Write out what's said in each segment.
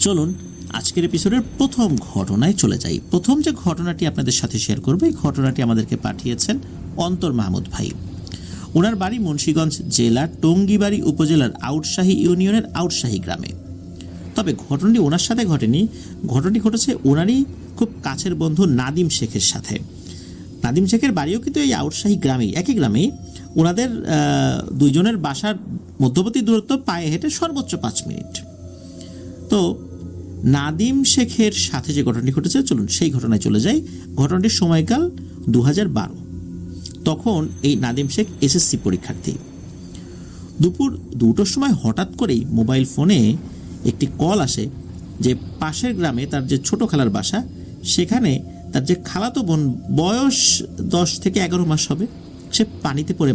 চলুন আজকের এপিসোডের প্রথম ঘটনায় চলে যাই। প্রথম যে ঘটনাটি আপনাদের সাথে শেয়ার করব, এই ঘটনাটি আমাদেরকে পাঠিয়েছেন অন্তর মাহমুদ ভাই। ওনার বাড়ি মুন্সিগঞ্জ জেলার টঙ্গিবাড়ি উপজেলার আউটশাহী ইউনিয়নের আউটশাহী গ্রামে। তবে ঘটনাটি ওনার সাথে ঘটেনি, ঘটনাটি ঘটেছে ওনারই খুব কাছের বন্ধু নাদিম শেখের সাথে। নাদিম শেখের বাড়িও কিন্তু এই আউটশাহী গ্রামেই, একই গ্রামেই। ওনাদের দুইজনের বাসার মধ্যবর্তী দূরত্ব পায়ে হেঁটে সর্বোচ্চ 5 মিনিট। তো নাদিম শেখের সাথে যে ঘটনাটি ঘটেছে, চলুন সেই ঘটনায় চলে যাই। ঘটনাটির সময়কাল 2012। তখন এই নাদিম শেখ এসএসসি পরীক্ষার্থী। দুপুর 2টোর সময় হঠাৎ করেই মোবাইল ফোনে একটি কল আসে যে পাশের গ্রামে তার যে ছোট খালার বাসা, সেখানে তার যে খালাতো বোন, বয়স 10 থেকে 11 মাস হবে, সে পানিতে পড়ে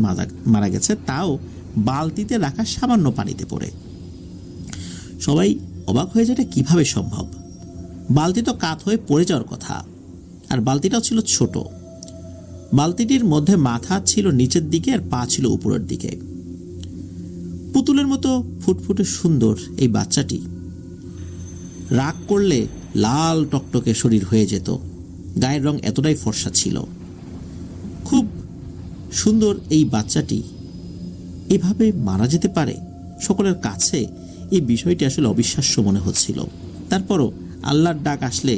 মারা গেছে, তাও বালতিতে রাখা সামান্য পানিতে পড়ে। সবাই অবাক হয়ে যায়, এটা কীভাবে সম্ভব? বালতি তো কাত হয়ে পড়ে যাওয়ার কথা, আর বালতিটাও ছিল ছোট। বালতিটির মধ্যে মাথা ছিল নিচের দিকে আর পা ছিল উপরের দিকে। পুতুলের মতো ফুটফুটে সুন্দর এই বাচ্চাটি রাগ করলে লাল টকটকে শরীর হয়ে যেত, গায়ের রং এতটাই ফর্সা ছিল। খুব সুন্দর এই বাচ্চাটি এভাবে মারা যেতে পারে, সকলের কাছে এই বিষয়টি আসলে অবিশ্বাস্য মনে হচ্ছিল। তারপরও আল্লাহর ডাক আসলে,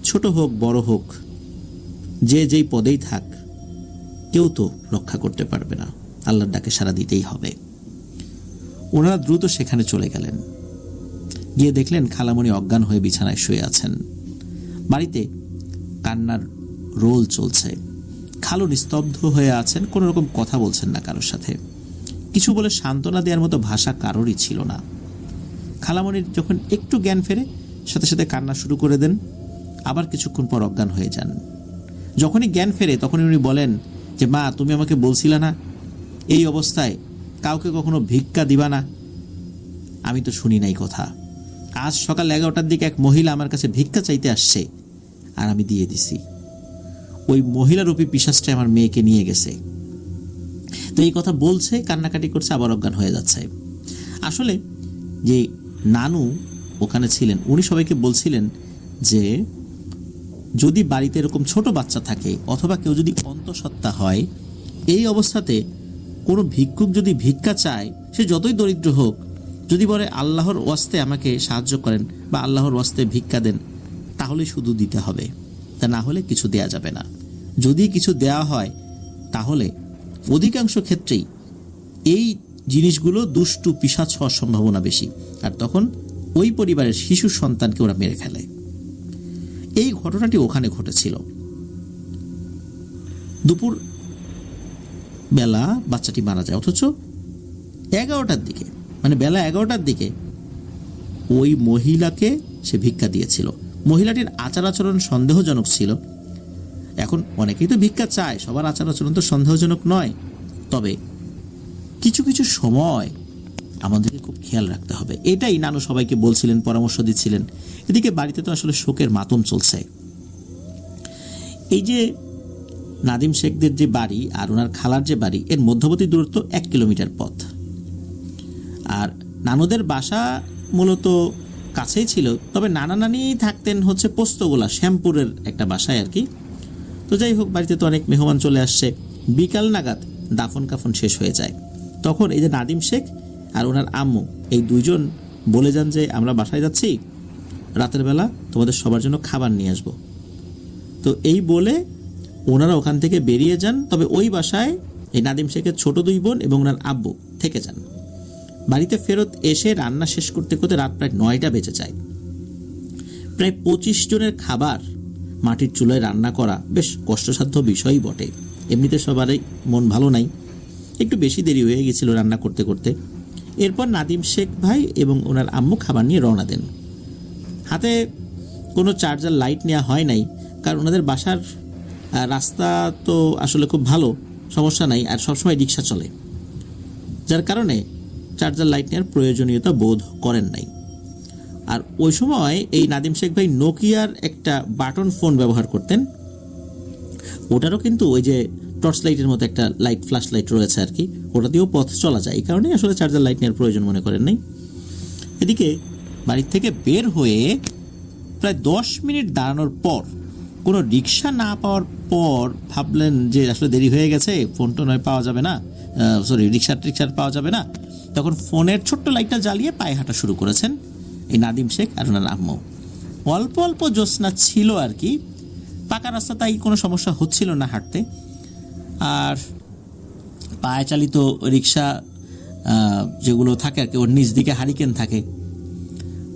ছোট হোক বড় হোক, যে যেই পদেই থাক, কেউ তো রক্ষা করতে পারবে না, আল্লাহর ডাকে সাড়া দিতেই হবে। ওনারা দ্রুত সেখানে চলে গেলেন। গিয়ে দেখলেন খালামণি অজ্ঞান হয়ে বিছানায় শুয়ে আছেন। বাড়িতে কান্নার রোল চলছে। খালু নিস্তব্ধ হয়ে আছেন, কোনো রকম কথা বলছেন না কারোর সাথে। কিছু বলে সান্ত্বনা দেওয়ার মতো ভাষা কারোরই ছিল না। খালামণির যখন একটু জ্ঞান ফেরে, সাথে সাথে কান্না শুরু করে দেন, আবার কিছুক্ষণ পর অজ্ঞান হয়ে যান। যখনই জ্ঞান ফেরে তখনই উনি বলেন যে, মা তুমি আমাকে বলছিলা না এই অবস্থায় কাউকে কখনো ভিক্ষা দিবা না? আমি তো শুনি নাই কথা। আজ সকাল 11টার দিকে এক মহিলা আমার কাছে ভিক্ষা চাইতে আসছে, আর আমি দিয়ে দিছি। ওই মহিলারূপী পিশাচটা আমার মেয়েকে নিয়ে গেছে। তো এই কথা বলছে, কান্নাকাটি করছে, আবার অজ্ঞান হয়ে যাচ্ছে। আসলে যে নানু ওখানে ছিলেন, উনি সবাইকে বলছিলেন যে যদি বাড়িতে এরকম ছোট বাচ্চা থাকে অথবা কেউ যদি অন্তঃসত্ত্বা হয়, এই অবস্থাতে কোনো ভিক্ষুক যদি ভিক্ষা চায়, সে যতই দরিদ্র হোক, যদি বলে আল্লাহর ওয়াস্তে আমাকে সাহায্য করেন বা আল্লাহর ওয়াস্তে ভিক্ষা দেন, তাহলে শুধু দিতে হবে, তা না হলে কিছু দেয়া যাবে না। যদি কিছু দেয়া হয় তাহলে অধিকাংশ ক্ষেত্রেই এই জিনিসগুলো দুষ্টু পিশাচ হওয়ার সম্ভাবনা বেশি, আর তখন ওই পরিবারের শিশু সন্তানকে ওরা মেরে ফেলে। এই ঘটনাটি ওখানে ঘটেছিল। দুপুর বেলা বাচ্চাটি মারা যায়, অথচ 11টার দিকে, মানে বেলা 11টার দিকে ওই মহিলাকে সে ভিক্ষা দিয়েছিল। মহিলাটির আচার আচরণ সন্দেহজনক ছিল। এখন অনেকেই তো ভিক্ষা চায়, সবার আচার আচরণ তো সন্দেহজনক নয়, তবে কিছু কিছু সময় আমাদেরকে খুব খেয়াল রাখতে হবে। এটাই নানু সবাইকে বলছিলেন, পরামর্শ দিচ্ছিলেন। এদিকে বাড়িতে তো আসলে শোকের মাতম চলছে। এই যে নাদিম শেখদের যে বাড়ি আর ওনার খালার যে বাড়ি, এর মধ্যবর্তী দূরত্ব 1 কিলোমিটার পথ। আর নানুদের বাসা মূলত কাছেই ছিল, তবে নানা নানি থাকতেন হচ্ছে পোস্তগোলা, শ্যামপুরের একটা বাসায় আর কি। তো যাই হোক, বাড়িতে তো অনেক মেহমান চলে আসছে। বিকাল নাগাদ দাফন কাফন শেষ হয়ে যায়। তখন এই যে নাদিম শেখ আর ওনার আম্মু, এই দুইজন বলে যান যে আমরা বাসায় যাচ্ছি, রাতের বেলা তোমাদের সবার জন্য খাবার নিয়ে আসবো। তো এই বলে ওনারা ওখান থেকে বেরিয়ে যান। তবে ওই বাসায় এই নাদিম শেখের ছোট 2 বোন এবং ওনার আব্বু থেকে যান। বাড়িতে ফেরত এসে রান্না শেষ করতে করতে রাত প্রায় 9টা বেজে যায়। প্রায় 25 জনের খাবার মাটির চুলায় রান্না করা বেশ কষ্টসাধ্য বিষয়ই বটে। এমনিতে সবারই মন ভালো নাই, একটু বেশি দেরি হয়ে গেছিল রান্না করতে করতে। এরপর নাদিম শেখ ভাই এবং ওনার আম্মু খাবার নিয়ে রওনা দেন। হাতে কোনো চার্জার লাইট নেওয়া হয় নাই, কারণ ওনাদের বাসার রাস্তা তো আসলে খুব ভালো, সমস্যা নাই, আর সবসময় রিক্সা চলে, যার কারণে চার্জার লাইট নেওয়ার প্রয়োজনীয়তা বোধ করেন নাই। আর ওই সময় এই নাদিম শেখ ভাই নোকিয়ার একটা বাটন ফোন ব্যবহার করতেন। ওটারও কিন্তু ওই যে টর্চ লাইটের মতো একটা লাইট, ফ্ল্যাশ লাইট রয়েছে আর কি, ওটা দিয়েও পথ চলা যায়। এই কারণেই আসলে চার্জার লাইট নেওয়ার প্রয়োজন মনে করেন নাই। এদিকে বাড়ির থেকে বের হয়ে প্রায় 10 মিনিট দাঁড়ানোর পর কোনো রিক্সা না পাওয়ার পর ভাবলেন যে আসলে দেরি হয়ে গেছে, ফোন টোন পাওয়া যাবে না, রিক্সার পাওয়া যাবে না। তখন ফোনের ছোট্ট লাইটটা জ্বালিয়ে পায়ে হাঁটা শুরু করেছেন এই নাদিম শেখ আর ওনার আম্মু। অল্প অল্প জ্যোৎস্না ছিল আর কি, পাকা রাস্তা, তাই কোনো সমস্যা হচ্ছিল না হাঁটতে। আর পায়ে চালিত রিক্সা যেগুলো থাকে আর কি, ওর নিচ দিকে হারিকেন থাকে,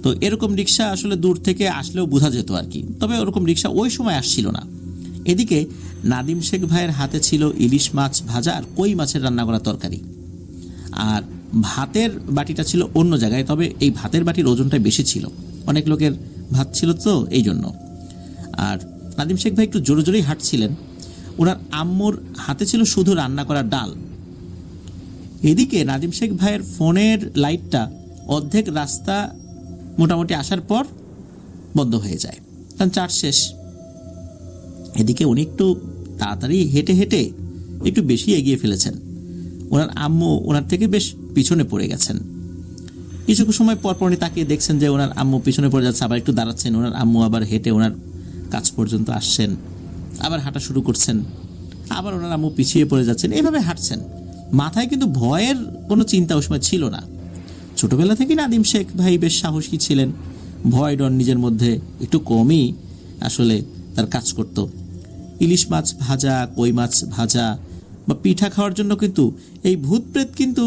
তো এরকম রিক্সা আসলে দূর থেকে আসলেও বোঝা যেত আর কি, তবে ওরকম রিক্সা ওই সময় আসছিল না। এদিকে নাদিম শেখ ভাইয়ের হাতে ছিল ইলিশ মাছ ভাজা আর কই মাছের রান্না করা তরকারি, আর ভাতের বাটিটা ছিল অন্য জায়গায়, তবে এই ভাতের বাটির ওজনটা বেশি ছিল, অনেক লোকের ভাত ছিল তো এই জন্য। আর নাদিম শেখ ভাই একটু জোরে জোরেই হাঁটছিলেন। ওনার আম্মুর হাতে ছিল শুধু রান্না করা ডাল। এদিকে নাদিম শেখ ভাইয়ের ফোনের লাইটটা অর্ধেক রাস্তা মোটামুটি আসার পর বন্ধ হয়ে যায়, কারণ চার্জ শেষ। এদিকে উনি একটু তাড়াতাড়ি হেঁটে হেঁটে একটু বেশি এগিয়ে ফেলেছেন। ওনার আম্মু ওনার থেকে বেশ পিছনে পড়ে গেছেন। কিছু সময় পর পর উনি তাকিয়ে দেখছেন যে ওনার আম্মু পিছনে পড়ে যাচ্ছে, আবার একটু দাঁড়াচ্ছেন, ওনার আম্মু আবার হেঁটে ওনার কাছ পর্যন্ত আসছেন, আবার হাঁটা শুরু করছেন, আবার ওনার আম্মু পিছিয়ে পড়ে যাচ্ছেন, এইভাবে হাঁটছেন। মাথায় কিন্তু ভয়ের কোনো চিন্তা ওই সময় ছিল না। ছোটবেলা থেকে নাদিম শেখ ভাই বেশ সাহসী ছিলেন, ভয় ডর নিজের মধ্যে একটু কমই আসলে তার কাজ করত। ইলিশ মাছ ভাজা, কই মাছ ভাজা বা পিঠা খাওয়ার জন্য কিন্তু এই ভূত প্রেত কিন্তু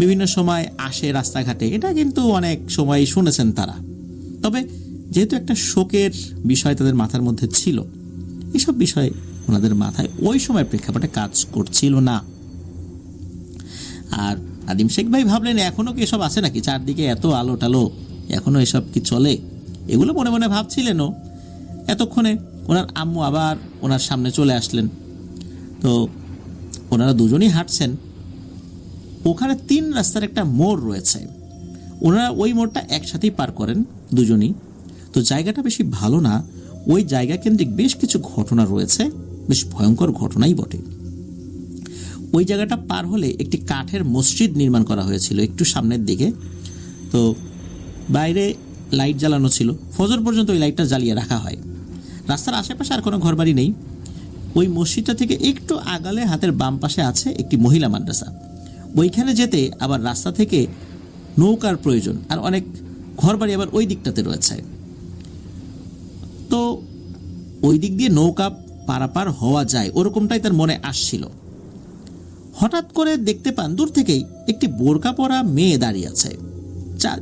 বিভিন্ন সময় আসে রাস্তাঘাটে, এটা কিন্তু অনেক সময় শুনেছেন তারা। তবে যেহেতু একটা শোকের বিষয় তাদের মাথার মধ্যে ছিল, এসব বিষয় ওনাদের মাথায় ওই সময় প্রেক্ষাপটে কাজ করছিল না। আর নাদিম শেখ ভাই ভাবলেন এখনো কি এসব আছে নাকি, চারদিকে এত আলো টালো, এখনো এসব কি চলে, এগুলো মনে মনে ভাবছিলেনও। এতক্ষণে ওনার আম্মু আবার ওনার সামনে চলে আসলেন। তো ওনারা দুজনই হাঁটছেন। ওখানে 3 রাস্তার একটা মোড় রয়েছে, ওনারা ওই মোড়টা একসাথেই পার করেন দুজনই। তো জায়গাটা বেশি ভালো না, ওই জায়গা কেন্দ্রিক বেশ কিছু ঘটনা রয়েছে, বেশ ভয়ঙ্কর ঘটনাই বটে। ওই জায়গাটা পার হলে একটি কাঠের মসজিদ নির্মাণ করা হয়েছিল একটু সামনের দিকে। তো বাইরে লাইট জ্বালানো ছিল, ফজর পর্যন্ত ওই লাইটটা জ্বালিয়ে রাখা হয়। রাস্তার আশেপাশে আর কোনো ঘরবাড়ি নেই। ওই মসজিদটা থেকে একটু আগালে হাতের বাম পাশে আছে একটি মহিলা মাদ্রাসা। ওইখানে যেতে আবার রাস্তা থেকে নৌকার প্রয়োজন, আর অনেক ঘরবাড়ি আবার ওই দিকটাতে রয়েছে। তো ওই দিক দিয়ে নৌকা পারাপার হওয়া যায় ওরকমটাই তার মনে আসছিল। হঠাৎ করে দেখতে পান দূর থেকেই একটি বোরকা পরা মেয়ে দাঁড়িয়ে আছে,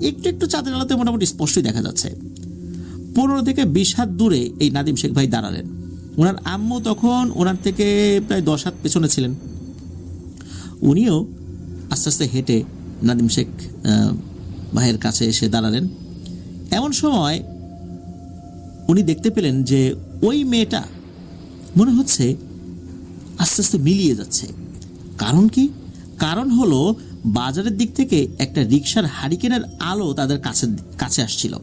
একটু একটু চাঁদের আলোতে মোটামুটি স্পষ্টই দেখা যাচ্ছে। 15 থেকে 20 হাত দূরে এই নাদিম শেখ ভাই দাঁড়ালেন। ওনার আম্মু তখন ওনার থেকে প্রায় 10 হাত পেছনে ছিলেন। উনিও আস্তে আস্তে হেঁটে নাদিম শেখ ভাইয়ের কাছে এসে দাঁড়ালেন। এমন সময় উনি দেখতে পেলেন যে ওই মেয়েটা মনে হচ্ছে আস্তে আস্তে মিলিয়ে যাচ্ছে। কারণ কি? কারণ হলো বাজারের দিক থেকে একটা রিক্সার হারিকেনের আলো তাদের কাছে আসছিল।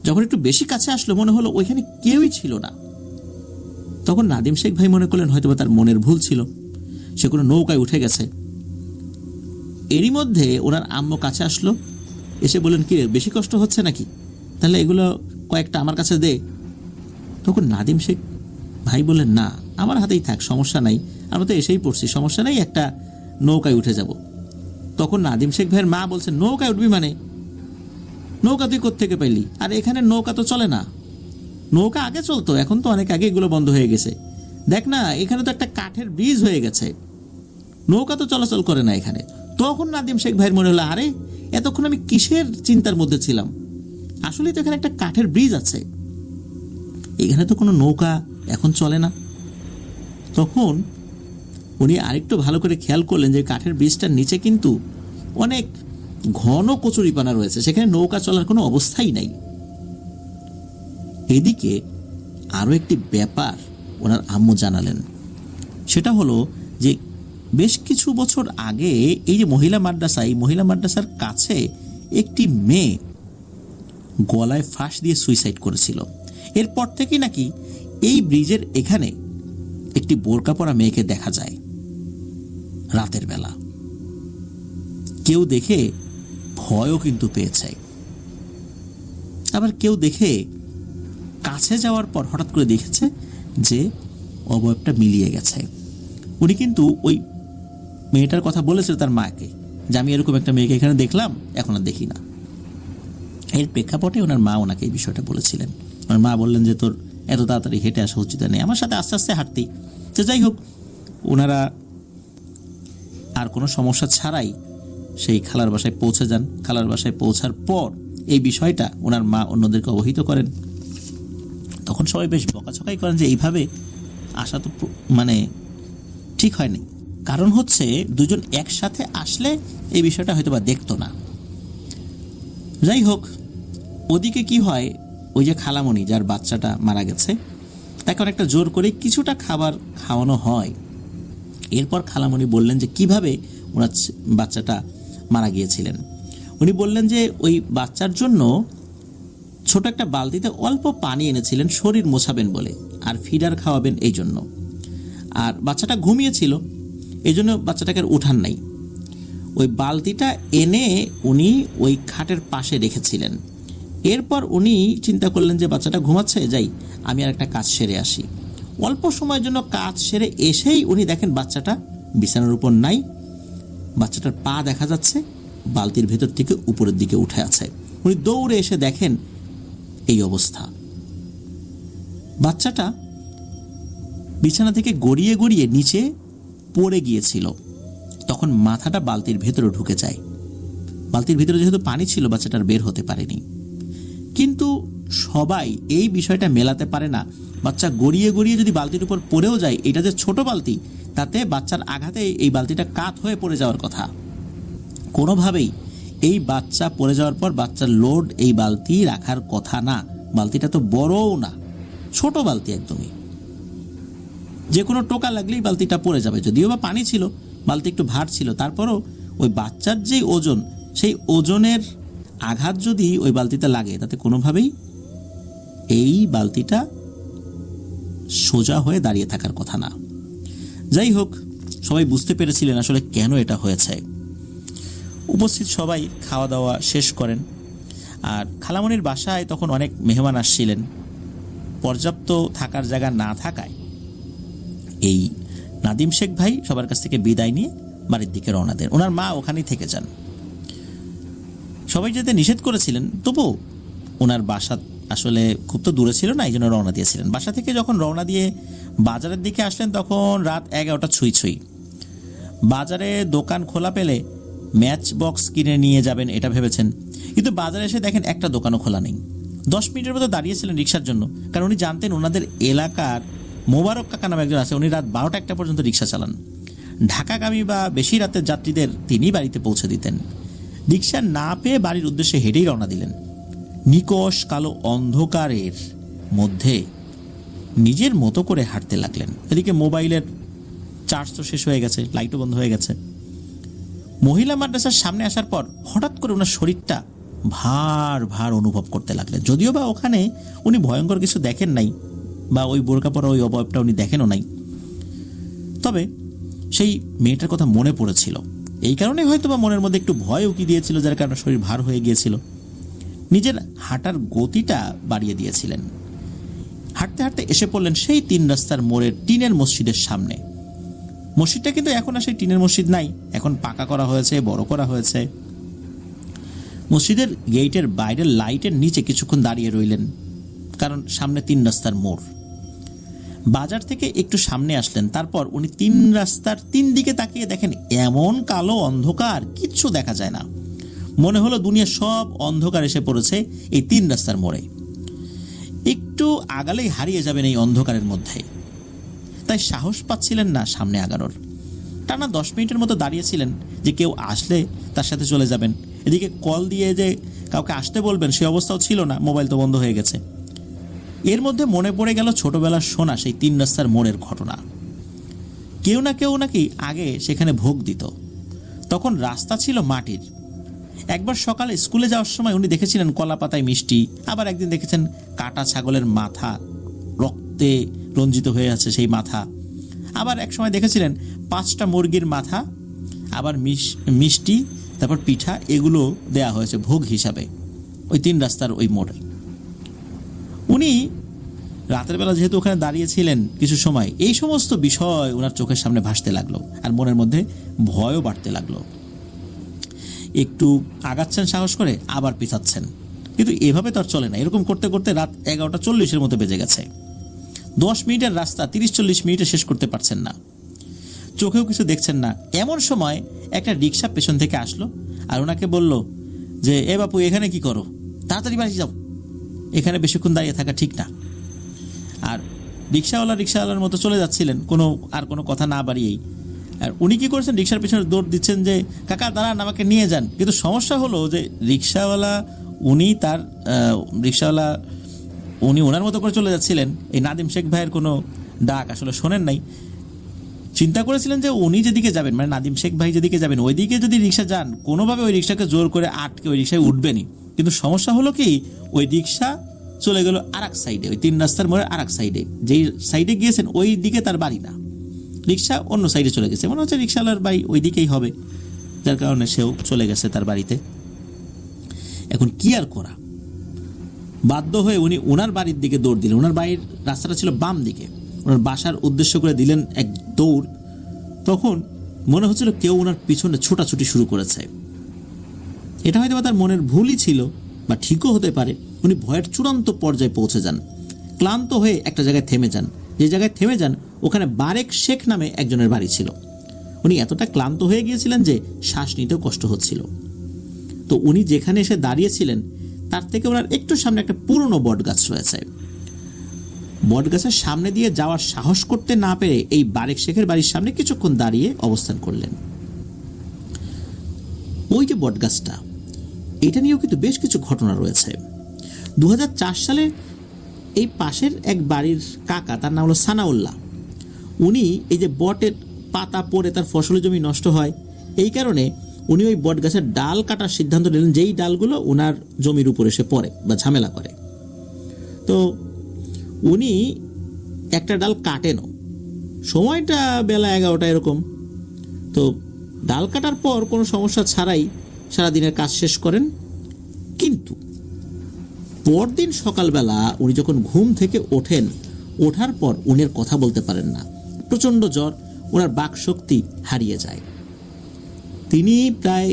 যখন একটু বেশি কাছে আসলো মনে হলো ওইখানে কেউই ছিল না। তখন নাদিম শেখ ভাই মনে করলেন হয়তো তার মনের ভুল ছিল, সে কোনো নৌকায় উঠে গেছে। এরই মধ্যে ওনার আম্মু কাছে আসলো, এসে বললেন কি রে, বেশি কষ্ট হচ্ছে নাকি, তাহলে এগুলো কয়েকটা আমার কাছে দে। তখন নাদিম শেখ ভাই বললেন না, আমার হাতেই থাক, সমস্যা নাই, আমরা তো এসেই পড়ছি, সমস্যা নাই, একটা নৌকায় উঠে যাব। তখন নাদিম শেখ ভাইয়ের মা বলছেন নৌকায় উঠবি মানে, নৌকা তুই কোত্থেকে পাইলি, আর এখানে নৌকা তো চলে না, নৌকা আগে চলতো, এখন তো অনেক আগে এগুলো বন্ধ হয়ে গেছে, দেখ না এখানে তো একটা কাঠের ব্রিজ হয়ে গেছে, নৌকা তো চলাচল করে না এখানে। তখন নাদিম শেখ ভাইয়ের মনে হলো আরে এতক্ষণ আমি কিসের চিন্তার মধ্যে ছিলাম, আসলে তো এখানে একটা কাঠের ব্রিজ আছে, এখানে তো কোনো নৌকা এখন চলে না। তখন উনি আরেকটু ভালো করে খেয়াল করলেন যে কাঠের ব্রিজটার নিচে কিন্তু অনেক ঘন কচুরিপানা রয়েছে, সেখানে নৌকা চলার কোনো অবস্থাই নাই। এদিকে আরও একটি ব্যাপার ওনার আম্মু জানালেন, সেটা হলো যে বেশ কিছু বছর আগে এই যে মহিলা মাদ্রাসার কাছে একটি মেয়ে গলায় ফাঁস দিয়ে সুইসাইড করেছিল। এরপর থেকে নাকি এই ব্রিজের এখানে একটি বোরকা পরা মেয়েকে দেখা যায় রাতের বেলা। কেউ দেখে ভয়ও কিন্তু পেয়েছে। আবার কেউ দেখে কাছে যাওয়ার পর হঠাৎ করে দেখেছে যে অবয়বটা মিলিয়ে গেছে। উনি কিন্তু ওই মেয়েটার কথা বলেছিল তার মাকে যে আমি এরকম একটা মেয়েকে এখানে দেখলাম, এখন আর দেখি না। এর প্রেক্ষাপটে ওনার মা ওনাকে এই বিষয়টা বলেছিলেন। ওনার মা বললেন যে তোর এত তাড়াতাড়ি হেঁটে আসা উচিত নেই, আমার সাথে আস্তে আস্তে হাঁটতেই। তো যাই হোক, ওনারা আর কোনো সমস্যা ছাড়াই সেই খালার বাসায় পৌঁছে যান। খালার বাসায় পৌঁছার পর এই বিষয়টা ওনার মা অন্যদেরকে অবহিত করেন। তখন সবাই বেশ বকাঝকাই করেন যে এইভাবে আসা তো মানে ঠিক হয়নি। কারণ হচ্ছে দুজন একসাথে আসলে এই বিষয়টা হয়তো বা দেখতো না। যাই হোক, ওদিকে কি হয়, ওই যে খালামণি যার বাচ্চাটা মারা গেছে তাকে অনেকটা জোর করে কিছুটা খাবার খাওয়ানো হয়। এরপর খালামণি বললেন যে কিভাবে ওনার বাচ্চাটা মারা গিয়েছিলেন। উনি বললেন যে ওই বাচ্চার জন্য ছোট একটা বালতিতে অল্প পানি এনেছিলেন শরীর মোছাবেন বলে, আর ফিডার খাওয়াবেন এই জন্য। আর বাচ্চাটা ঘুমিয়েছিল, এই জন্য বাচ্চাটাকে আর উঠান নাই। ওই বালতিটা এনে উনি ওই খাটের পাশে রেখেছিলেন। এরপর উনি চিন্তা করলেন যে বাচ্চাটা ঘুমাচ্ছে, যাই আমি আর একটা কাজ সেরে আসি। অল্প সময়ের জন্য কাজ সেরে এসেই উনি দেখেন বাচ্চাটা বিছানার উপর নাই, বাচ্চাটার পা দেখা যাচ্ছে বালতির ভেতর থেকে উপরের দিকে উঠে আছে। উনি দৌড়ে এসে দেখেন এই অবস্থা। বাচ্চাটা বিছানা থেকে গড়িয়ে গড়িয়ে নিচে পড়ে গিয়েছিল। তখন মাথাটা বালতির ভেতরে ঢুকে যায়। বালতির ভিতরে যেহেতু পানি ছিল, বাচ্চাটার বের হতে পারেনি। কিন্তু সবাই এই বিষয়টা মেলাতে পারে না, বাচ্চা গড়িয়ে গড়িয়ে যদি বালতির উপর পড়েও যায়, এটা যে ছোট বালতি, তাতে বাচ্চার আঘাতে এই বালতিটা কাত হয়ে পড়ে যাওয়ার কথা। কোনোভাবেই এই বাচ্চা পড়ে যাওয়ার পর বাচ্চার লোড এই বালতি রাখার কথা না। বালতিটা তো বড়ও না, ছোট বালতি একদমই। যে কোনো টোকা লাগলেই বালতিটা পড়ে যাবে। যদিও বা পানি ছিল, বালতি একটু ভার ছিল, তারপরও ওই বাচ্চার যেই ওজন, সেই ওজনের আঘাত যদি ওই বালতিতে লাগে, তাতে কোনোভাবেই এই বালতিটা সোজা হয়ে দাঁড়িয়ে থাকার কথা না। যাই হোক, সবাই বুঝতে পেরেছিলেন আসলে কেন এটা হয়েছে। উপস্থিত সবাই খাওয়া দাওয়া শেষ করেন। আর খালামণির বাসায় তখন অনেক মেহমান আসছিলেন। পর্যাপ্ত থাকার জায়গা না থাকায় এই নাদিম শেখ ভাই সবার কাছ থেকে বিদায় নিয়ে বাড়ির দিকে রওনা দেন। ওনার মা ওখানেই থেকে যান। সবাই যেতে নিষেধ করেছিলেন, তবু ওনার বাসা আসলে খুব তো দূরে ছিল না, এই জন্য রওনা দিয়েছিলেন। বাসা থেকে যখন রওনা দিয়ে বাজারের দিকে আসলেন, তখন রাত 11টা ছুঁই ছুঁই। বাজারে দোকান খোলা পেলে ম্যাচ বক্স কিনে নিয়ে যাবেন এটা ভেবেছেন, কিন্তু বাজারে এসে দেখেন একটা দোকানও খোলা নেই। 10 মিনিটের মতো দাঁড়িয়েছিলেন রিক্সার জন্য, কারণ উনি জানতেন ওনাদের এলাকার মোবারক কাকা নামে একজন আছে, উনি রাত 12টা পর্যন্ত রিক্সা চালান। ঢাকাগামী বা বেশি রাতের যাত্রীদের তিনি বাড়িতে পৌঁছে দিতেন। রিক্সা না পেয়ে বাড়ির উদ্দেশ্যে হেঁটেই রওনা দিলেন। নিকষ কালো অন্ধকারের মধ্যে নিজের মতো করে হাঁটতে লাগলেন। এদিকে মোবাইলের চার্জ তো শেষ হয়ে গেছে, লাইটও বন্ধ হয়ে গেছে। মহিলা মাদ্রাসার সামনে আসার পর হঠাৎ করে ওনার শরীরটা ভার ভার অনুভব করতে লাগলেন। যদিও বা ওখানে উনি ভয়ঙ্কর কিছু দেখেন নাই, বা ওই বোরকা পরা ওই অবয়বটা উনি দেখেনও নাই, তবে সেই মেয়েটার কথা মনে পড়েছিল। এই কারণে হয়তো বা মনের মধ্যে একটু ভয় উকি দিয়েছিল, যার কারণে শরীর ভার হয়ে গিয়েছিল। নিজের হাঁটার গতিটা বাড়িয়ে দিয়েছিলেন। হাঁটতে হাঁটতে এসে পড়লেন সেই 3 রাস্তার মোড়ের টিনের মসজিদের সামনে। মসজিদটা কিন্তু এখন আর সেই টিনের মসজিদ নাই, এখন পাকা করা হয়েছে, বড় করা হয়েছে। মসজিদের গেটের বাইরের লাইটের নিচে কিছুক্ষণ দাঁড়িয়ে রইলেন, কারণ সামনে 3 রাস্তার মোড়। বাজার থেকে একটু সামনে আসলেন, তারপর উনি 3 রাস্তার 3 দিকে তাকিয়ে দেখেন এমন কালো অন্ধকার, কিচ্ছু দেখা যায় না। মনে হলো দুনিয়া সব অন্ধকার এসে পড়েছে এই 3 রাস্তার মোড়ে। একটু আগালেই হারিয়ে যাবেন এই অন্ধকারের মধ্যে। তাই সাহস পাচ্ছিলেন না সামনে আগানোর। টানা 10 মিনিটের মতো দাঁড়িয়েছিলেন যে কেউ আসলে তার সাথে চলে যাবেন। এদিকে কল দিয়ে যে কাউকে আসতে বলবেন সে অবস্থাও ছিল না, মোবাইল তো বন্ধ হয়ে গেছে। এর মধ্যে মনে পড়ে গেল ছোটবেলার শোনা সেই 3 রাস্তার মোড়ের ঘটনা। কেউ না কেউ নাকি আগে সেখানে ভোগ দিত, তখন রাস্তা ছিল মাটির। একবার সকালে স্কুলে যাওয়ার সময় উনি দেখেছিলেন কলা পাতায় মিষ্টি, আবার একদিন দেখেছেন কাটা ছাগলের মাথা, রক্তে রঞ্জিত হয়ে আছে সেই মাথা। আবার এক সময় দেখেছিলেন 5টা মুরগির মাথা, আবার মিষ্টি, তারপর পিঠা, এগুলো দেয়া হয়েছে ভোগ হিসাবে ওই 3 রাস্তার ওই মোড়ে। উনি রাতের বেলা যেহেতু ওখানে দাঁড়িয়েছিলেন কিছু সময়, এই সমস্ত বিষয় ওনার চোখের সামনে ভাসতে লাগলো আর মনের মধ্যে ভয়ও বাড়তে লাগলো। একটু আগাচ্ছেন সাহস করে, আবার পিছাচ্ছেন, কিন্তু এভাবে তো আর চলে না। এরকম করতে করতে রাত 11:40 মতো বেজে গেছে। 10 মিনিটের রাস্তা 30-40 মিনিটে শেষ করতে পারছেন না, চোখেও কিছু দেখছেন না। এমন সময় একটা রিক্সা পেছন থেকে আসলো আর ওনাকে বলল যে, এ বাপু এখানে কি করো, তাড়াতাড়ি বাড়ি যাও, এখানে বেশিক্ষণ দাঁড়িয়ে থাকা ঠিক না। আর রিক্সাওয়ালার মতো চলে যাচ্ছিলেন কোনো কথা না বাড়িয়েই। আর উনি কি করছেন, রিক্সার পেছনে দৌড় দিচ্ছেন যে কাকা দাঁড়ান, আমাকে নিয়ে যান। কিন্তু সমস্যা হলো যে রিক্সাওয়ালা উনি ওনার মতো করে চলে যাচ্ছিলেন। এই নাদিম শেখ ভাইয়ের কোনো ডাক আসলে শোনেন নাই। চিন্তা করেছিলেন যে উনি যেদিকে যাবেন, মানে নাদিম শেখ ভাই যেদিকে যাবেন ওইদিকে যদি রিক্সা যান, কোনোভাবে ওই রিক্সাকে জোর করে আটকে ওই রিক্সায় উঠবেনি। কিন্তু সমস্যা হলো কি, ওই রিক্সা চলে গেল আরেক সাইডে, ওই 3 রাস্তার মোড়ে আরেক সাইডে। যেই সাইডে গিয়েছেন ওই দিকে তার বাড়ি না, রিক্সা অন্য সাইডে চলে গেছে। মনে হচ্ছে রিক্সাওয়ালার বাড়ি ওই দিকেই হবে, যার কারণে সেও চলে গেছে তার বাড়িতে। এখন কি আর করা, বাধ্য হয়ে উনি ওনার বাড়ির দিকে দৌড় দিলেন। ওনার বাড়ির রাস্তাটা ছিল বাম দিকে, ওনার বাসার উদ্দেশ্য করে দিলেন এক দৌড়। তখন মনে হচ্ছিল কেউ ওনার পিছনে ছোটাছুটি শুরু করেছে। এটা হয়তো তার মনের ভুলই ছিল বা ঠিকও হতে পারে। উনি ভয়ের চূড়ান্ত পর্যায়ে পৌঁছে যান, ক্লান্ত হয়ে একটা জায়গায় থেমে যান। যে জায়গায় থেমে যান ওখানে বারেক শেখ নামে একজনের বাড়ি ছিল। উনি এতটা ক্লান্ত হয়ে গিয়েছিলেন যে শ্বাস নিতেও কষ্ট হচ্ছিল। তো উনি যেখানে এসে দাঁড়িয়েছিলেন তার থেকে ওনার একটু সামনে একটা পুরনো বট গাছ রয়েছে। বট গাছের সামনে দিয়ে যাওয়ার সাহস করতে না পেরে এই বারেক শেখের বাড়ির সামনে কিছুক্ষণ দাঁড়িয়ে অবস্থান করলেন। ওই যে বট গাছটা, এটা নিয়েও কিন্তু বেশ কিছু ঘটনা রয়েছে। 2004 সালে এই পাশের এক বাড়ির কাকা, তার নাম হলো সানাউল্লাহ, উনি এই যে বটের পাতা পড়ে তার ফসলি জমি নষ্ট হয়, এই কারণে উনি ওই বট গাছের ডাল কাটার সিদ্ধান্ত নিলেন, যেই ডালগুলো ওনার জমির উপরে এসে পড়ে বা ঝামেলা করে। তো উনি একটা ডাল কাটেনও, সময়টা বেলা 11টা এরকম। তো ডাল কাটার পর কোনো সমস্যা ছাড়াই সারাদিনের কাজ শেষ করেন। কিন্তু পরদিন সকালবেলা উনি যখন ঘুম থেকে ওঠার পর উনি আর কথা বলতে পারেন না, প্রচণ্ড জ্বর, ওনার বাকশক্তি হারিয়ে যায়। তিনি প্রায়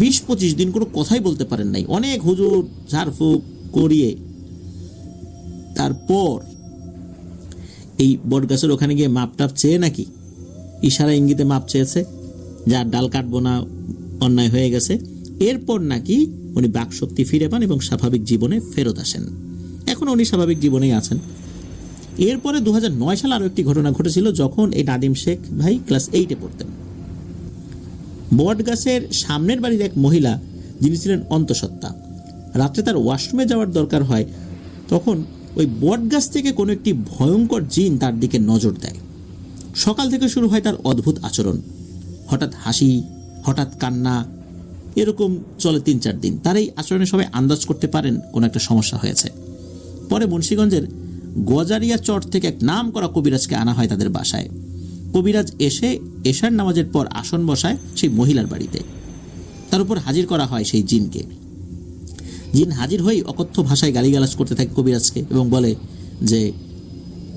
20-25 দিন কোনো কথাই বলতে পারেন নাই। অনেক হুজুর ঝাড়ফুঁক করিয়ে তারপর এই বটগাছের ওখানে গিয়ে মাপটাপ চেয়ে, নাকি ইশারা ইঙ্গিতে মাপ চেয়েছে, যার ডাল কাটবো না, অন্যায় হয়ে গেছে। এরপর নাকি উনি বাকশক্তি ফিরে পান এবং স্বাভাবিক জীবনে ফেরত আসেন। এখন উনি স্বাভাবিক জীবনেই আছেন। এরপরে 2009 সালে আরও একটি ঘটনা ঘটেছিল, যখন এই নাদিম শেখ ভাই ক্লাস 8-এ পড়তেন। বট গাছের সামনের বাড়ির এক মহিলা, যিনি ছিলেন অন্তঃসত্ত্বা, রাত্রে তার ওয়াশরুমে যাওয়ার দরকার হয়। তখন ওই বট গাছ থেকে কোনো একটি ভয়ঙ্কর জিন তার দিকে নজর দেয়। সকাল থেকে শুরু হয় তার অদ্ভুত আচরণ, হঠাৎ হাসি, হঠাৎ কান্না, এরকম চলে 3-4 দিন। তার এই আচরণে সবাই আন্দাজ করতে পারেন কোনো একটা সমস্যা হয়েছে। পরে মুন্সিগঞ্জের গজারিয়া চর থেকে এক নাম করা কবিরাজকে আনা হয় তাদের বাসায়। কবিরাজ এসে এশার নামাজের পর আসন বসায় সেই মহিলার বাড়িতে। তার উপর হাজির করা হয় সেই জিনকে। জিন হাজির হয়ে অকথ্য ভাষায় গালিগালাজ করতে থাকে কবিরাজকে এবং বলে যে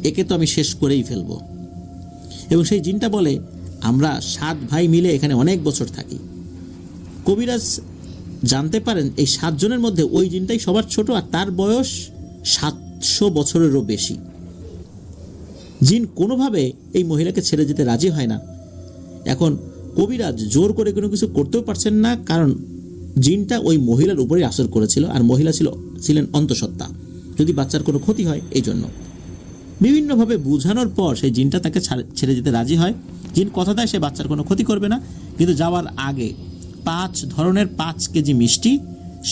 একে তো আমি শেষ করেই ফেলব। এবং সেই জিনটা বলে, আমরা 7 ভাই মিলে এখানে অনেক বছর থাকি। কবিরাজ জানতে পারেন এই 7 জনের মধ্যে ওই জিনটাই সবার ছোট, আর তার বয়স 700 বছরেরও বেশি। জিন কোনোভাবে এই মহিলাকে ছেড়ে যেতে রাজি হয় না। এখন কবিরাজ জোর করে কোনো কিছু করতেও পারছেন না, কারণ জিনটা ওই মহিলার উপরেই আসর করেছিল, আর মহিলা ছিলেন অন্তঃসত্ত্বা, যদি বাচ্চার কোনো ক্ষতি হয় এই জন্য। বিভিন্নভাবে বোঝানোর পর সেই জিনটা তাকে ছেড়ে যেতে রাজি হয়। জিন কথা দেয় সে বাচ্চার কোনো ক্ষতি করবে না, কিন্তু যাওয়ার আগে 5 ধরনের 5 কেজি মিষ্টি,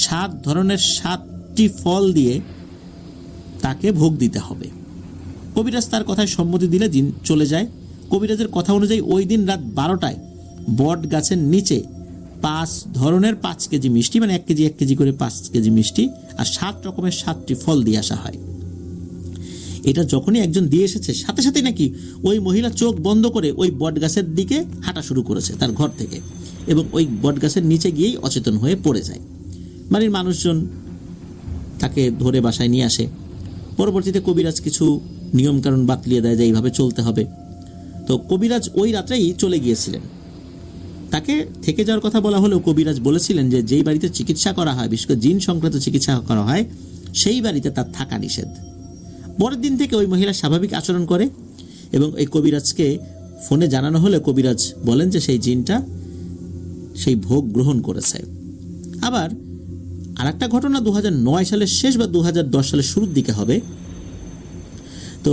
7 ধরনের 7টি ফল দিয়ে তাকে ভোগ দিতে হবে। কবিরাজ তার কথায় সম্মতি দিলে জিন চলে যায়। কবিরাজের কথা অনুযায়ী ওই দিন রাত 12টায় বট গাছের নিচে 5 ধরনের 5 কেজি মিষ্টি, মানে 1 কেজি করে 5 কেজি মিষ্টি আর 7 রকমের 7টি ফল দিয়ে আসা হয়। এটা যখনই একজন দিয়ে এসেছে, সাথে সাথে নাকি ওই মহিলা চোখ বন্ধ করে ওই বট গাছের দিকে হাঁটা শুরু করেছে তার ঘর থেকে, এবং ওই বট গাছের নিচে গিয়েই অচেতন হয়ে পড়ে যায়। বাড়ির মানুষজন তাকে ধরে বাসায় নিয়ে আসে। পরবর্তীতে কবিরাজ কিছু নিয়মকানুন বাতলিয়ে দেয় যে এইভাবে চলতে হবে। তো কবিরাজ ওই রাত্রেই চলে গিয়েছিলেন। তাকে থেকে যাওয়ার কথা বলা হলেও কবিরাজ বলেছিলেন যে যেই বাড়িতে চিকিৎসা করা হয়, বিশেষ করে জিন সংক্রান্ত চিকিৎসা করা হয়, সেই বাড়িতে তার থাকা নিষেধ। পরের দিন থেকে ওই মহিলা স্বাভাবিক আচরণ করে এবং এই কবিরাজকে ফোনে জানানো হলে কবিরাজ বলেন যে সেই জিনটা সেই ভোগ গ্রহণ করেছে। আবার আর একটা ঘটনা 2009 সালের শেষ বা 2010 সালের শুরুর দিকে হবে। তো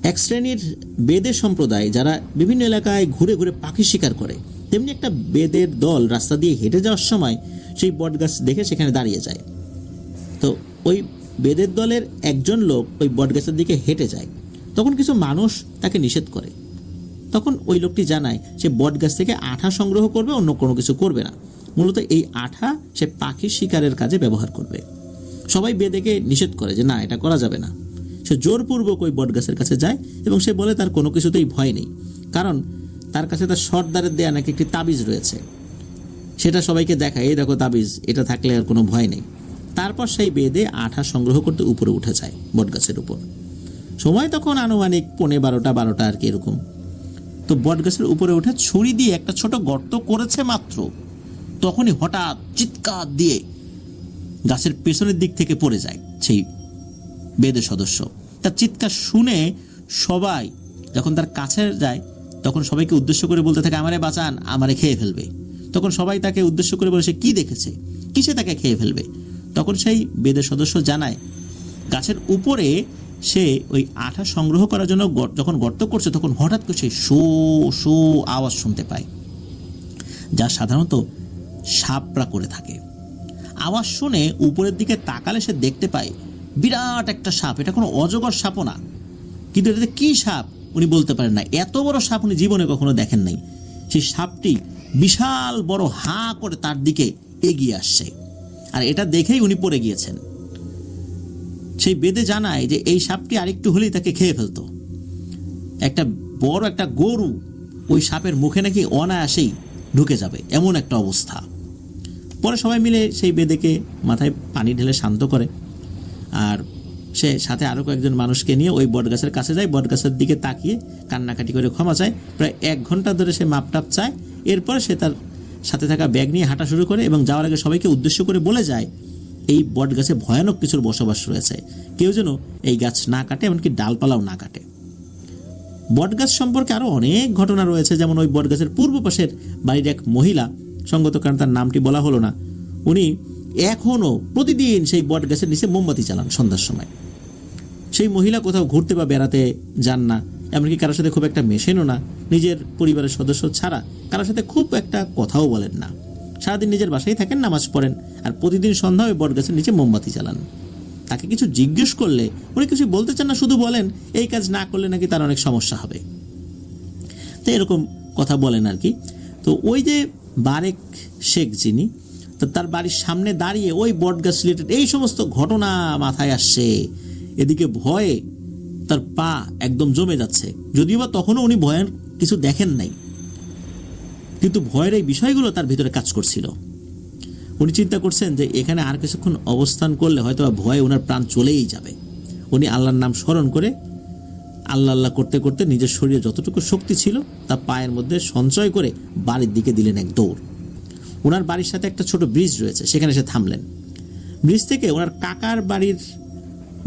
এক শ্রেণীর বেদে সম্প্রদায় যারা বিভিন্ন এলাকায় ঘুরে ঘুরে পাখি শিকার করে, তেমনি একটা বেদের দল রাস্তা দিয়ে হেঁটে যাওয়ার সময় সেই বটগাছ দেখে সেখানে দাঁড়িয়ে যায়। তো ওই বেদের দলের একজন লোক ওই বটগাছের দিকে হেঁটে যায়, তখন কিছু মানুষ তাকে নিষেধ করে। তখন ওই লোকটি জানায় সে বটগাছ থেকে আঠা সংগ্রহ করবে, অন্য কোনো কিছু করবে না। মূলত এই আঠা সে পাখি শিকারের কাজে ব্যবহার করবে। সবাই বেদেকে নিষেধ করে যে না, এটা করা যাবে না। সে জোরপূর্বক ওই বটগাছের কাছে যায় এবং সে বলে তার কোনো কিছুতেই ভয় নেই, কারণ তার কাছে তার সর্দারের দেয়া নাকি একটি তাবিজ রয়েছে। সেটা সবাইকে দেখায়, এই দেখো তাবিজ, এটা থাকলে আর কোনো ভয় নেই। তারপর সেই বেদে আঠা সংগ্রহ করতে উপরে উঠে যায় বটগাছের উপর। সময় তখন আনুমানিক 11:30 আর কি এরকম। তো বটগাছের উপরে উঠে ছুরি দিয়ে একটা ছোট গর্ত করেছে মাত্র, তখনই হঠাৎ চিৎকার দিয়ে গাছের পেছনের দিক থেকে পড়ে যায় সেই বেদের সদস্য। তার চিৎকার শুনে সবাই যখন তার কাছে যায় তখন সবাইকে উদ্দেশ্য করে বলতে থাকে, আমারে বাঁচান, আমারে খেয়ে ফেলবে। তখন সবাই তাকে উদ্দেশ্য করে বলে সে কি দেখেছে, কিসে তাকে খেয়ে ফেলবে। তখন সেই বেদের সদস্য জানায় গাছের উপরে সে ওই আঠা সংগ্রহ করার জন্য যখন গর্ত করছে তখন হঠাৎ করে সে শো শো আওয়াজ শুনতে পায়, যা সাধারণত সাপরা করে থাকে। আওয়াজ শুনে উপরের দিকে তাকালে সে দেখতে পায় বিরাট একটা সাপ। এটা কোনো অজগর সাপও না, কিন্তু এটাতে কি সাপ উনি বলতে পারেন না। এত বড় সাপ উনি জীবনে কখনো দেখেন নাই। সেই সাপটি বিশাল বড় হা করে তার দিকে এগিয়ে আসছে, আর এটা দেখেই উনি পড়ে গিয়েছেন। সেই বেদে জানায় যে এই সাপটি আরেকটু হলেই তাকে খেয়ে ফেলতো। একটা বড় একটা গরু ওই সাপের মুখে নাকি অনায়াসেই ঢুকে যাবে, এমন একটা অবস্থা। পরে সবাই মিলে সেই বেদেকে মাথায় পানি ঢেলে শান্ত করে, আর সে সাথে আরও কয়েকজন মানুষকে নিয়ে ওই বটগাছের কাছে যায়। বটগাছের দিকে তাকিয়ে কান্নাকাটি করে ক্ষমা চায়। প্রায় 1 ঘন্টা ধরে সে মাপটাপ চায়। এরপর সে তার সাথে থাকা ব্যাগ নিয়ে হাঁটা শুরু করে এবং যাওয়ার আগে সবাইকে উদ্দেশ্য করে বলে যায় এই বটগাছে ভয়ানক কিছুর বসবাস রয়েছে, কেউ যেন এই গাছ না কাটে, এমনকি ডালপালাও না কাটে। বটগাছ সম্পর্কে আরও অনেক ঘটনা রয়েছে, যেমন ওই বটগাছের পূর্ব পাশের বাড়ির এক মহিলা, সঙ্গত কারণ তার নামটি বলা হলো না, উনি এখনও প্রতিদিন সেই বটগাছের নিচে মোমবাতি চালান সন্ধ্যার সময়। সেই মহিলা কোথাও ঘুরতে বা বেড়াতে যান না, এমনকি কারোর সাথে খুব একটা মেশেনও না। নিজের পরিবারের সদস্য ছাড়া কারোর সাথে খুব একটা কথাও বলেন না। সারাদিন নিজের বাসায় থাকেন, নামাজ পড়েন, আর প্রতিদিন সন্ধ্যা ওই বটগাছের নিচে মোমবাতি চালান। তাকে কিছু জিজ্ঞেস করলে উনি কিছু বলতে চান না, শুধু বলেন এই কাজ না করলে নাকি তার অনেক সমস্যা হবে। তো এরকম কথা বলেন আর কি। তো ওই যে বারেক শেখ যিনি, তো তার বাড়ির সামনে দাঁড়িয়ে ওই বটগাছ রিলেটেড এই সমস্ত ঘটনা মাথায় আসছে। এদিকে ভয়ে তার পা একদম জমে যাচ্ছে, যদিও বা তখনও উনি ভয়ের কিছু দেখেন নাই, কিন্তু ভয়ের এই বিষয়গুলো তার ভিতরে কাজ করছিল। উনি চিন্তা করছেন যে এখানে আর কিছুক্ষণ অবস্থান করলে হয়তো ভয়ে ওনার প্রাণ চলেই যাবে। উনি আল্লাহর নাম স্মরণ করে আল্লাহ আল্লাহ করতে করতে নিজের শরীরে যতটুকু শক্তি ছিল তা পায়ের মধ্যে সঞ্চয় করে বাড়ির দিকে দিলেন এক দৌড়। ওনার বাড়ির সাথে একটা ছোট ব্রিজ রয়েছে, সেখানে এসে থামলেন। ব্রিজ থেকে ওনার কাকার বাড়ির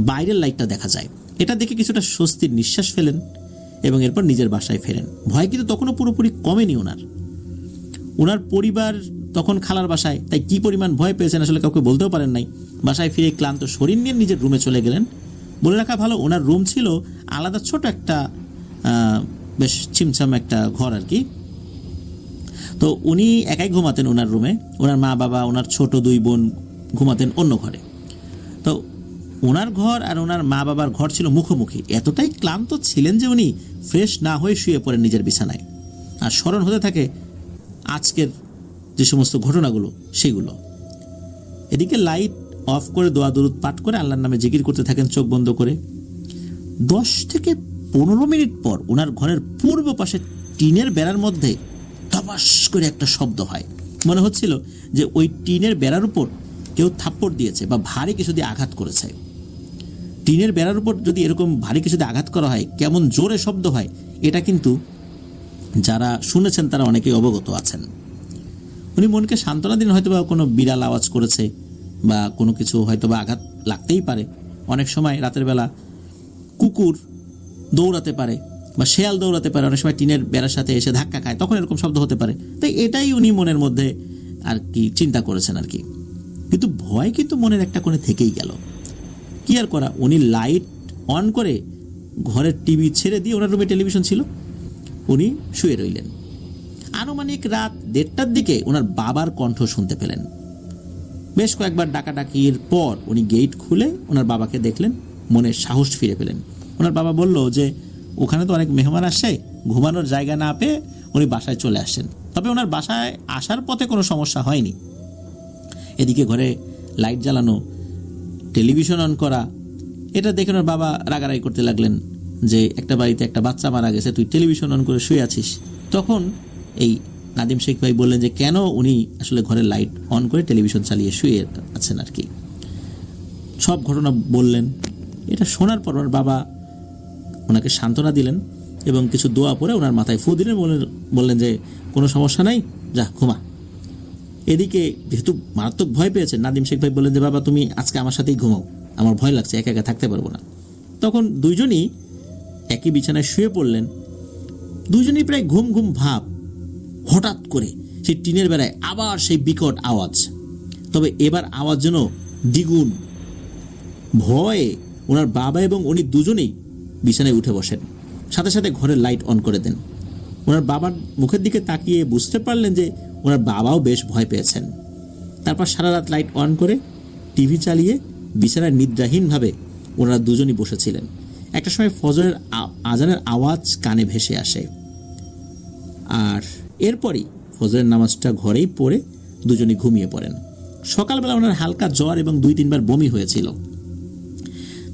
বাইরের লাইটটা দেখা যায়। এটা দেখে কিছুটা স্বস্তির নিঃশ্বাস ফেলেন এবং এরপর নিজের বাসায় ফেরেন। ভয় কিন্তু তখনও পুরোপুরি কমেনি ওনার পরিবার তখন খালার বাসায়, তাই কি পরিমাণ ভয় পেয়েছেন আসলে কাউকে বলতেও পারেন নাই। বাসায় ফিরে ক্লান্ত শরীর নিয়ে নিজের রুমে চলে গেলেন। বলে রাখা ভালো, ওনার রুম ছিল আলাদা ছোট একটা বেশ ছিমছাম একটা ঘর আর কি। তো উনি একাই ঘুমাতেন ওনার রুমে, ওনার মা বাবা, ওনার ছোট 2 বোন ঘুমাতেন অন্য ঘরে। তো ওনার ঘর আর ওনার মা বাবার ঘর ছিল মুখোমুখি। এতটাই ক্লান্ত ছিলেন যে উনি ফ্রেশ না হয়ে শুয়ে পড়েন নিজের বিছানায়, আর স্মরণ হতে থাকে আজকের যে সমস্ত ঘটনাগুলো সেগুলো। এদিকে লাইট অফ করে দোয়া দরুদ পাঠ করে আল্লাহর নামে জিকির করতে থাকেন চোখ বন্ধ করে। 10 থেকে 15 মিনিট পর ওনার ঘরের পূর্ব পাশে টিনের বেড়ার মধ্যে ধপাস করে একটা শব্দ হয়। মনে হচ্ছিল যে ওই টিনের বেড়ার উপর কেউ থাপ্পড় দিয়েছে বা ভারী কিছু দিয়ে আঘাত করেছে। টিনের বেড়ার উপর যদি এরকম ভারী কিছুতে আঘাত করা হয় কেমন জোরে শব্দ হয়, এটা কিন্তু যারা শুনেছেন তারা অনেকেই অবগত আছেন। উনি মনকে সান্ত্বনা দিন, হয়তোবা কোনো বিড়াল আওয়াজ করেছে বা কোনো কিছু হয়তোবা আঘাত লাগতেই পারে। অনেক সময় রাতের বেলা কুকুর দৌড়াতে পারে বা শেয়াল দৌড়াতে পারে, অনেক সময় টিনের বেড়ার সাথে এসে ধাক্কা খায়, তখন এরকম শব্দ হতে পারে। তাই এটাই উনি মনের মধ্যে আর কি চিন্তা করেছেন আর কি। কিন্তু ভয় কিন্তু মনের একটা কোণে থেকেই গেল। কি আর করা, উনি লাইট অন করে ঘরের টিভি ছেড়ে দিয়ে, ওনার রুমে টেলিভিশন ছিল, উনি শুয়ে রইলেন। আনুমানিক রাত 1:30টার দিকে ওনার বাবার কণ্ঠ শুনতে পেলেন। বেশ কয়েকবার ডাকাডাকির পর উনি গেট খুলে ওনার বাবাকে দেখলেন, মনের সাহস ফিরে পেলেন। ওনার বাবা বলল যে ওখানে তো অনেক মেহমান আসছে, ঘুমানোর জায়গা না পেয়ে উনি বাসায় চলে আসছেন। তবে ওনার বাসায় আসার পথে কোনো সমস্যা হয়নি। এদিকে ঘরে লাইট জ্বালানো, টেলিভিশন অন করা, এটা দেখে ওনার বাবা রাগারাগি করতে লাগলেন যে একটা বাড়িতে একটা বাচ্চা মারা গেছে, তুই টেলিভিশন অন করে শুয়ে আছিস। তখন এই নাদিম শেখ ভাই বললেন যে কেন উনি আসলে ঘরের লাইট অন করে টেলিভিশন চালিয়ে শুয়ে আছেন আর কি। সব ঘটনা বললেন। এটা শোনার পর ওনার বাবা ওনাকে সান্ত্বনা দিলেন এবং কিছু দোয়া পরে ওনার মাথায় ফু দিলেন, বললেন যে কোনো সমস্যা নাই, যা ঘুমা। এদিকে যেহেতু মারাত্মক ভয় পেয়েছেন, নাদিম শেখ ভাই বললেন যে বাবা তুমি আজকে আমার সাথেই ঘুমাও, আমার ভয় লাগছে, একা একা থাকতে পারবো না। তখন দুইজনই একই বিছানায় শুয়ে পড়লেন। দুইজনই প্রায় ঘুম ঘুম ভাব। হঠাৎ করে সেই টিনের বেড়ায় আবার সেই বিকট আওয়াজ, তবে এবার আওয়াজ যেন দ্বিগুণ। ভয়ে ওনার বাবা এবং উনি দুজনেই বিছানায় উঠে বসেন, সাথে সাথে ঘরের লাইট অন করে দেন। ওনার বাবার মুখের দিকে তাকিয়ে বুঝতে পারলেন যে ওনার বাবাও বেশ ভয় পেয়েছেন। তারপর সারা রাত লাইট অন করে টিভি চালিয়ে বিছানায় নিদ্রাহীনভাবে ওনারা দুজনই বসেছিলেন। একটা সময় ফজরের আজানের আওয়াজ কানে ভেসে আসে, আর এরপরই ফজরের নামাজটা ঘরেই পড়ে দুজনই ঘুমিয়ে পড়েন। সকালবেলা ওনার হালকা জ্বর এবং 2-3 বার বমি হয়েছিল।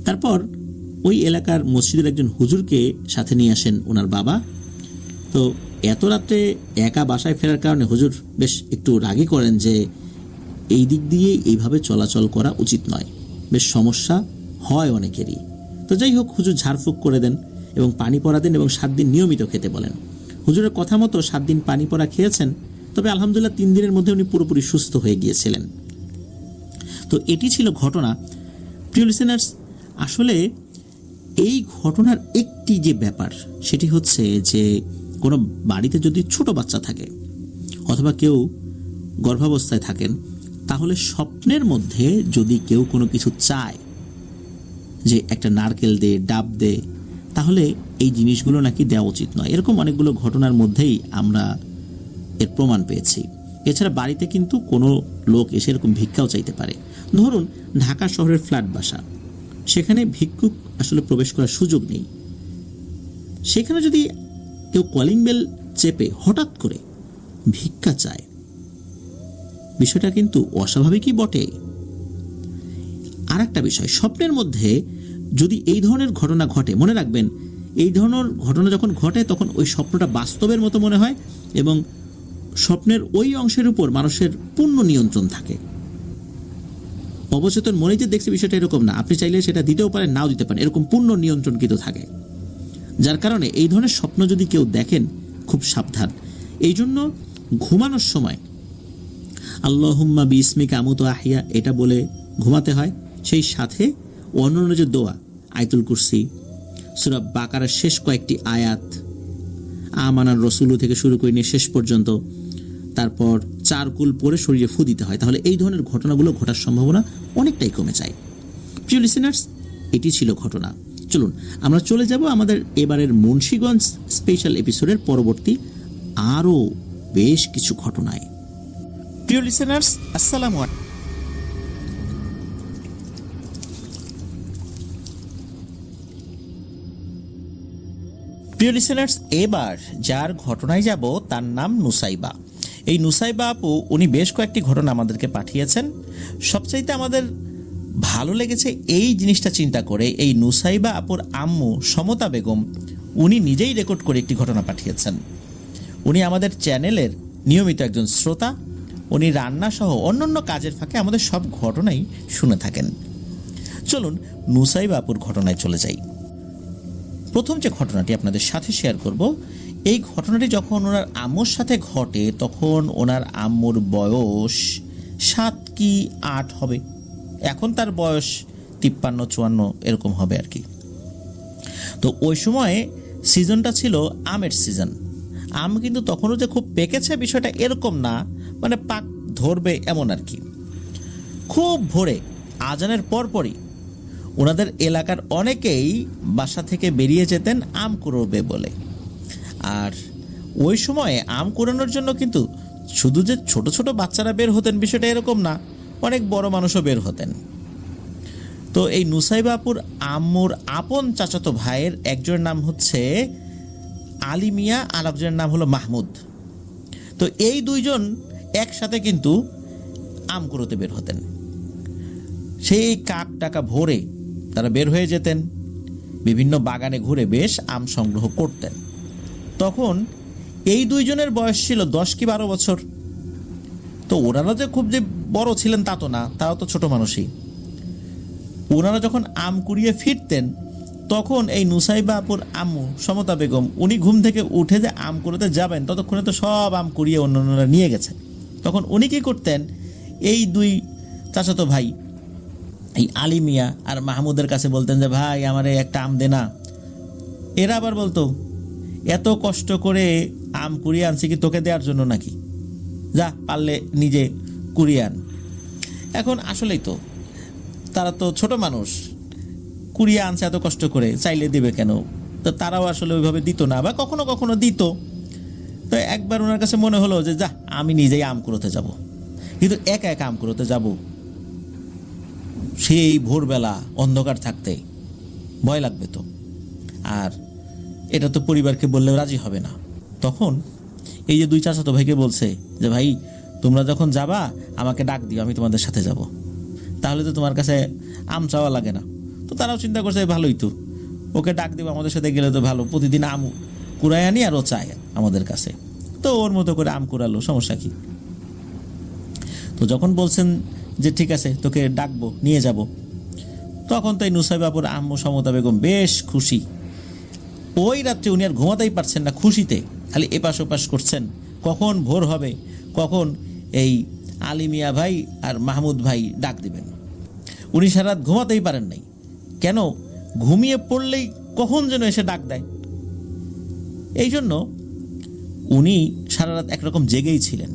তারপর ওই এলাকার মসজিদের একজন হুজুরকে সাথে নিয়ে আসেন ওনার বাবা। তো এত রাত্রে একা বাসায় ফেরার কারণে হুজুর বেশ একটু রাগী করেন যে এই দিক দিয়ে এইভাবে চলাচল করা উচিত নয়, বেশ সমস্যা হয় অনেকেরই। তো যাই হোক, হুজুর ঝাড়ফুঁক করে দেন এবং পানি পড়া দেন এবং 7 দিন নিয়মিত খেতে বলেন। হুজুরের কথা মতো 7 দিন পানি পড়া খেয়েছেন। তবে আলহামদুলিল্লাহ 3 দিনের মধ্যে উনি পুরোপুরি সুস্থ হয়ে গিয়েছিলেন। তো এটি ছিল ঘটনা। প্রিয় লিসেনার্স, আসলে এই ঘটনার একটি যে ব্যাপার সেটি হচ্ছে যে কোনো বাড়িতে যদি ছোট বাচ্চা থাকে অথবা কেউ গর্ভাবস্থায় থাকেন, তাহলে স্বপ্নের মধ্যে যদি কেউ কোনো কিছু চায় যে একটা নারকেল দে, ডাব দে, তাহলে এই জিনিসগুলো নাকি দেওয়া উচিত নয়। এরকম অনেকগুলো ঘটনার মধ্যেই আমরা এর প্রমাণ পেয়েছি। এছাড়া বাড়িতে কিন্তু কোনো লোক এসে এরকম ভিক্ষাও চাইতে পারে। ধরুন ঢাকা শহরের ফ্ল্যাট বাসা, সেখানে ভিক্ষুক আসলে প্রবেশ করার সুযোগ নেই। সেখানে যদি কেউ কলিং বেল চেপে হঠাৎ করে ভিক্ষা চায়, বিষয়টা কিন্তু অস্বাভাবিকই বটে। আর একটা বিষয়, স্বপ্নের মধ্যে যদি এই ধরনের ঘটনা ঘটে, মনে রাখবেন এই ধরনের ঘটনা যখন ঘটে তখন ওই স্বপ্নটা বাস্তবের মতো মনে হয় এবং স্বপ্নের ওই অংশের উপর মানুষের পূর্ণ নিয়ন্ত্রণ থাকে। অবচেতন মনে যে দেখছে বিষয়টা এরকম না, আপনি চাইলে সেটা দিতেও পারেন, নাও দিতে পারেন, এরকম পূর্ণ নিয়ন্ত্রণ কিন্তু থাকে। যার কারণে এই ধরনের স্বপ্ন যদি কেউ দেখেন খুব সাবধান। এই জন্য ঘুমানোর সময় আল্লাহুম্মা বিসমিকা আমুতু আহিয়া এটা বলে ঘুমাতে হয়। সেই সাথে অন্যান্য যে দোয়া, আয়াতুল কুরসি, সূরা বাকারার শেষ কয়েকটি আয়াত, আমানার রসুলু থেকে শুরু করে নিয়ে শেষ পর্যন্ত, তারপর 4 কুল পরে শরীরে ফু দিতে হয়। তাহলে এই ধরনের ঘটনাগুলো ঘটার সম্ভাবনা অনেকটাই কমে যায়। প্রিয় লিসেনার্স, এটি ছিল ঘটনা। চলুন আমরা চলে যাব আমাদের এবারের মুন্সিগঞ্জ স্পেশাল এপিসোডের পরবর্তী আরও বেশ কিছু ঘটনায়। প্রিয় লিসেনার্স, আসসালামু আলাইকুম। প্রিয় লিসেনার্স, এবার যার ঘটনায় যাব তার নাম নুসাইবা। এই নুসাইবা আপু উনি বেশ কয়েকটি ঘটনা আমাদেরকে পাঠিয়েছেন। সবচাইতে আমাদের ভালো লেগেছে এই জিনিসটা চিন্তা করে, এই নুসাইবা আপুর আম্মু সমতা বেগম উনি নিজেই রেকর্ড করে একটি ঘটনা পাঠিয়েছেন। উনি আমাদের চ্যানেলের নিয়মিত একজন শ্রোতা। উনি রান্না সহ অন্যান্য কাজের ফাঁকে আমাদের সব ঘটনাই শুনে থাকেন। চলুন নুসাইবা আপুর ঘটনায় চলে যাই। প্রথম যে ঘটনাটি আপনাদের সাথে শেয়ার করব, এই ঘটনাটি যখন ওনার আম্মুর সাথে ঘটে তখন ওনার আম্মুর বয়স 7 কি 8 হবে। এখন তার বয়স 53-54 এরকম হবে আর কি। তো ওই সময়ে সিজনটা ছিল আমের সিজন। আম কিন্তু তখনও যে খুব পেকেছে বিষয়টা এরকম না, মানে পাক ধরবে এমন আর কি। খুব ভোরে আজানের পরপরই ওনাদের এলাকার অনেকেই বাসা থেকে বেরিয়ে যেতেন আম কুড়োবে বলে। আর ওই সময়ে আম কুড়ানোর জন্য কিন্তু শুধু যে ছোট ছোট বাচ্চারা বের হতেন বিষয়টা এরকম না, অনেক বড় মানুষও বের হতেন। তো এই নুসাইবা আপুর আম্মুর আপন চাচাতো ভাইয়ের একজনের নাম হচ্ছে আলী মিয়া, আর একজনের নাম হলো মাহমুদ। তো এই দুইজন একসাথে কিন্তু আম কুড়োতে বের হতেন। সেই কাক ডাকা ভোরে তারা বের হয়ে যেতেন, বিভিন্ন বাগানে ঘুরে বেশ আম সংগ্রহ করতেন। তখন এই দুইজনের বয়স ছিল 10 কি 12 বছর। তো ওনারা যে খুব যে বড় ছিলেন তা তো না, তারাও তো ছোট মানুষই। ওনারা যখন আম কুড়িয়ে ফিরতেন তখন এই নুসাইবা আপুর আম্মু সমতা বেগম উনি ঘুম থেকে উঠে যে আম কুড়োতে যাবেন ততক্ষণে তো সব আম কুড়িয়ে অন্যান্যরা নিয়ে গেছে। তখন উনি কি করতেন, এই দুই চাচাতো ভাই এই আলী মিয়া আর মাহমুদের কাছে বলতেন যে ভাই আমারে একটা আম দে না। এরা আবার বলতো এত কষ্ট করে আম কুড়িয়ে আনছি কি তোকে দেওয়ার জন্য নাকি, যা পারলে নিজে কুড়িয়ে আন। এখন আসলেই তো তারা তো ছোট মানুষ, কুড়িয়ে আনছে এত কষ্ট করে, চাইলে দেবে কেন? তো তারাও আসলে ওইভাবে দিত না, বা কখনো কখনো দিত। তো একবার ওনার কাছে মনে হলো যে যা আমি নিজেই আম কুড়োতে যাব, কিন্তু একা একা আম কুড়োতে যাব সেই ভোরবেলা অন্ধকার থাকতে ভয় লাগবে তো, আর এটা তো পরিবারকে বললেও রাজি হবে না। তখন এই যে দুই চাচাতো ভাইকে বলছে যে ভাই তোমরা যখন যাবা আমাকে ডাক দিও, আমি তোমাদের সাথে যাব, তাহলে তো তোমার কাছে আম চাওয়া লাগে না। তো তারাও চিন্তা করছে ভালোই তো, ওকে ডাক দিব, আমাদের সাথে গেলে তো ভালো, প্রতিদিন আম কুড়াই আনি আর ও চায় আমাদের কাছে। তো ওর মতো করে আম কুড়ালো, সমস্যা কি। তো যখন বলছেন যে ঠিক আছে তোকে ডাকবো নিয়ে যাব, তখন তো এই নুসাইবা আপুর আম্মু সমতা বেগম বেশ খুশি। ওই রাত্রে উনি আর ঘুমাতেই পারছেন না খুশিতে, খালি এপাশ ওপাশ করছেন কখন ভোর হবে, কখন এই আলী মিয়া ভাই আর মাহমুদ ভাই ডাক দিবেন। উনি সারা রাত ঘুমাতেই পারেন নাই, কেন ঘুমিয়ে পড়লেই কখন যেন এসে ডাক দেয়। এই জন্য উনি সারা রাত একরকম জেগেই ছিলেন।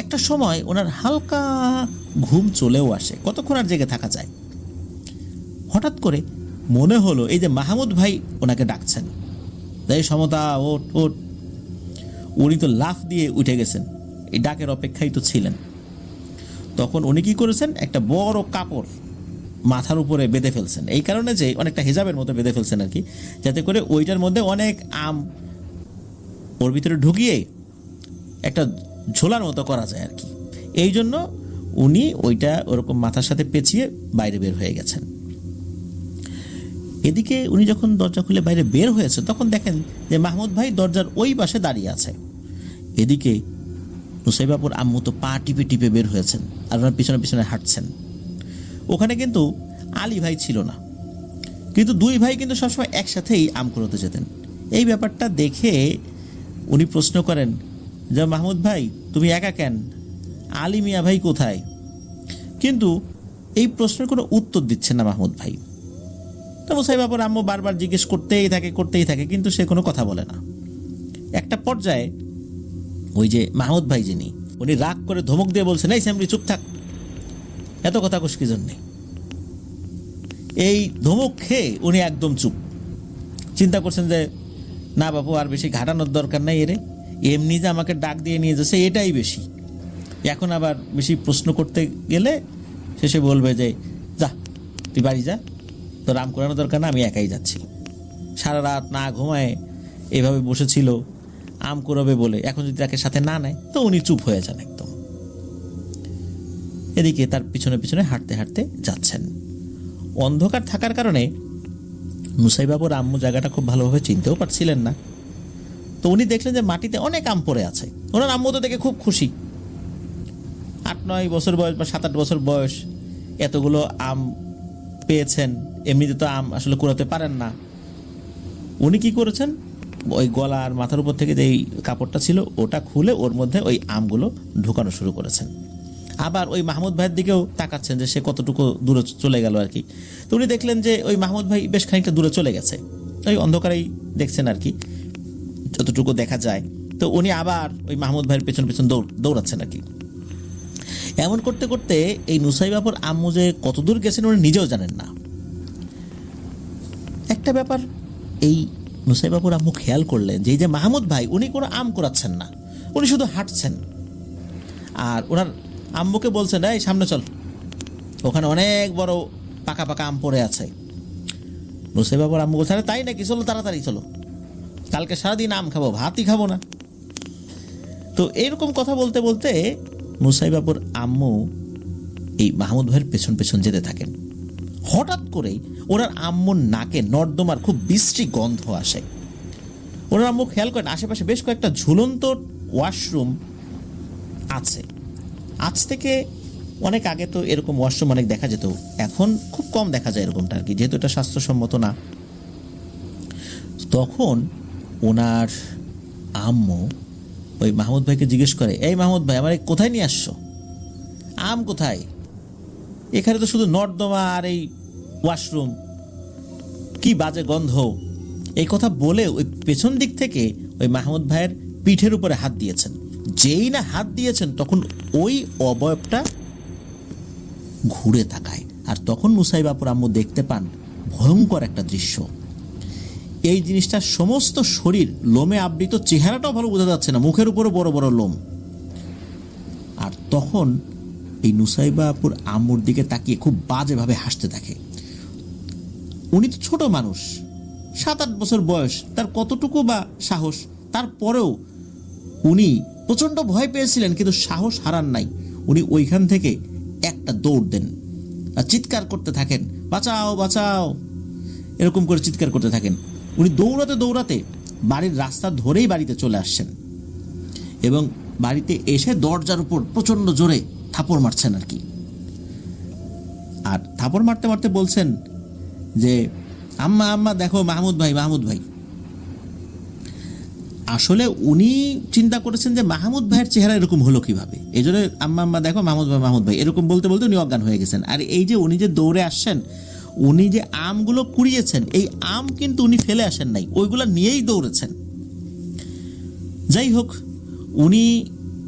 একটা সময় ওনার হালকা ঘুম চলেও আসে, কতক্ষণ আর জেগে থাকা যায়। হঠাৎ করে মনে হলো এই যে মাহমুদ ভাই ওনাকে ডাকছেন, এই সমতা ওঠ ওঠ। উনি তো লাফ দিয়ে উঠে গেছেন, এই ডাকের অপেক্ষায় তো ছিলেন। তখন উনি কি করেছেন, একটা বড় কাপড় মাথার উপরে বেঁধে ফেলছেন, এই কারণে যে অনেকটা হিজাবের মতো বেঁধে ফেলছেন আর কি, যাতে করে ওইটার মধ্যে অনেক আম ওর ভিতরে ঢুকিয়ে একটা ঝোলার মতো করা যায় আর কি। এই জন্য উনি ওইটা ওরকম মাথার সাথে পেঁচিয়ে বাইরে বের হয়ে গেছেন। এদিকে উনি যখন দরজা খুলে বাইরে বের হয়েছে তখন দেখেন যে মাহমুদ ভাই দরজার ওই পাশে দাঁড়িয়ে আছে। এদিকে নুসাইবা আপুর আম্মু তো পা টিপে টিপে বের হয়েছেন আর ওনার পিছনে পিছনে হাঁটছেন। ওখানে কিন্তু আলী ভাই ছিল না, কিন্তু দুই ভাই কিন্তু সবসময় একসাথেই আম কুড়োতে যেতেন। এই ব্যাপারটা দেখে উনি প্রশ্ন করেন যে মাহমুদ ভাই তুমি একা কেন, আলী মিয়া ভাই কোথায়? কিন্তু এই প্রশ্নের কোনো উত্তর দিচ্ছেন না মাহমুদ ভাই। তো মুসাইবা আপুর আম্মু বারবার জিজ্ঞেস করতেই থাকে, কিন্তু সে কোনো কথা বলে না। একটা পর্যায়ে ওই যে মাহমুদ ভাই যিনি, উনি রাগ করে ধমক দিয়ে বলছেন এই স্যামরি চুপ থাক, এত কথা কোষ কি জন্যে। এই ধমক খেয়ে উনি একদম চুপ। চিন্তা করছেন যে না বাবু আর বেশি ঘাটানোর দরকার নাই, এরে এমনি যে আমাকে ডাক দিয়ে নিয়ে যাচ্ছে এটাই বেশি, এখন আবার বেশি প্রশ্ন করতে গেলে শেষে বলবে যে যা তুই বাড়ি যা, তোর আম করানোর দরকার না, আমি একাই যাচ্ছি। সারা রাত না ঘুমায় এভাবে বসেছিল আম কুড়াবে বলে, এখন যদি তাকে সাথে না নেয় তো উনি চুপ হয়ে যান একদম। এদিকে তার পিছনে পিছনে হাঁটতে হাঁটতে যাচ্ছেন। অন্ধকার থাকার কারণে নুসাইবা আপুর আম্মু জায়গাটা খুব ভালোভাবে চিনতেও পারছিলেন না। তো উনি দেখলেন যে মাটিতে অনেক আম পড়ে আছে। ওনার আম্মু তো দেখে খুব খুশি, 8-9 বছর বয়স বা 7-8 বছর বয়স, এতগুলো আম পেয়েছেন, এমনিতে তো আম আসলে কুড়াতে পারেন না। উনি কি করেছেন, ওই গলা আর মাথার উপর থেকে যে কাপড়টা ছিল ওটা খুলে ওর মধ্যে ওই আমগুলো ঢোকানো শুরু করেছেন। আবার ওই মাহমুদ ভাইয়ের দিকেও তাকাচ্ছেন যে সে কতটুকু দূরে চলে গেল আর কি। তো উনি দেখলেন যে ওই মাহমুদ ভাই বেশ খানিকটা দূরে চলে গেছে, ওই অন্ধকারেই দেখছেন আর কি, যতটুকু দেখা যায়। তো উনি আবার ওই মাহমুদ ভাইয়ের পেছন পেছন দৌড়াচ্ছেন আর কি। এমন করতে করতে এই নুসাইবাপুর আম্মু যে কত দূর গেছেন উনি নিজেও জানেন না। একটা ব্যাপার এই নুসাইবাপুর আম্মু খেয়াল করলেন যে এই যে মাহমুদ ভাই উনি কোনো আম কুড়াচ্ছেন না, উনি শুধু হাঁটছেন। আর ওনার আম্মুকে বলছেন, এই সামনে চল, ওখানে অনেক বড় পাকা পাকা আম পড়ে আছে। নুসাইবাপুর আম্মু বলছে, আরে তাই নাকি, চলো তাড়াতাড়ি চলো, কালকে সারাদিন আম খাবো, ভাতই খাবো না। তো এরকম কথা বলতে বলতে নুসাইবাপুর আম্মু এই মাহমুদ ভাইয়ের পেছন পেছন যেতে থাকেন। হঠাৎ করেই ওনার আম্মুর নাকে নর্দমার খুব বিশ্রী গন্ধ আসে। ওনার আম্মু খেয়াল করেন আশেপাশে বেশ কয়েকটা ঝুলন্ত ওয়াশরুম আছে। আজ থেকে অনেক আগে তো এরকম ওয়াশরুম অনেক দেখা যেত, এখন খুব কম দেখা যায় এরকমটা আর কি, যেহেতু এটা স্বাস্থ্যসম্মত না। তখন ওনার আম্মু ওই মাহমুদ ভাইকে জিজ্ঞেস করে, এই মাহমুদ ভাই, আমার কোথায় নিয়ে আসছো, আম কোথায়, এখানে তো শুধু নর্দমা আর এই ওয়াশরুম, কি বাজে গন্ধ। এই কথা বলে ওই পেছন দিক থেকে ওই মাহমুদ ভাইয়ের পিঠের উপরে হাত দিয়েছেন। যেই না হাত দিয়েছেন তখন ওই অবয়বটা ঘুরে তাকায়, আর তখন নুসাইবাপুর আম্মু দেখতে পান ভয়ঙ্কর একটা দৃশ্য। এই জিনিসটা সমস্ত শরীর লোমে আবৃত, চেহারাটাও ভালো বোঝা যাচ্ছে না, মুখের উপরও বড় বড় লোম। আর তখন এই নুসাইবাপুর আম্মুর দিকে তাকিয়ে খুব বাজেভাবে হাসতে থাকে। উনি তো ছোট মানুষ, 7-8 বছর বয়স, তার কতটুকু বা সাহস, তারপরেও উনি প্রচণ্ড ভয় পেয়েছিলেন কিন্তু সাহস হারান নাই। উনি ওইখান থেকে একটা দৌড় দেন আর চিৎকার করতে থাকেন, বাঁচাও বাঁচাও, এরকম করে চিৎকার করতে থাকেন। উনি দৌড়াতে দৌড়াতে বাড়ির রাস্তা ধরেই বাড়িতে চলে আসছেন এবং বাড়িতে এসে দরজার উপর প্রচণ্ড জোরে থাপড় মারছেন আর কি। আর থাপড় মারতে মারতে বলছেন যে, আম্মা আম্মা দেখো মাহমুদ ভাই, মাহমুদ ভাই। আসলে উনি চিন্তা করেছেন যে মাহমুদ ভাইয়ের চেহারা এরকম হলো কিভাবে, এই জন্য আম্মা আম্মা দেখো মাহমুদ ভাই, মাহমুদ ভাই এরকম বলতে বলতে উনি অজ্ঞান হয়ে গেছেন। আর এই যে উনি যে দৌড়ে আসছেন, উনি যে আমগুলো কুড়িয়েছেন, এই আম কিন্তু উনি ফেলে আসেন নাই, ওইগুলো নিয়েই দৌড়েছেন। যাই হোক, উনি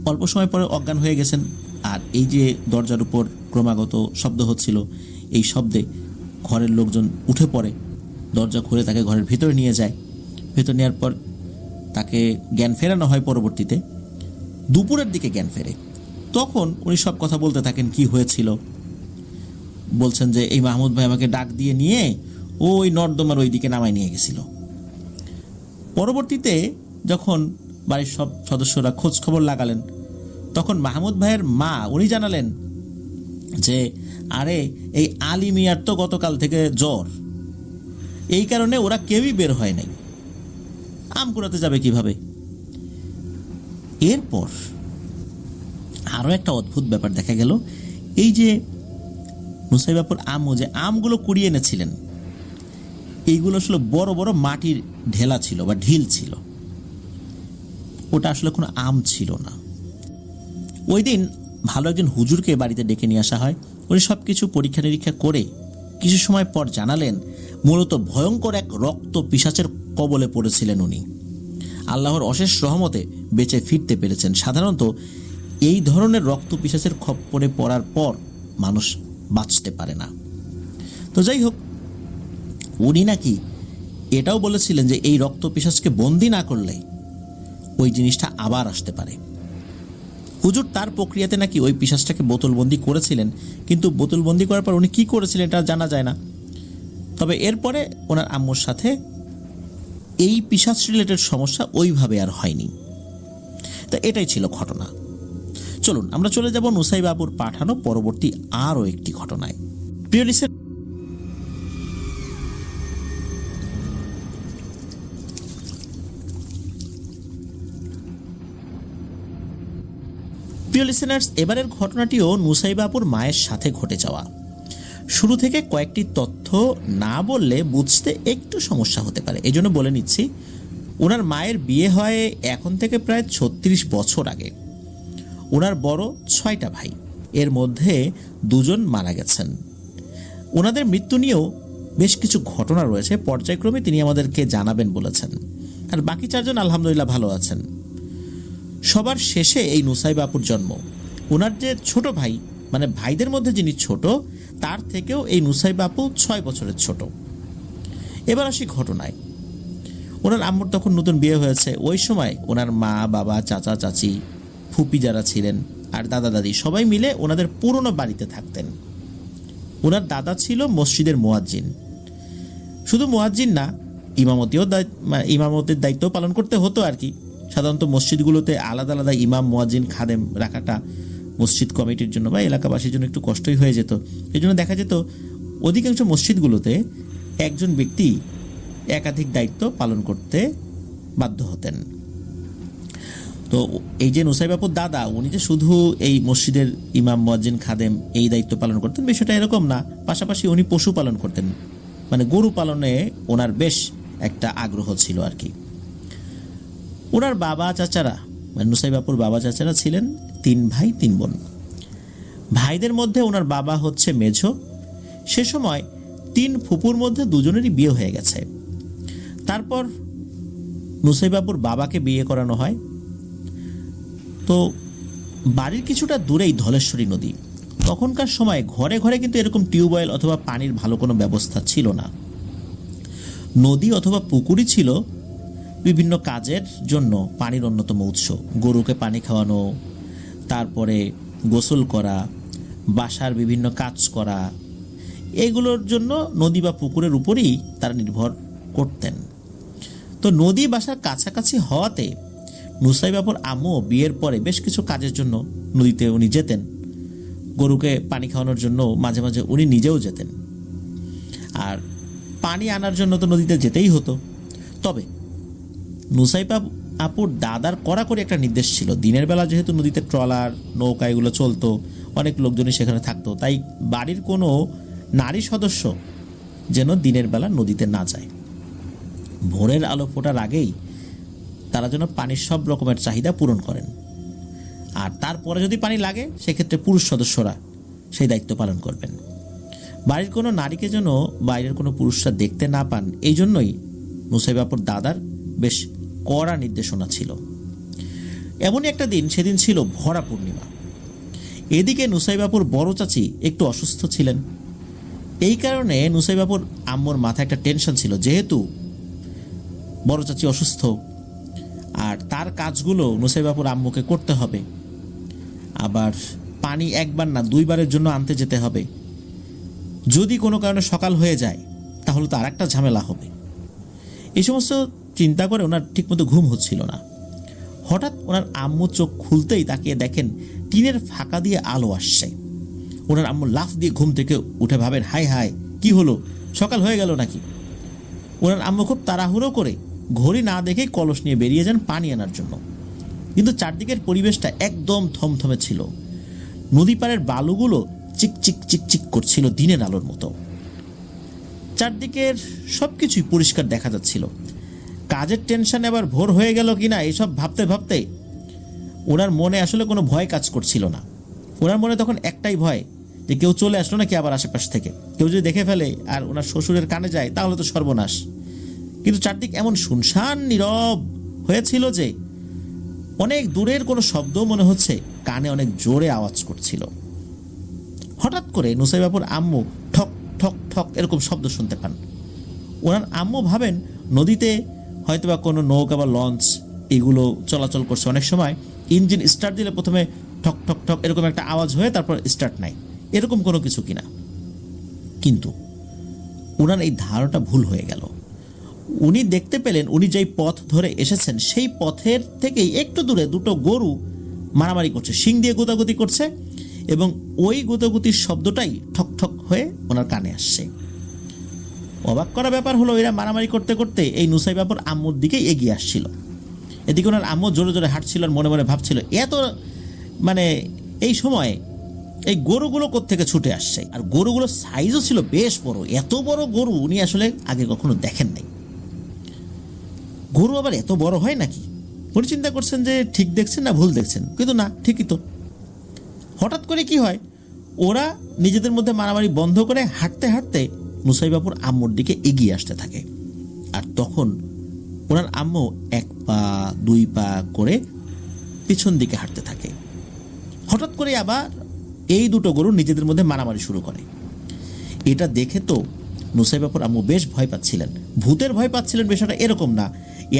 অল্প সময় পরে অজ্ঞান হয়ে গেছেন। আর এই যে দরজার উপর ক্রমাগত শব্দ হচ্ছিল, এই শব্দে ঘরের লোকজন উঠে পড়ে, দরজা খুলে তাকে ঘরের ভিতরে নিয়ে যায়। ভেতর নেওয়ার পর তাকে জ্ঞান ফেরানো হয়। পরবর্তীতে দুপুরের দিকে জ্ঞান ফেরে। তখন উনি সব কথা বলতে থাকেন, কি হয়েছিল। বলছেন যে এই মাহমুদ ভাই আমাকে ডাক দিয়ে নিয়ে ওই নর্দমার ওই দিকে নামায় নিয়ে গেছিল। পরবর্তীতে যখন বাড়ির সব সদস্যরা খোঁজ খবর লাগালেন, তখন মাহমুদ ভাইয়ের মা উনি জানালেন যে আরে এই আলী মিয়ার তো গতকাল থেকে জ্বর, এই কারণে ওরা কেউই বের হয় নাই, আম কুড়াতে যাবে কিভাবে। এরপর আরো একটা অদ্ভুত ব্যাপার দেখা গেল। এই যে নুসাইবাপুর আম্মু যে আমগুলো কুড়িয়ে এনেছিলেন, এইগুলো আসলে বড় বড় মাটির ঢেলা ছিল বা ঢিল ছিল, ওটা আসলে কোনো আম ছিল না। ওই দিন ভালো একজন হুজুরকে বাড়িতে ডেকে নিয়ে আসা হয়। উনি সব কিছু পরীক্ষা নিরীক্ষা করে কিছু সময় পর জানালেন মূলত ভয়ঙ্কর এক রক্ত পিশাচের কবলে পড়েছিলেন উনি। আল্লাহর অশেষ রহমতে বেঁচে ফিরতে পেরেছেন। সাধারণত এই ধরনের রক্ত পিশাচের খপ্পরে পড়ার পর মানুষ বাঁচতে পারে না। তো যাই হোক, উনি নাকি এটাও বলেছিলেন যে এই রক্ত পিশাচকে বন্দি না করলে ওই জিনিসটা আবার আসতে পারে। হুজুর তার প্রক্রিয়াতে নাকি ওই পিশাচটাকে বোতলবন্দি করেছিলেন, কিন্তু বোতলবন্দি করার পর উনি কি করেছিলেন এটা জানা যায় না। তবে এরপরে ওনার আম্মুর সাথে এই পিশাচ রিলেটেড সমস্যা ওইভাবে আর হয়নি। তা এটাই ছিল ঘটনা। চলুন আমরা চলে যাব নুসাইবাপুর পাঠানো পরবর্তী আরও একটি ঘটনায়। প্রিয় লিসেনার্স, এবারের ঘটনাটিও নুসাইবাপুর মায়ের সাথে ঘটে যাওয়া। শুরু থেকে কয়েকটি তথ্য না বললে বুঝতে একটু সমস্যা হতে পারে, এই জন্য বলে নিচ্ছি। ওনার মায়ের বিয়ে হয় এখন থেকে প্রায় ৩৬ বছর আগে। ওনার বড় ৬টা ভাই, এর মধ্যে ২জন মারা গেছেন। ওনাদের মৃত্যু নিয়েও বেশ কিছু ঘটনা রয়েছে, পর্যায়ক্রমে তিনি আমাদেরকে জানাবেন বলেছেন। আর বাকি ৪জন আলহামদুলিল্লাহ ভালো আছেন। সবার শেষে এই নুসাইবা আপুর জন্ম। ওনার যে ছোট ভাই, মানে ভাইদের মধ্যে যিনি ছোট, তার থেকেও এই নুসাইবা আপু ৬ বছরের ছোট। এবার আসি ঘটনায়। ওনার আম্মুর তখন নতুন বিয়ে হয়েছে। ওই সময় ওনার মা, বাবা, চাচা, চাচি, ফুপি যারা ছিলেন আর দাদা, দাদি সবাই মিলে ওনাদের পুরনো বাড়িতে থাকতেন। ওনার দাদা ছিল মসজিদের মুয়াজ্জিন। শুধু মুয়াজ্জিন না, ইমামতির দায়িত্ব পালন করতে হতো আর কি। সাধারণত মসজিদগুলোতে আলাদা আলাদা ইমাম, মুয়াজ্জিন, খাদেম রাখাটা মসজিদ কমিটির জন্য বা এলাকাবাসীর জন্য একটু কষ্টই হয়ে যেত। এই জন্য দেখা যেত অধিকাংশ মসজিদগুলোতে একজন ব্যক্তি একাধিক দায়িত্ব পালন করতে বাধ্য হতেন। তো এই যে নুসাইবা আপুর দাদা, উনি যে শুধু এই মসজিদের ইমাম, মুয়াজ্জিন, খাদেম এই দায়িত্ব পালন করতেন বিষয়টা এরকম না, পাশাপাশি উনি পশু পালন করতেন, মানে গরু পালনে ওনার বেশ একটা আগ্রহ ছিল আর কি। ওনার বাবা চাচারা, মানে নুসাইবা আপুর বাবা চাচারা ছিলেন ৩ ভাই ৩ বোন। ভাইদের মধ্যে ওনার বাবা হচ্ছে মেঝো। সে সময় ৩ ফুপুর মধ্যে ২জনেরই বিয়ে হয়ে গেছে। তারপর নুসাইবা আপুর বাবাকে বিয়ে করানো হয়। তো বাড়ির কিছুটা দূরেই ধলেশ্বরী নদী। তখনকার সময় ঘরে ঘরে কিন্তু এরকম টিউবওয়েল অথবা পানির ভালো কোনো ব্যবস্থা ছিল না। নদী অথবা পুকুরই ছিল বিভিন্ন কাজের জন্য পানির অন্যতম উৎস। গরুকে পানি খাওয়ানো, তারপরে গোসল করা, বাসার বিভিন্ন কাজ করা, এগুলোর জন্য নদী বা পুকুরের উপরই তারা নির্ভর করতেন। তো নদী বাসার কাছাকাছি হওয়াতে নুসাইবা আপুর আম্মু বিয়ের পরে বেশ কিছু কাজের জন্য নদীতে উনি যেতেন। গরুকে পানি খাওয়ানোর জন্য মাঝে মাঝে উনি নিজেও যেতেন। আর পানি আনার জন্য তো নদীতে যেতেই হতো। তবে নুসাইবা আপুর দাদার কড়াকড়ি একটা নির্দেশ ছিল, দিনের বেলা যেহেতু নদীতে ট্রলার, নৌকা এগুলো চলতো, অনেক লোকজনই সেখানে থাকতো, তাই বাড়ির কোনো নারী সদস্য যেন দিনের বেলা নদীতে না যায়। ভোরের আলো ফোটার আগেই তারা যেন পানির সব রকমের চাহিদা পূরণ করেন। আর তারপরে যদি পানি লাগে সেক্ষেত্রে পুরুষ সদস্যরা সেই দায়িত্ব পালন করবেন। বাড়ির কোনো নারীকে যেন বাইরের কোনো পুরুষরা দেখতে না পান, এই জন্যই নুসাইবা আপুর দাদার বেশ কড়া নির্দেশনা ছিল। এমনই একটা দিন, সেদিন ছিল ভরা পূর্ণিমা। এদিকে নুসাইবা আপুর বড় চাচি একটু অসুস্থ ছিলেন। এই কারণে নুসাইবা আপুর আম্মুর মাথায় একটা টেনশন ছিল, যেহেতু বড় চাচি অসুস্থ আর তার কাজগুলো নুসাইবা আপুর আম্মুকে করতে হবে, আবার পানি একবার না 2 বারের জন্য আনতে যেতে হবে। যদি কোনো কারণে সকাল হয়ে যায় তাহলে তো আর একটা ঝামেলা হবে। এই সমস্ত চিন্তা করে ওনার ঠিকমতো ঘুম হচ্ছিল না। হঠাৎ ওনার আম্মু চোখ খুলতেই তাকিয়ে দেখেন টিনের ফাঁকা দিয়ে আলো আসছে। ওনার আম্মু লাফ দিয়ে ঘুম থেকে উঠে ভাবেন, হাই হাই, কি হলো, সকাল হয়ে গেল নাকি? ওনার আম্মু খুব তাড়াহুড়ো করে ঘড়ি না দেখেই কলস নিয়ে বেরিয়ে যান পানি আনার জন্য। কিন্তু চারদিকের পরিবেশটা একদম থমথমে ছিল। নদী পাড়ের বালুগুলো চিকচিক চিকচিক করছিল দিনের আলোর মতো। চারদিকের সবকিছুই পরিষ্কার দেখা যাচ্ছিল। কাজের টেনশনে আবার ভোর হয়ে গেল কিনা এসব ভাবতে ভাবতে ওনার মনে আসলে কোনো ভয় কাজ করছিল না। ওনার মনে তখন একটাই ভয়, যে কেউ চলে আসলো নাকি আবার আশেপাশ থেকে, কেউ যদি দেখে ফেলে আর ওনার শ্বশুরের কানে যায় তাহলে তো সর্বনাশ। কিন্তু চারদিক এমন শুনশান নীরব হয়েছিল যে অনেক দূরের কোনো শব্দ মনে হচ্ছে কানে অনেক জোরে আওয়াজ করছিল। হঠাৎ করে নুসাইবা আপুর আম্মু ঠক ঠক ঠক এরকম শব্দ শুনতে পান। ওনার আম্মু ভাবেন নদীতে হয়তোবা কোনো নৌকা বা লঞ্চ এগুলো চলাচল করছে। অনেক সময় ইঞ্জিন স্টার্ট দিলে প্রথমে ঠক ঠক ঠক এরকম একটা আওয়াজ হয়ে তারপর স্টার্ট নাই, এরকম কোনো কিছু কিনা। কিন্তু ওনার এই ধারণাটা ভুল হয়ে গেল। উনি দেখতে পেলেন উনি যেই পথ ধরে এসেছেন সেই পথের থেকেই একটু দূরে 2টো গরু মারামারি করছে, শিং দিয়ে গোতাগুতি করছে, এবং ওই গোতাগুতির শব্দটাই ঠক ঠক হয়ে ওনার কানে আসছে। অবাক করা ব্যাপার হলো, এরা মারামারি করতে করতে এই নুসাইবা আপুর আম্মুর দিকেই এগিয়ে আসছিল। এদিকে ওনার আম্মু জোরে জোরে হাঁটছিল আর মনে মনে ভাবছিল, এত মানে এই সময়ে এই গরুগুলো কোত্থেকে ছুটে আসছে, আর গরুগুলোর সাইজও ছিল বেশ বড়। এত বড় গরু উনি আসলে আগে কখনো দেখেন নাই। গরু আবার এত বড় হয় নাকি? উনি চিন্তা করছেন যে ঠিক দেখছেন না ভুল দেখছেন, কিন্তু না, ঠিকই তো। হঠাৎ করে কি হয়, ওরা নিজেদের মধ্যে মারামারি বন্ধ করে হাঁটতে হাঁটতে নুসাইবাপুর আম্মুর দিকে এগিয়ে আসতে থাকে। আর তখন ওনার আম্মু 1 পা 2 পা করে পিছন দিকে হাঁটতে থাকে। হঠাৎ করে আবার এই দুটো গরু নিজেদের মধ্যে মারামারি শুরু করে। এটা দেখে তো নুসাইবাপুর আম্মু বেশ ভয় পাচ্ছিলেন। ভূতের ভয় পাচ্ছিলেন বিষয়টা এরকম না,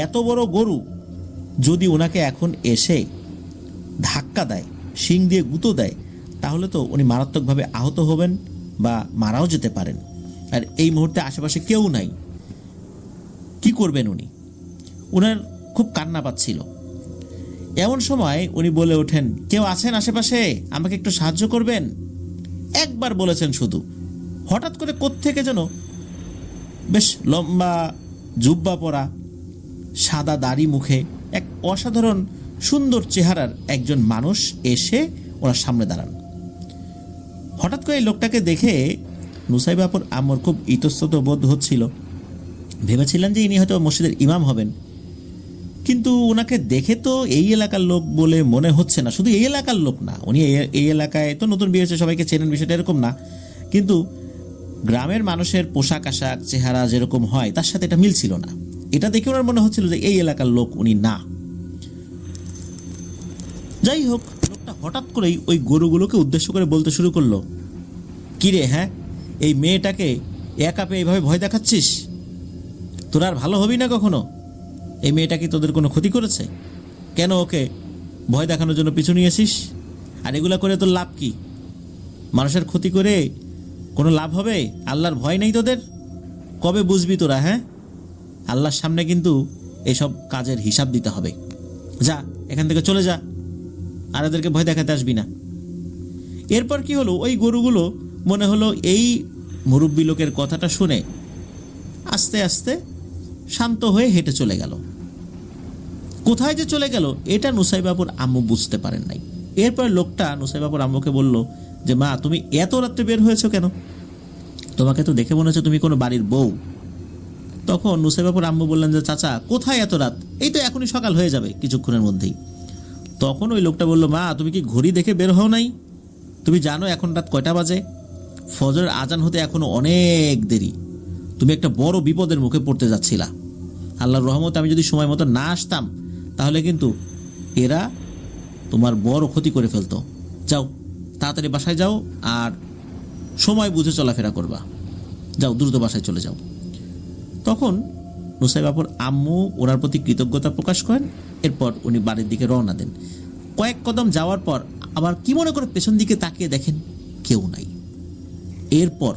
এত বড় গরু যদি ওনাকে এখন এসে ধাক্কা দেয়, শিং দিয়ে গুঁতো দেয়, তাহলে তো উনি মারাত্মকভাবে আহত হবেন বা মারাও যেতে পারেন। আর এই মুহূর্তে আশেপাশে কেউ নাই, কি করবেন উনি? ওনার খুব কান্না পাচ্ছিল। এমন সময় উনি বলে ওঠেন, কেউ আছেন আশেপাশে, আমাকে একটু সাহায্য করবেন? একবার বলেছেন শুধু, হঠাৎ করে কোত্থেকে যেন বেশ লম্বা জুব্বা পরা, সাদা দাড়ি, মুখে এক অসাধারণ সুন্দর চেহারার একজন মানুষ এসে ওনার সামনে দাঁড়ান। হঠাৎ করে এই লোকটাকে দেখে নুসাইবাপুর আম্মুর খুব ইতস্তত বোধ হচ্ছিল। ভেবেছিলেন যে ইনি হয়তো মসজিদের ইমাম হবেন, কিন্তু ওনাকে দেখে তো এই এলাকার লোক বলে মনে হচ্ছে না। শুধু এই এলাকার লোক না, উনি এই এলাকায় তো নতুন বিয়ে হয়েছে, সবাইকে চেনেন, বিষয়টা এরকম না, কিন্তু গ্রামের মানুষের পোশাক আশাক চেহারা যেরকম হয় তার সাথে এটা মিলছিল না। এটা দেখে ওনার মনে হচ্ছিল যে এই এলাকার লোক উনি না। যাই হোক, লোকটা হঠাৎ করেই ওই গরুগুলোকে উদ্দেশ্য করে বলতে শুরু করলো, কিরে, হ্যাঁ, এই মেয়েটাকে একা পেয়ে এইভাবে ভয় দেখাচ্ছিস? তোরা আর ভালো হবি না কখনো? এই মেয়েটা কি তোদের কোনো ক্ষতি করেছে? কেন ওকে ভয় দেখানোর জন্য পিছু নিয়েছিস? আর এগুলা করে তোর লাভ কি? মানুষের ক্ষতি করে কোনো লাভ হবে? আল্লাহর ভয় নেই তোদের? কবে বুঝবি তোরা? হ্যাঁ, আল্লাহর সামনে কিন্তু এসব কাজের হিসাব দিতে হবে। যা, এখান থেকে চলে যা, আর এদেরকে ভয় দেখাতে আসবি না। এরপর কি হলো, ওই গরুগুলো মনে হলো এই মুরব্বী লোকের কথাটা শুনে আস্তে আস্তে শান্ত হয়ে হেঁটে চলে গেল। কোথায় যে চলে গেল এটা নুসাইবাপুর আম্মু বুঝতে পারেন নাই। এরপর লোকটা নুসাইবাপুর আম্মুকে বলল যে, মা, তুমি এত রাত্রে বের হয়েছো কেন? তোমাকে তো দেখে মনে হচ্ছে তুমি কোনো বাড়ির বউ। তখন নুসাইবাপুর আম্মু বললেন যে, চাচা, কোথায় এত রাত? এই তো এখনই সকাল হয়ে যাবে, কিছুক্ষণের মধ্যেই। তখন ওই লোকটা বলল, মা, তুমি কি ঘড়ি দেখে বের হও নাই? তুমি জানো এখন রাত কয়টা বাজে? ফজরের আজান হতে এখনো অনেক দেরি। তুমি একটা বড় বিপদের মুখে পড়তে যাচ্ছিলা। আল্লাহর রহমতে আমি যদি সময় মতো না আসতাম তাহলে কিন্তু এরা তোমার বড় ক্ষতি করে ফেলতো। যাও, তাড়াতাড়ি বাসায় যাও, আর সময় বুঝে চলাফেরা করবা। যাও, দ্রুত বাসায় চলে যাও। তখন নুসাইবাপুর আম্মু ওনার প্রতি কৃতজ্ঞতা প্রকাশ করেন। এরপর উনি বাড়ির দিকে রওনা দেন। কয়েক কদম যাওয়ার পর আবার কি মনে করে পেছন দিকে তাকিয়ে দেখেন কেউ নাই। এরপর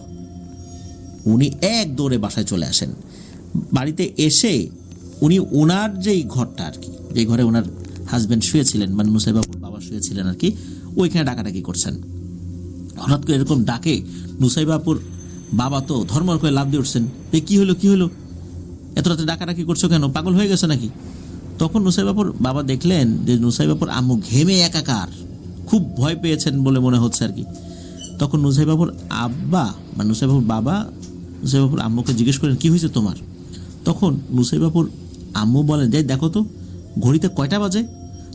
উনি এক দৌড়ে বাসায় চলে আসেন। বাড়িতে এসে উনি ওনার যেই ঘরটা আর কি, যে ঘরে ওনার হাজব্যান্ড শুয়েছিলেন, মানে নুসাইবাপুর বাবা শুয়েছিলেন আর কি, ওইখানে ডাকাডাকি করছেন। হঠাৎ করে এরকম ডাকে নুসাইবাপুর বাবা তো ধর্মর করে লাফ দিয়ে উঠছেন। কি হলো, কি হলো, এত রাতে ডাকাডাকি করছো কেন? পাগল হয়ে গেছে নাকি? তখন নুসাইবাপুর বাবা দেখলেন যে নুসাইবাপুর আম্মু ঘেমে একাকার, খুব ভয় পেয়েছেন বলে মনে হচ্ছে আর কি। তখন নুসাইবাপুর আব্বা, মানে নুসাইবাপুর বাবা, নুসাইবাপুর আম্মুকে জিজ্ঞেস করেন, কি হয়েছে তোমার? তখন নুসাইবাপুর আম্মু বলেন, যে দেখো তো ঘড়িতে কয়টা বাজে।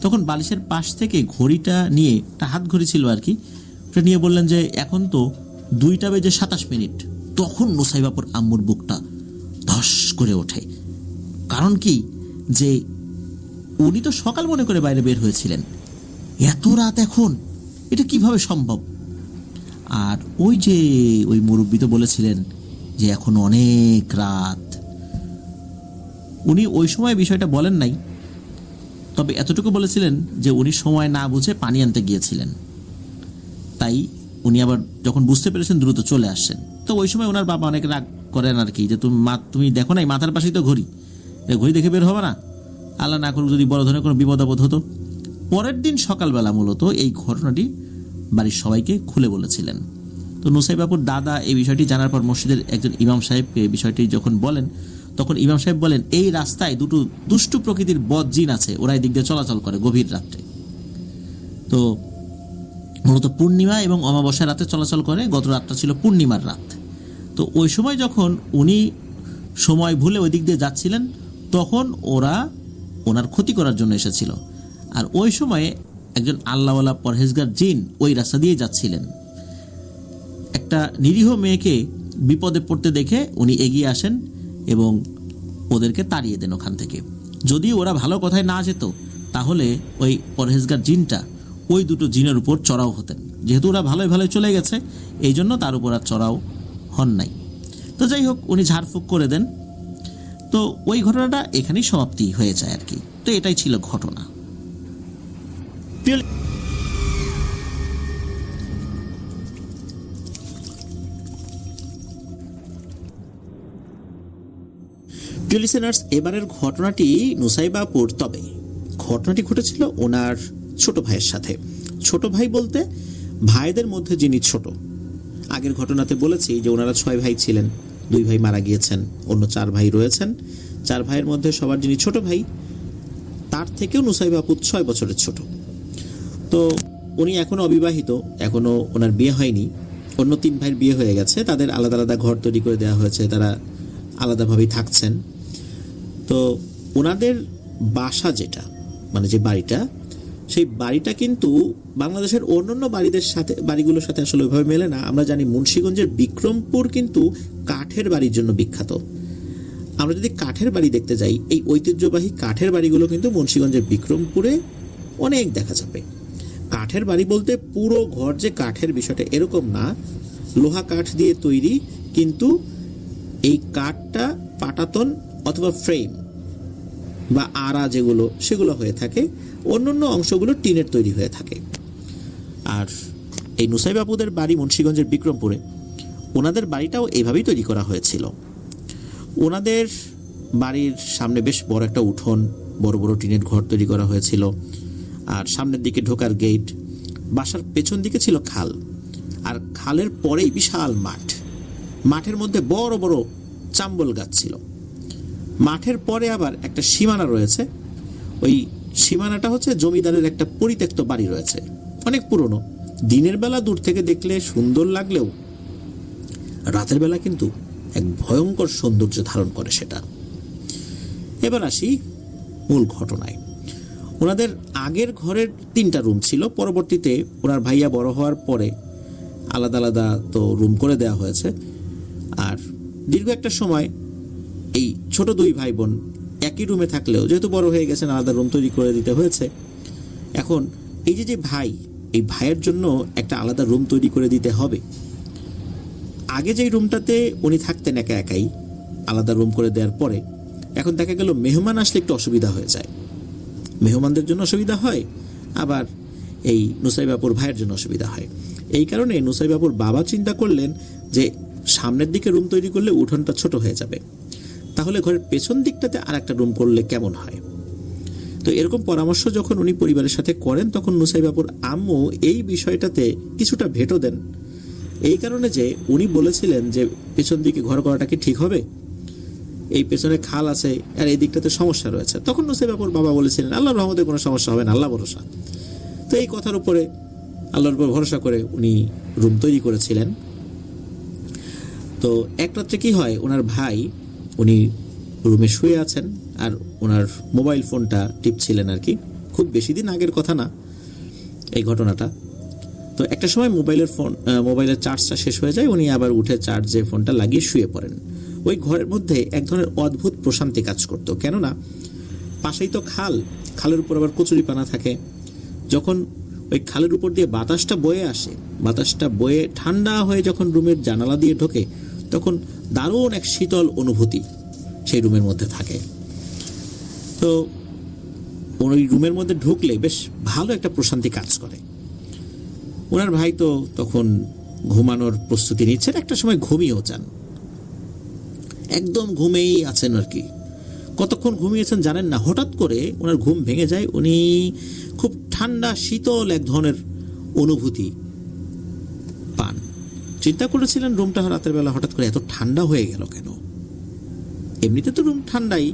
তখন বালিশের পাশ থেকে ঘড়িটা নিয়ে, একটা হাত ঘড়ি ছিল আর কি, ওটা নিয়ে বললেন যে এখন তো 2:27। তখন নুসাইবাপুর আম্মুর বুকটা ধস করে ওঠে। কারণ কি, যে উনি তো সকাল মনে করে বাইরে বের হয়েছিলেন, এত রাত এখন, এটা কিভাবে সম্ভব? আর ওই যে ওই মুরব্বী তো বলেছিলেন যে এখন অনেক রাত। উনি ওই সময় বিষয়টা বলেন নাই, তবে এতটুকু বলেছিলেন যে উনি সময় না বুঝে পানি আনতে গিয়েছিলেন। তাই উনি আবার যখন বুঝতে পেরেছেন দ্রুত চলে আসছেন। তো ওই সময় ওনার বাবা অনেক রাগ করেন আর কি, যে তুমি দেখো নাই, মাথার পাশেই তো ঘড়ি, ঘড়ি দেখে বের হবে না? আল্লাহ না করুক যদি বড় ধরনের কোনো বিপদ আপদ হতো। পরের দিন সকালবেলা মূলত এই ঘটনাটি বাড়ির সবাইকে খুলে বলেছিলেন। তো নুসাইবাপুর দাদা এই বিষয়টি জানার পর মসজিদের একজন ইমাম সাহেবকে বিষয়টি যখন বলেন, তখন ইমাম সাহেব বলেন, এই রাস্তায় দুটো দুষ্টু প্রকৃতির বদ জিন আছে, ওরা এই দিক দিয়ে চলাচল করে গভীর রাত্রে। তো মূলত পূর্ণিমা এবং অমাবস্যার রাতে চলাচল করে। গত রাতটা ছিল পূর্ণিমার রাত। তো ওই সময় যখন উনি সময় ভুলে ওই দিক দিয়ে যাচ্ছিলেন, তখন ওরা ওনার ক্ষতি করার জন্য এসেছিল। আর ওই সময়ে একজন আল্লাহওয়ালা পরহেজগার জিন ওই রাস্তা দিয়ে যাচ্ছিলেন। একটা নিরীহ মেয়েকে বিপদে পড়তে দেখে উনি এগিয়ে আসেন এবং ওদেরকে তাড়িয়ে দেন ওখান থেকে। যদি ওরা ভালো কথায় না যেত, তাহলে ওই পরহেজগার জিনটা ওই দুটো জিনের উপর চড়াও হতেন। যেহেতু ওরা ভালোই ভালোই চলে গেছে, এই জন্য তার উপর আর চড়াও হন নাই। তো যাই হোক, উনি ঝাড়ফুঁক করে দেন। তো ওই ঘটনাটা এখানেই সমাপ্তি হয়ে যায় আর কি। তো এটাই ছিল ঘটনা। প্রিয় লিসেনার্স, এবারের ঘটনাটি নুসাইবাপুর, তবে ঘটনাটি ঘটেছিল ওনার ছোট ভাইয়ের সাথে। ছোট ভাই বলতে ভাইদের মধ্যে যিনি ছোট। আগের ঘটনাতে বলেছি যে ওনারা 6 ভাই ছিলেন, 2 ভাই মারা গিয়েছেন, অন্য 4 ভাই রয়েছেন। 4 ভাইয়ের মধ্যে সবার যিনি ছোট ভাই, তার থেকেও নুসাইবাপুর 6 বছরের ছোট। তো উনি এখনও অবিবাহিত, এখনও ওনার বিয়ে হয়নি। অন্য 3 ভাইয়ের বিয়ে হয়ে গেছে, তাদের আলাদা আলাদা ঘর তৈরি করে দেওয়া হয়েছে, তারা আলাদাভাবেই থাকছেন। তো ওনাদের বাসা যেটা, মানে যে বাড়িটা, সেই বাড়িটা কিন্তু বাংলাদেশের অন্যান্য বাড়িগুলোর সাথে আসলে ওইভাবে মেলে না। আমরা জানি মুন্সিগঞ্জের বিক্রমপুর কিন্তু কাঠের বাড়ির জন্য বিখ্যাত। আমরা যদি কাঠের বাড়ি দেখতে যাই, এই ঐতিহ্যবাহী কাঠের বাড়িগুলো কিন্তু মুন্সিগঞ্জের বিক্রমপুরে অনেক দেখা যাবে। কাঠের বাড়ি বলতে পুরো ঘর যে কাঠের, বিষয়টা এরকম না। লোহা কাঠ দিয়ে তৈরি, কিন্তু এই কাঠটা পাটাতন অথবা ফ্রেম বা আড়া যেগুলো, সেগুলো হয়ে থাকে। অন্যান্য অংশগুলো টিনের তৈরি হয়ে থাকে। আর এই নুসাইবাপুদের বাড়ি মুন্সিগঞ্জের বিক্রমপুরে, ওনাদের বাড়িটাও এইভাবেই তৈরি করা হয়েছিল। ওনাদের বাড়ির সামনে বেশ বড় একটা উঠোন, বড় বড় টিনের ঘর তৈরি করা হয়েছিল। আর সামনের দিকে ঢোকার গেট, বাসার পেছন দিকে ছিল খাল, আর খালের পরেই বিশাল মাঠ। মাঠের মধ্যে বড় বড় চাম্বল গাছ ছিল। মাঠের পরে আবার একটা সীমানা রয়েছে। ওই সীমানাটা হচ্ছে জমিদারের একটা পরিত্যক্ত বাড়ি রয়েছে, অনেক পুরনো। দিনের বেলা দূর থেকে দেখলে সুন্দর লাগলেও রাতের বেলা কিন্তু এক ভয়ঙ্কর সৌন্দর্য ধারণ করে সেটা। এবার আসি মূল ঘটনায়। ওনাদের আগের ঘরের 3টা রুম ছিল। পরবর্তীতে ওনার ভাইয়া বড় হওয়ার পরে আলাদা আলাদা তো রুম করে দেওয়া হয়েছে। আর দীর্ঘ একটা সময় এই ছোট 2 ভাই বোন একই রুমে থাকলেও, যেহেতু বড় হয়ে গেছেন, আলাদা রুম তৈরি করে দিতে হয়েছে। এখন এই যে ভাই, এই ভাইয়ের জন্য একটা আলাদা রুম তৈরি করে দিতে হবে। আগে যেই রুমটাতে উনি থাকতেন একা একাই, আলাদা রুম করে দেওয়ার পরে এখন দেখা গেল মেহমান আসলে একটু অসুবিধা হয়ে যায়। মেহমানদের জন্য অসুবিধা হয়, আবার এই নুসাইবাপুর ভাইয়ের জন্য অসুবিধা হয়। এই কারণে নুসাইবাপুর বাবা চিন্তা করলেন যে সামনের দিকে রুম তৈরি করলে উঠোনটা ছোট হয়ে যাবে, তাহলে ঘরের পেছন দিকটাতে আর একটা রুম করলে কেমন হয়। তো এরকম পরামর্শ যখন উনি পরিবারের সাথে করেন, তখন নুসাইবাপুর আম্মু এই বিষয়টাতে কিছুটা ভেটো দেন। এই কারণে যে উনি বলেছিলেন যে পেছন দিকে ঘর করাটা কি ঠিক হবে, এই পেছনে খাল আছে আর এই দিকটাতে সমস্যা রয়েছে। তখন নুসাইবাপুর বাবা বলেছিলেন আল্লাহর রহমতে কোনো সমস্যা হবে না, আল্লাহ ভরসা। তো এই কথার উপরে, আল্লাহর উপর ভরসা করে উনি রুম তৈরি করেছিলেন। তো এক রাত্রে কি হয়, ওনার ভাই, উনি রুমে শুয়ে আছেন আর ওনার মোবাইল ফোনটা টিপছিলেন আর কি। খুব বেশি দিন আগের কথা না এই ঘটনাটা। তো একটা সময় মোবাইলের চার্জটা শেষ হয়ে যায়, উনি আবার উঠে চার্জে ফোনটা লাগিয়ে শুয়ে পড়েন। ওই ঘরের মধ্যে এক ধরনের অদ্ভুত প্রশান্তি কাজ করতো, কেননা পাশেই তো খাল, খালের উপর আবার কচুরিপানা থাকে। যখন ওই খালের উপর দিয়ে বাতাসটা বয়ে আসে, বাতাসটা বয়ে ঠান্ডা হয়ে যখন রুমের জানালা দিয়ে ঢোকে, তখন দারুণ এক শীতল অনুভূতি সেই রুমের মধ্যে থাকে। তো ওই রুমের মধ্যে ঢুকলে বেশ ভালো একটা প্রশান্তি কাজ করে। ওনার ভাই তো তখন ঘুমানোর প্রস্তুতি নিচ্ছেন, একটা সময় ঘুমিয়েও যান। একদম ঘুমেই আছেন আর কি। কতক্ষণ ঘুমিয়েছেন জানেন না, হঠাৎ করে ওনার ঘুম ভেঙে যায়। উনি খুব ঠান্ডা শীতল এক ধরনের অনুভূতি পান। চিন্তা করেছিলেন রুমটা রাতের বেলা হঠাৎ করে এত ঠান্ডা হয়ে গেল কেন। এমনিতে তো রুম ঠান্ডাই,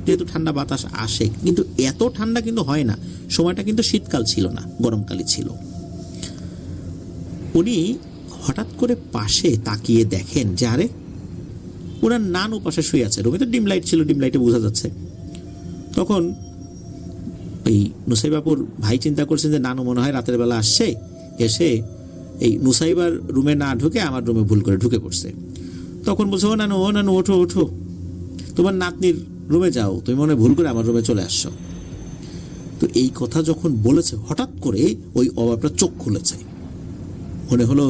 যেহেতু ঠান্ডা বাতাস আসে, কিন্তু এত ঠান্ডা কিন্তু হয় না। সময়টা কিন্তু শীতকাল ছিল না, গরমকালই ছিল। উনি হঠাৎ করে পাশে তাকিয়ে দেখেন যে আরে ওনার নানু পাশে শুয়ে আছে। রুমে তো ডিম লাইট ছিল, ডিম লাইটে বোঝা যাচ্ছে। তখন এই নুসাইবাপুর ভাই চিন্তা করছেন যে নানু মনে হয় রাতের বেলা আসছে, এসে এই নুসাইবার রুমে না ঢুকে আমার রুমে ভুল করে ঢুকে পড়ছে। তখন বলছে, ও নানু ওঠো ওঠো, তোমার নাতনির রুমে যাও, তুমি মনে ভুল করে আমার রুমে চলে আসছো। তো এই কথা যখন বলেছে, হঠাৎ করে ওই অবাবটা চোখ খুলেছে। মনে হলো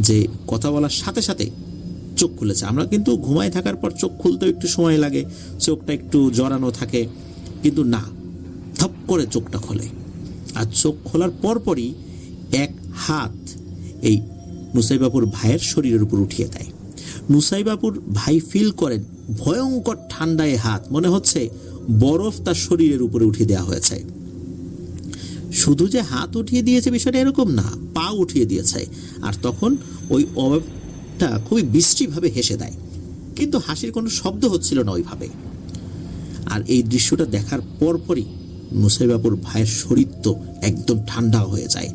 যে কথা বলার সাথে সাথে চোখ খুলেছে। আমরা কিন্তু ঘুমায় থাকার পর চোখ খুলতেও একটু সময় লাগে, চোখটা একটু জড়ানো থাকে, কিন্তু না, থপ করে চোখটা খোলে। আর চোখ খোলার পরপরই এক হাত এই নুসাইবাপুর ভাইয়ের শরীরের উপর উঠিয়ে দেয়। নুসাইবাপুর ভাই ফিল করেন ভয়ঙ্কর ঠান্ডায় হাত, মনে হচ্ছে বরফ তার শরীরের উপরে উঠিয়ে দেওয়া হয়েছে। শুধু যে হাত উঠিয়ে দিয়েছে বিষয়টা এরকম না, পা উঠিয়ে দিয়েছে। আর তখন ওই অবাবটা খুবই বিশ্রীভাবে হেসে দেয়, কিন্তু হাসির কোনো শব্দ হচ্ছিল না ওইভাবে। আর এই দৃশ্যটা দেখার পরপরই নুসাইবাপুর ভাইয়ের শরীর তো একদম ঠান্ডা হয়ে যায়।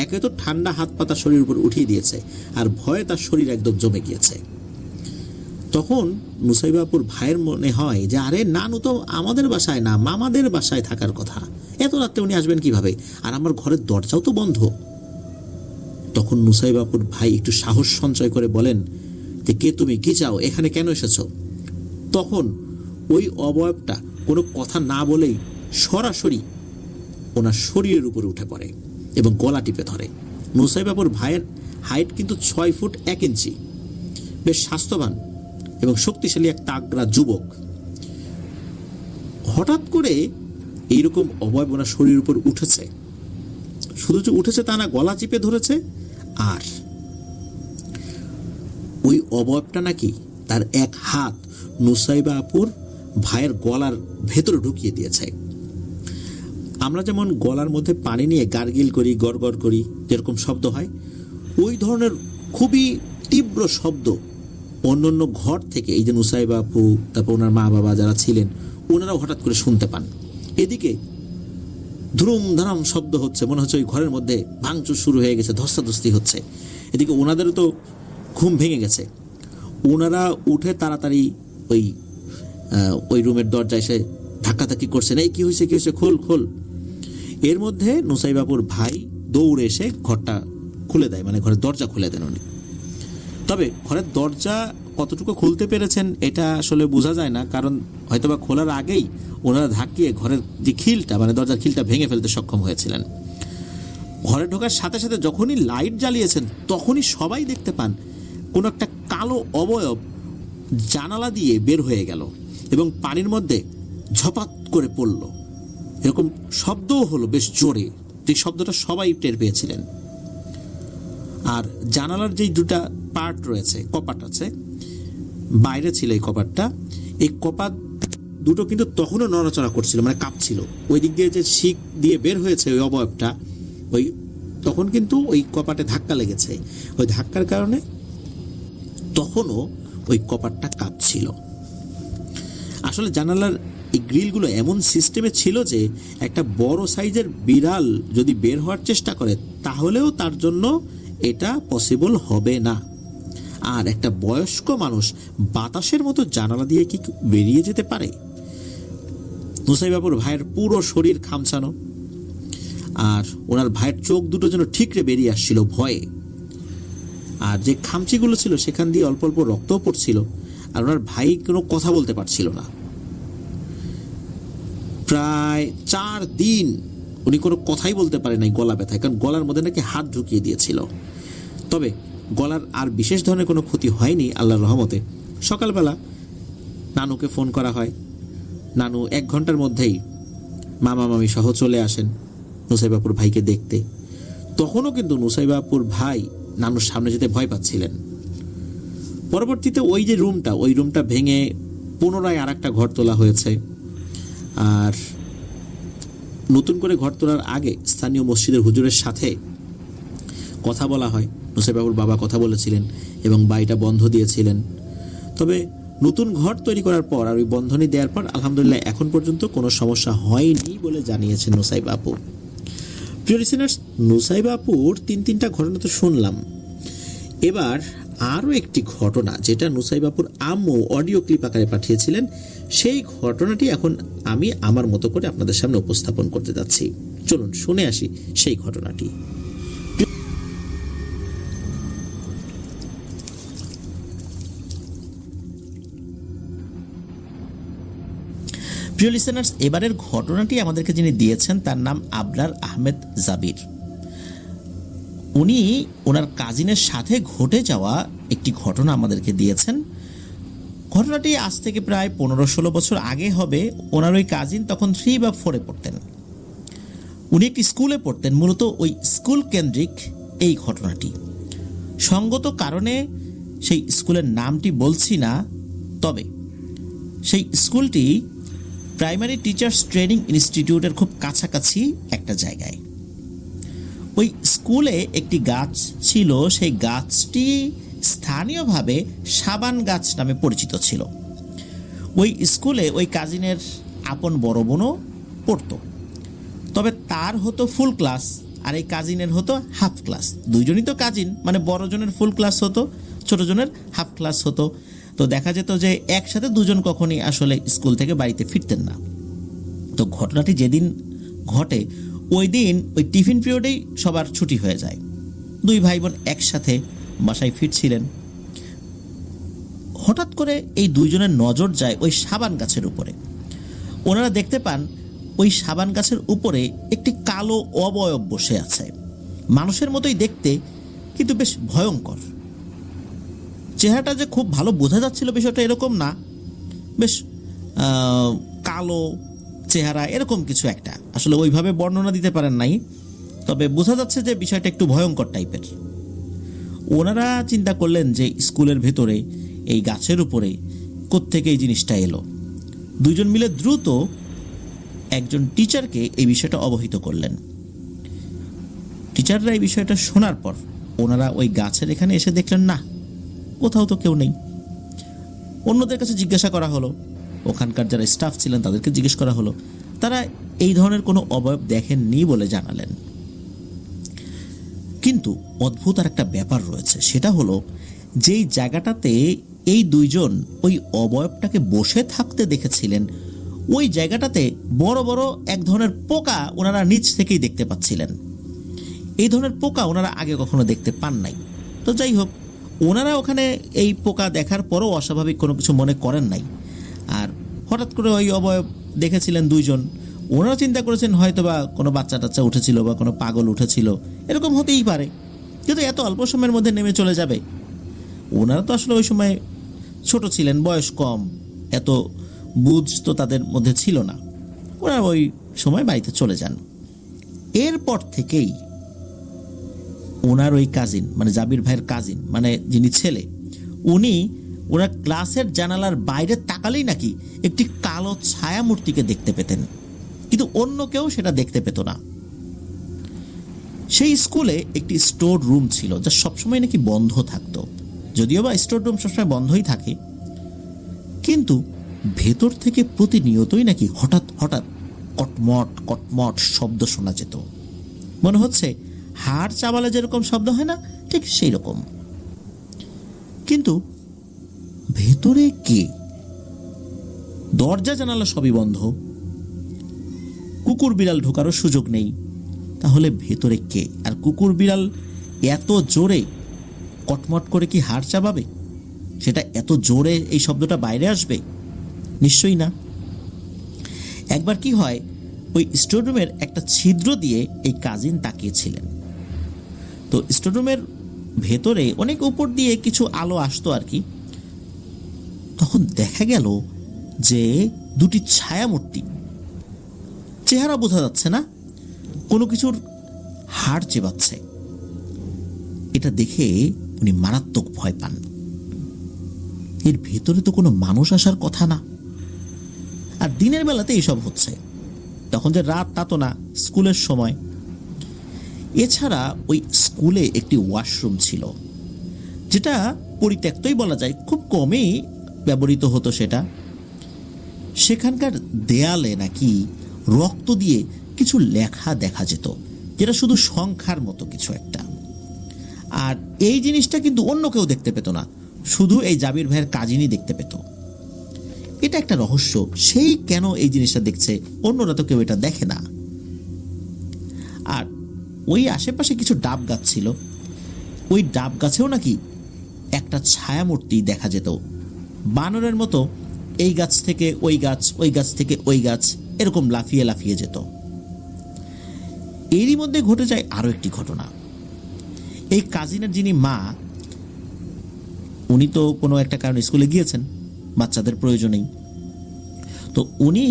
একে তো ঠান্ডা হাত পা তার শরীরের উপর উঠিয়ে দিয়েছে, আর ভয়ে তার শরীর একদম জমে গিয়েছে। তখন নুসাইবাপুর ভাইয়ের মনে হয় যে আরে নানু তো আমাদের বাসায় না, মামাদের বাসায় থাকার কথা, এত রাতে উনি আসবেন কিভাবে, আর আমার ঘরের দরজাও তো বন্ধ। তখন নুসাইবাপুর ভাই একটু সাহস সঞ্চয় করে বলেন যে কে তুমি, কি চাও, এখানে কেন এসেছো? তখন ওই অবয়বটা কোনো কথা না বলেই সরাসরি ওনার শরীরের উপরে উঠে পড়ে এবং গলা টিপে ধরে। নুসাইবাপুর ভাইয়ের হাইট কিন্তু 6 ফুট 1 ইঞ্চি, বেশ স্বাস্থ্যবান এবং শক্তিশালী এক তাগড়া যুবক। হঠাৎ করে এইরকম অবয়ব ওনার শরীরের উপর উঠেছে। শুধু যে উঠেছে তা না, গলা চিপে ধরেছে। আর ওই অবয়বটা নাকি তার এক হাত নুসাইবাপুর ভাইয়ের গলার ভেতরে ঢুকিয়ে দিয়েছে। আমরা যেমন গলার মধ্যে পানি নিয়ে গার্গিল করি, গড়গড় করি, যেরকম শব্দ হয়, ওই ধরনের খুবই তীব্র শব্দ অন্য ঘর থেকে এই যে নুসাইবাপু, তারপর ওনার মা বাবা যারা ছিলেন, ওনারাও হঠাৎ করে শুনতে পান। এদিকে ধুরুম ধারাম শব্দ হচ্ছে, মনে হচ্ছে ওই ঘরের মধ্যে ভাঙচুর শুরু হয়ে গেছে, ধস্তাধস্তি হচ্ছে। এদিকে ওনাদেরও তো ঘুম ভেঙে গেছে। ওনারা উঠে তাড়াতাড়ি ওই রুমের দরজায় এসে ধাক্কাধাক্কি করছেন, এই কি হয়েছে, খোল খোল। এর মধ্যে নুসাইবাপুর ভাই দৌড়ে এসে ঘরটা খুলে দেয়, মানে ঘরের দরজা খুলে দেন উনি। তবে ঘরের দরজা কতটুকু খুলতে পেরেছেন এটা আসলে বোঝা যায় না, কারণ হয়তোবা খোলার আগেই ওনারা ধাক্কিয়ে ঘরের যে খিলটা, মানে দরজার খিলটা ভেঙে ফেলতে সক্ষম হয়েছিলেন। ঘরে ঢোকার সাথে সাথে যখনই লাইট জ্বালিয়েছেন, তখনই সবাই দেখতে পান কোনো একটা কালো অবয়ব জানালা দিয়ে বের হয়ে গেল এবং পানির মধ্যে ঝপাত করে পড়ল। এরকম শব্দও হলো বেশ জোরে, যে শব্দটা সবাই টের পেয়েছিলেন। আর জানালার যেই দুটা পার্ট রয়েছে, কপাট আছে, বাইরে ছিল এই কপাটটা, এই কপাট দুটো কিন্তু তখনও নড়াচড়া করছিল, মানে কাঁপছিল। ওই দিক দিয়ে যে শিক দিয়ে বের হয়েছে ওই অবয়বটা, ওই তখন কিন্তু ওই কপাটে ধাক্কা লেগেছে। ওই ধাক্কার কারণে তখনও ওই কপাটটা কাঁপছিল। আসলে জানালার এই গ্রিলগুলো এমন সিস্টেমে ছিল যে একটা বড় সাইজের বিড়াল যদি বের হওয়ার চেষ্টা করে, তাহলেও তার জন্য এটা পসিবল হবে না। আর একটা বয়স্ক মানুষ বাতাসের মতো জানালা দিয়ে কি বেরিয়ে যেতে পারে? নুসাইবাপুর ভাইয়ের পুরো শরীর খামচানো, আর ওনার ভাইয়ের চোখ দুটো যেন ঠিকরে বেরিয়ে আসছিল ভয়ে। আর যে খামচিগুলো ছিল সেখান দিয়ে অল্প অল্প রক্তও পড়ছিল, আর ওনার ভাই কোনো কথা বলতে পারছিল না। প্রায় 4 দিন উনি কোনো কথাই বলতে পারে নাই গলা ব্যথায়, কারণ গলার মধ্যে নাকি হাত ঢুকিয়ে দিয়েছিল। তবে গলার আর বিশেষ ধরনের কোনো ক্ষতি হয়নি আল্লাহর রহমতে। সকালবেলা নানুকে ফোন করা হয়, নানু 1 ঘন্টার মধ্যেই মামা মামি সহ চলে আসেন নুসাইবাপুর ভাইকে দেখতে। তখনও কিন্তু নুসাইবাপুর ভাই নানুর সামনে যেতে ভয় পাচ্ছিলেন। পরবর্তীতে ওই যে রুমটা, ওই রুমটা ভেঙে পুনরায় আর একটা ঘর তোলা হয়েছে। আর নতুন করে ঘর তোলার আগে স্থানীয় মসজিদের হুজুরের সাথে কথা বলা হয়। নুসাইবাপুর বাবা কথা বলেছিলেন এবং বাড়িটা বন্ধ দিয়েছিলেন। তবে নতুন ঘর তৈরি করার পর আর ওই বন্ধনী দেওয়ার পর আলহামদুলিল্লাহ এখন পর্যন্ত কোনো সমস্যা হয়নি বলে জানিয়েছেন নুসাইবাপু। প্রিয় লিসেনার্স, নুসাইবা আপুর তিনটা ঘটনা তো শুনলাম। এবার আরও একটি ঘটনা যেটা নুসাইবা আপুর আম্মু অডিও ক্লিপ আকারে পাঠিয়েছিলেন, সেই ঘটনাটি এখন আমি আমার মতো করে আপনাদের সামনে উপস্থাপন করতে যাচ্ছি। চলুন শুনে আসি সেই ঘটনাটি। প্রিয় লিসেনার্স, এবারের ঘটনাটি আমাদেরকে যিনি দিয়েছেন তার নাম আবরার আহমেদ জাবির। উনি ওনার কাজিনের সাথে ঘটে যাওয়া একটি ঘটনা আমাদেরকে দিয়েছেন। ঘটনাটি আজ থেকে প্রায় 15-16 বছর আগে হবে। ওনার ওই কাজিন তখন 3 বা 4-এ পড়তেন। উনি একটি স্কুলে পড়তেন, মূলত ওই স্কুল কেন্দ্রিক এই ঘটনাটি। সঙ্গত কারণে সেই স্কুলের নামটি বলছি না, তবে সেই স্কুলটি প্রাইমারি টিচার্স ট্রেনিং ইনস্টিটিউটের খুব কাছাকাছি একটা জায়গায়। ওই স্কুলে একটি গাছ ছিল, সেই গাছটি স্থানীয়ভাবে সাবান গাছ নামে পরিচিত ছিল। ওই স্কুলে ওই কাজিনের আপন বড় বোনও পড়তো, তবে তার হতো ফুল ক্লাস আর এই কাজিনের হতো হাফ ক্লাস। দুইজনই তো কাজিন, মানে বড় জনের ফুল ক্লাস হতো, ছোট জনের হাফ ক্লাস হতো। তো দেখা যেত যে একসাথে দুজন কখনই আসলে স্কুল থেকে বাড়িতে ফিরতেন না। তো ঘটনাটি যেদিন ঘটে ওই দিন ওই টিফিন পিরিয়ডেই সবার ছুটি হয়ে যায়। 2 ভাই বোন একসাথে বাসায় ফিরছিলেন। হঠাৎ করে এই 2 জনের নজর যায় ওই সাবান গাছের উপরে। ওনারা দেখতে পান ওই সাবান গাছের উপরে একটি কালো অবয়ব বসে আছে। মানুষের মতোই দেখতে, কিন্তু বেশ ভয়ঙ্কর। চেহারাটা যে খুব ভালো বোঝা যাচ্ছিল বিষয়টা এরকম না, বেশ কালো চেহারা, এরকম কিছু একটা। আসলে ওইভাবে বর্ণনা দিতে পারেন নাই, তবে বোঝা যাচ্ছে যে বিষয়টা একটু ভয়ঙ্কর টাইপের। ওনারা চিন্তা করলেন যে স্কুলের ভেতরে এই গাছের উপরে কোত্থেকে এই জিনিসটা এলো। 2 জন মিলে দ্রুত একজন টিচারকে এই বিষয়টা অবহিত করলেন। টিচাররা এই বিষয়টা শোনার পর ওনারা ওই গাছের এখানে এসে দেখলেন না, কোথাও তো কেউ নেই। অন্যদের কাছে জিজ্ঞাসা করা হলো, ওখানকার যারা স্টাফ ছিলেন তাদেরকে জিজ্ঞেস করা হলো, তারা এই ধরনের কোনো অবয়ব দেখেননি বলে জানালেন। কিন্তু অদ্ভুত আর একটা ব্যাপার রয়েছে, সেটা হলো যেই জায়গাটাতে এই 2 জন ওই অবয়বটাকে বসে থাকতে দেখেছিলেন, ওই জায়গাটাতে বড় বড় এক ধরনের পোকা ওনারা নিচ থেকেই দেখতে পাচ্ছিলেন। এই ধরনের পোকা ওনারা আগে কখনো দেখতে পান নাই। তো যাই হোক, ওনারা ওখানে এই পোকা দেখার পরও অস্বাভাবিক কোনো কিছু মনে করেন নাই। আর হঠাৎ করে ওই অবয়ব দেখেছিলেন 2 জন, ওনারা চিন্তা করেছেন হয়তোবা কোনো বাচ্চা টাচ্চা উঠেছিল বা কোনো পাগল উঠেছিল, এরকম হতেই পারে। কিন্তু এত অল্প সময়ের মধ্যে নেমে চলে যাবে, ওনারা তো আসলে ওই সময় ছোট ছিলেন, বয়স কম, এত বুঝ তো তাদের মধ্যে ছিল না। ওনারা ওই সময় বাড়িতে চলে যান। এরপর থেকেই ওনার ওই কাজিন, মানে জাবির ভাইয়ের কাজিন, মানে যিনি ছেলে, উনি ওনার ক্লাসের জানালার বাইরে তাকালেই নাকি একটি কালো ছায়া মূর্তিকে দেখতে পেতেন, কিন্তু অন্য কেউ সেটা দেখতে পেত না। সেই স্কুলে একটি স্টোর রুম ছিল যা সবসময় নাকি বন্ধ থাকতো। যদিও বা স্টোর রুম সবসময় বন্ধই থাকে, কিন্তু ভেতর থেকে প্রতিনিয়তই নাকি হঠাৎ হঠাৎ কটমট কটমট শব্দ শোনা যেত। মনে হচ্ছে হাড় চাবালে যেরকম শব্দ হয় না, ঠিক সেই রকম। কিন্তু ভেতরে কে? দরজা জানালা সবই বন্ধ, কুকুর বিড়াল ঢোকারও সুযোগ নেই। তাহলে ভেতরে কে? আর কুকুর বিড়াল এত জোরে কটমট করে কি হাড় চাবাবে? সেটা এত জোরে এই শব্দটা বাইরে আসবে? নিশ্চয়ই না। একবার কি হয়, ওই স্টোররুমের একটা ছিদ্র দিয়ে এই কাজিন তাকিয়েছিলেন। তো স্টোররুমের ভেতরে অনেক উপর দিয়ে কিছু আলো আসতো আর কি। তখন দেখা গেল যে 2টি ছায়ামূর্তি, চেহারা বোঝা যাচ্ছে না, কোনো কিছুর হাড় চেবাচ্ছে। এটা দেখে উনি মারাত্মক ভয় পান। এর ভেতরে তো কোনো মানুষ আসার কথা না, আর দিনের বেলাতে এইসব হচ্ছে। তখন যে রাত তা তো না, স্কুলের সময়। এছাড়া ওই স্কুলে একটি ওয়াশরুম ছিল, যেটা পরিত্যক্তই বলা যায়, খুব কমই ব্যবহৃত হতো সেটা। সেখানকার দেয়ালে নাকি রক্ত দিয়ে কিছু লেখা দেখা যেত, যেটা শুধু সংখ্যার মতো কিছু একটা। আর এই জিনিসটা কিন্তু অন্য কেউ দেখতে পেত না, শুধু এই জাবির ভাইয়ের কাজিনই দেখতে পেত। এটা একটা রহস্য, সেই কেন এই জিনিসটা দেখছে, অন্যরা তো কেউ এটা দেখে না। আর ওই আশেপাশে কিছু ডাব গাছ ছিল, ওই ডাব গাছেও নাকি একটা ছায়ামূর্তি দেখা যেত, বানরের মতো এই গাছ থেকে ওই গাছ, ওই গাছ থেকে ওই গাছ, এরকম লাফিয়ে লাফিয়ে যেত। এরই মধ্যে ঘটে যায় আরও একটি ঘটনা। এই কাজিনের যিনি মা, উনি তো কোনো একটা কারণে স্কুলে গিয়েছেন, বাচ্চাদের প্রয়োজনেই, তো উনি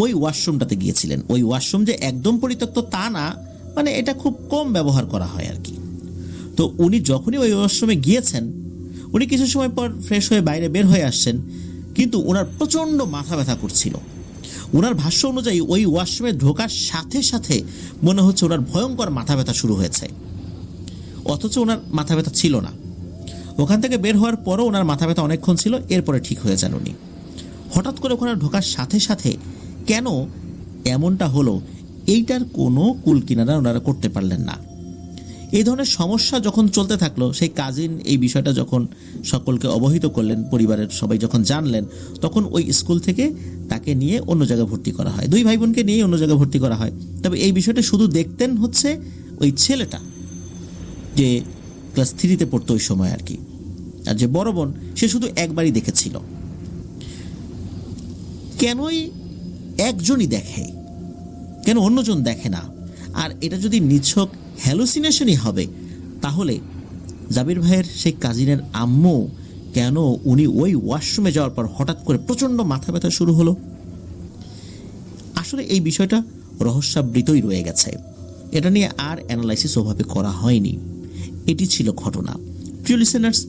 ওই ওয়াশরুমটাতে গিয়েছিলেন। ওই ওয়াশরুম যে একদম পরিত্যক্ত তা না, মানে এটা খুব কম ব্যবহার করা হয় আর কি। তো উনি যখনই ওই ওয়াশরুমে গিয়েছেন, উনি কিছু সময় পর ফ্রেশ হয়ে বাইরে বের হয়ে আসছেন, কিন্তু ওনার প্রচণ্ড মাথা ব্যথা করছিল। ওনার ভাষ্য অনুযায়ী ওই ওয়াশরুমে ঢোকার সাথে সাথে মনে হচ্ছে ওনার ভয়ঙ্কর মাথা ব্যথা শুরু হয়েছে, অথচ ওনার মাথা ব্যথা ছিল না। ওখান থেকে বের হওয়ার পরও ওনার মাথা ব্যথা অনেকক্ষণ ছিল, এরপরে ঠিক হয়ে যান উনি। হঠাৎ করে ওখানে ঢোকার সাথে সাথে কেন এমনটা হলো, এইটার কোনো কুল কিনারা ওনারা করতে পারলেন না। এই ধরনের সমস্যা যখন চলতে থাকলো, সেই কাজিন এই বিষয়টা যখন সকলকে অবহিত করলেন, পরিবারের সবাই যখন জানলেন, তখন ওই স্কুল থেকে তাকে নিয়ে অন্য জায়গায় ভর্তি করা হয়। দুই ভাই বোনকে নিয়ে অন্য জায়গায় ভর্তি করা হয়। তবে এই বিষয়টা শুধু দেখতেন হচ্ছে ওই ছেলেটা, যে ক্লাস 3-তে পড়তো ওই সময় আর কি। আর যে বড় বোন, সে শুধু একবারই দেখেছিল। কেনই একজনই দেখে, কেন অন্যজন দেখে না? আর এটা যদি নিছক হ্যালুসিনেশনই হবে, তাহলে জাবির ভাইয়ের সেই কাজিনের আম্মু কেন উনি ওই ওয়াশরুমে যাওয়ার পর হঠাৎ করে প্রচণ্ড মাথা ব্যথা শুরু হলো? আসলে এই বিষয়টা রহস্যাবৃতই রয়ে গেছে, এটা নিয়ে আর অ্যানালাইসিস ওভাবে করা হয়নি। এটি ছিল ঘটনা। প্রিয় লিসেনার্স,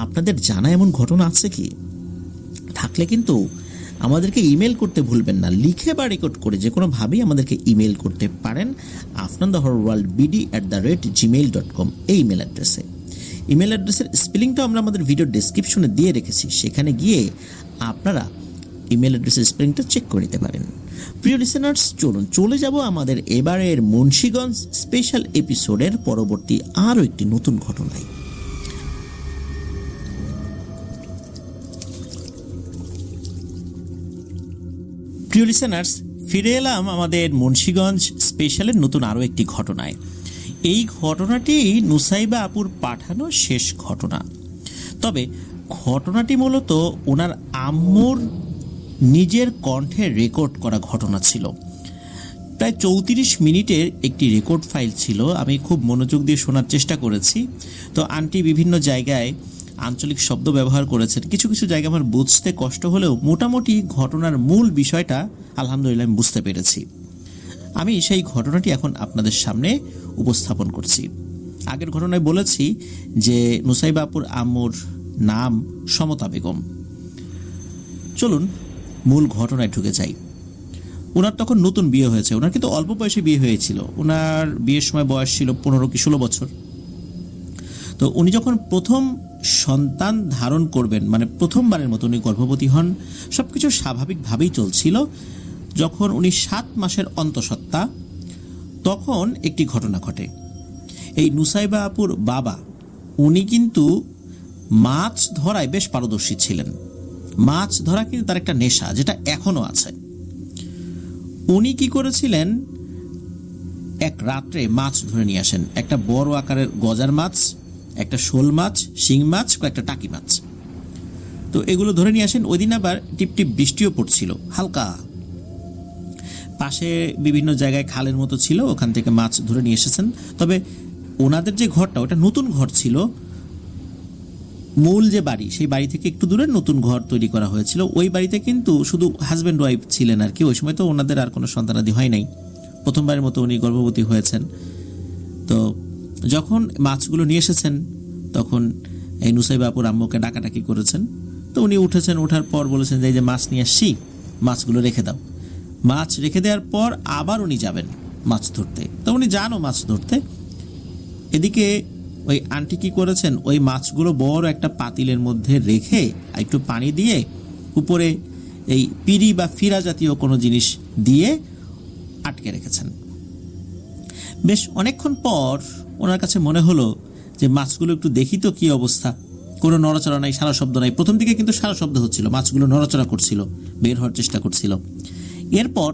আপনাদের জানা এমন ঘটনা আছে কি? থাকলে কিন্তু আমাদেরকে ইমেল করতে ভুলবেন না। লিখে বা রেকর্ড করে যে কোনোভাবেই আমাদেরকে ইমেল করতে পারেন afnanthehorrorworldbd@gmail.com এই ইমেল অ্যাড্রেসে। ইমেল অ্যাড্রেসের স্পেলিংটা আমরা আমাদের ভিডিও ডেসক্রিপশনে দিয়ে রেখেছি, সেখানে গিয়ে আপনারা ইমেল অ্যাড্রেসের স্পেলিংটা চেক করে নিতে পারেন। প্রিয় লিসেনার্স, চলুন চলে যাব আমাদের এবারের মুন্সিগঞ্জ স্পেশাল এপিসোডের পরবর্তী আরও একটি নতুন ঘটনায়। প্রিয় লিসেনার্স, ফিরে এলাম আমাদের মুন্সিগঞ্জ স্পেশালের নতুন আরও একটি ঘটনায়। এই ঘটনাটি নুসাইবা আপুর পাঠানো শেষ ঘটনা। তবে ঘটনাটি মূলত ওনার আম্মুর নিজের কণ্ঠে রেকর্ড করা ঘটনা ছিল। প্রায় 34 মিনিটের একটি রেকর্ড ফাইল ছিল। আমি খুব মনোযোগ দিয়ে শোনার চেষ্টা করেছি। তো আন্টি বিভিন্ন জায়গায় আঞ্চলিক শব্দ ব্যবহার করেছেন, কিছু কিছু জায়গায় আমার বুঝতে কষ্ট হলেও মোটামুটি ঘটনার মূল বিষয়টা আলহামদুলিল্লাহ আমি বুঝতে পেরেছি। আমি সেই ঘটনাটি এখন আপনাদের সামনে উপস্থাপন করছি। আগের ঘটনায় বলেছি যে নুসাইবা আপুর আম্মুর নাম সমতা বেগম। চলুন মূল ঘটনায় ঢুকে যাই। ওনার তখন নতুন বিয়ে হয়েছে, ওনার কিন্তু অল্প বয়সে বিয়ে হয়েছিল। ওনার বিয়ের সময় বয়স ছিল 15 কি 16 বছর। তো উনি যখন প্রথম সন্তান ধারণ করবেন, মানে প্রথমবারের মতো উনি গর্ভবতী হন, সব কিছু স্বাভাবিকভাবেই চলছিল। যখন উনি 7 মাসের অন্তঃসত্ত্বা, তখন একটি ঘটনা ঘটে। এই নুসাইবা আপুর বাবা, উনি কিন্তু মাছ ধরায় বেশ পারদর্শী ছিলেন। মাছ ধরা কিন্তু তার একটা নেশা, যেটা এখনো আছে। উনি কি করেছিলেন, এক রাত্রে মাছ ধরে নিয়ে আসেন, একটা বড় আকারের গজার মাছ, একটা শোল মাছ, শিং মাছ, কয়েকটা টাকি মাছ। তো এগুলো ধরে নিয়ে আসেন। ওই দিন আবার টিপটিপ বৃষ্টিও পড়ছিল হালকা। পাশে বিভিন্ন জায়গায় খালের মতো ছিল, ওখান থেকে মাছ ধরে নিয়ে এসেছেন। তবে ওনাদের যে ঘরটা, ওটা নতুন ঘর ছিল। মূল যে বাড়ি, সেই বাড়ি থেকে একটু দূরে নতুন ঘর তৈরি করা হয়েছিল। ওই বাড়িতে কিন্তু শুধু হাজব্যান্ড ওয়াইফ ছিলেন আর কি। ওই সময় তো ওনাদের আর কোনো সন্তানাদি হয় নাই, প্রথমবারের মতো উনি গর্ভবতী হয়েছেন। তো যখন মাছগুলো নিয়ে এসেছেন, তখন এই নুসাইবা আপুর আম্মুকে ডাকাডাকি করেছেন। তো উনি উঠেছেন, ওঠার পর বলেছেন যে এই যে মাছ নিয়ে আসছি, মাছগুলো রেখে দাও। মাছ রেখে দেওয়ার পর আবার উনি যাবেন মাছ ধরতে। তো উনি যানও মাছ ধরতে। এদিকে ওই আন্টি কি করেছেন, ওই মাছগুলো বড় একটা পাতিলের মধ্যে রেখে একটু পানি দিয়ে উপরে এই পিড়ি বা ফিরা জাতীয় কোনো জিনিস দিয়ে আটকে রেখেছেন। বেশ অনেকক্ষণ পর ওনার কাছে মনে হলো যে মাছগুলো একটু দেখি তো কি অবস্থা। কোনো নড়াচড়া নাই, সারা শব্দ নাই। প্রথম দিকে কিন্তু সারা শব্দ হচ্ছিল, মাছগুলো নড়াচড়া করছিল, বের হওয়ার চেষ্টা করছিল। এরপর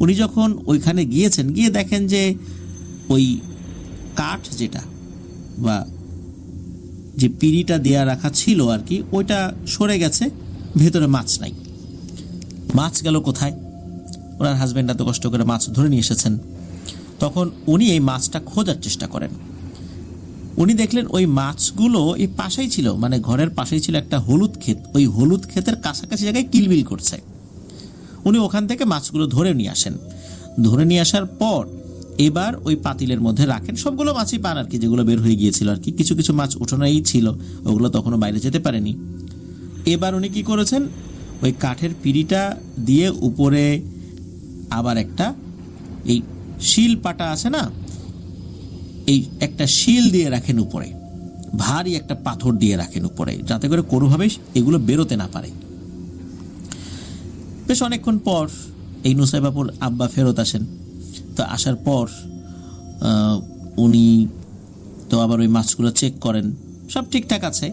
উনি যখন ওইখানে গিয়েছেন, গিয়ে দেখেন যে ওই কাঠ যেটা বা যে পিঁড়িটা দেয়া রাখা ছিল আর কি, ওইটা সরে গেছে, ভেতরে মাছ নাই। মাছ গেল কোথায়? ওনার হাজব্যান্ড এত কষ্ট করে মাছ ধরে নিয়ে এসেছেন। তখন উনি এই মাছটা খোঁজার চেষ্টা করেন। উনি দেখলেন ওই মাছগুলো এই পাশেই ছিল, মানে ঘরের পাশেই ছিল একটা হলুদ ক্ষেত। ওই হলুদ ক্ষেতের কাছাকাছি জায়গায় কিলবিল করছে। উনি ওখান থেকে মাছগুলো ধরে নিয়ে আসেন। ধরে নিয়ে আসার পর এবার ওই পাতিলের মধ্যে রাখেন। সবগুলো মাছই পান আর কি, যেগুলো বের হয়ে গিয়েছিল আর কি। কিছু কিছু মাছ উঠোনেই ছিল, ওগুলো তখনও বাইরে যেতে পারেনি। এবার উনি কি করেছেন, ওই কাঠের পিঁড়িটা দিয়ে উপরে আবার একটা এই শিল পাটা আছে না, এই একটা শিল দিয়ে রাখেন উপরে, ভারী একটা পাথর দিয়ে রাখেন উপরে, যাতে করে কোনোভাবেই এগুলো বেরোতে না পারে। বেশ অনেকক্ষণ পর এই নুসাইবাপুর আব্বা ফেরত আসেন। তো আসার পর উনি তো আবার ওই মাছগুলো চেক করেন, সব ঠিকঠাক আছে।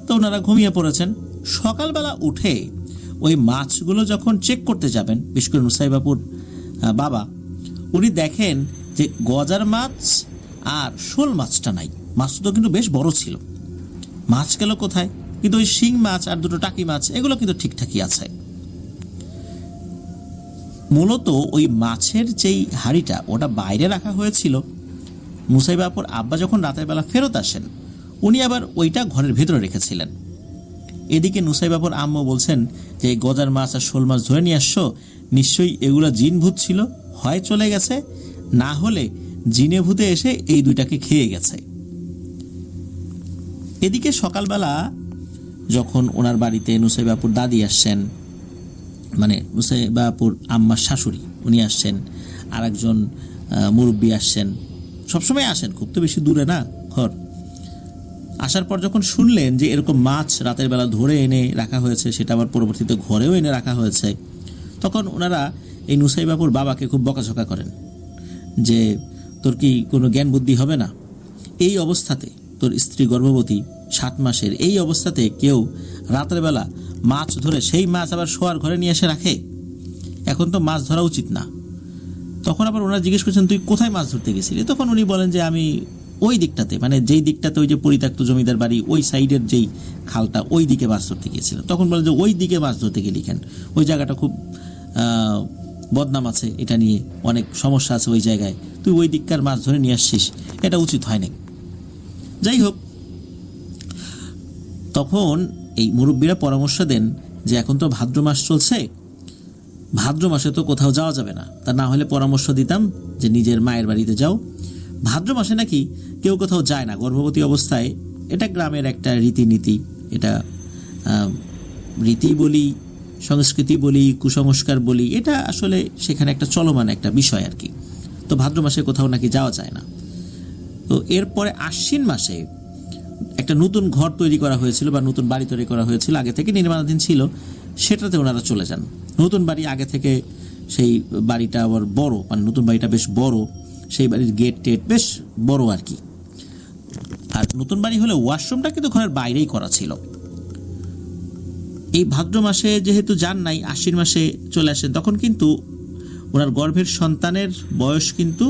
তো ওনারা ঘুমিয়ে পড়েছেন। সকালবেলা উঠে ওই মাছগুলো যখন চেক করতে যাবেন, বিশেষ করে নুসাইবাপুর বাবা, উনি দেখেন যে গজার মাছ আর শোল মাছটা নাই। মাছটা তো কিন্তু বেশ বড় ছিল, মাছ গেল কোথায়? কিন্তু ওই শিং মাছ আর দুটো টাকি মাছ এগুলো কিন্তু ঠিকঠাকই আছে। মূলত ওই মাছের যেই হাঁড়িটা, ওটা বাইরে রাখা হয়েছিল। মুসাইবাপুর আব্বা যখন রাতের বেলা ফেরত আসেন, উনি আবার ওইটা ঘরের ভেতরে রেখেছিলেন। এদিকে নুসাইবাপুর আম্মু বলছেন যে এই গজার মাছ আর শোল মাছ ধরে নিয়ে আসছো, নিশ্চয়ই এগুলো জিন ভূত ছিল, হয় চলে গেছে, না হলে জিনে ভূতে এসে এই দুইটাকে খেয়ে গেছে। এদিকে সকালবেলা যখন ওনার বাড়িতে নুসাইবাপুর দাদি আসছেন, মানে নুসাইবাপুর আম্মার শাশুড়ি, উনি আসছেন, আর একজন মুরব্বী আসছেন, সবসময় আসেন, খুব তো বেশি দূরে না ঘর। আসার পর যখন শুনলেন যে এরকম মাছ রাতের বেলা ধরে এনে রাখা হয়েছে, সেটা আবার পরবর্তীতে ঘরেও এনে রাখা হয়েছে, তখন ওনারা এই নুসাইবাপুর বাবাকে খুব বকাঝকা করেন যে তোর কি কোনো জ্ঞান বুদ্ধি হবে না? এই অবস্থাতে, তোর স্ত্রী গর্ভবতী 7 মাসের, এই অবস্থাতে কেউ রাতের বেলা মাছ ধরে সেই মাছ আবার শোয়ার ঘরে নিয়ে এসে রাখে? এখন তো মাছ ধরা উচিত না। তখন আবার ওনারা জিজ্ঞেস করছেন তুই কোথায় মাছ ধরতে গেছিলি? তখন উনি বলেন যে আমি ওই দিকটাতে, মানে যেই দিকটাতে ওই যে পরিত্যক্ত জমিদার বাড়ি, ওই সাইডের যেই খালটা, ওই দিকে মাছ ধরতে গিয়েছিলাম। তখন বলেন যে ওই দিকে মাছ ধরতে গেলি কেন? ওই জায়গাটা খুব বদনাম আছে, এটা নিয়ে অনেক সমস্যা আছে ওই জায়গায়, তুই ওই দিককার মাছ ধরে নিয়ে আসছিস, এটা উচিত হয় না। যাই হোক, তখন এই মুরব্বীরা পরামর্শ দেন যে এখন তো ভাদ্র মাস চলছে, ভাদ্র মাসে তো কোথাও যাওয়া যাবে না, তা না হলে পরামর্শ দিতাম যে নিজের মায়ের বাড়িতে যাও। ভাদ্র মাসে নাকি কেউ কোথাও যায় না গর্ভবতী অবস্থায়, এটা গ্রামের একটা রীতিনীতি, এটা রীতি বলি, সংস্কৃতি বলি, কুসংস্কার বলি, এটা আসলে সেখানে একটা চলমান একটা বিষয় আর কি। তো ভাদ্র মাসে কোথাও নাকি যাওয়া যায় না। তো এরপরে আশ্বিন মাসে একটা নতুন ঘর তৈরি করা হয়েছিল বা নতুন বাড়ি তৈরি করা হয়েছিল, আগে থেকে নির্মাণাধীন ছিল, সেটাতে ওনারা চলে যান। নতুন বাড়ি আগে থেকে, সেই বাড়িটা আবার বড়, মানে নতুন বাড়িটা বেশ বড়, সেই বাড়ির গেট টেট বেশ বড় আর কি। আর নতুন বাড়ি হলে ওয়াশরুমটা কিন্তু ঘরের বাইরেই করা ছিল। এই ভাদ্র মাসে যেহেতু যান নাই, আশ্বিন মাসে চলে আসেন, তখন কিন্তু ওনার গর্ভের সন্তানের বয়স কিন্তু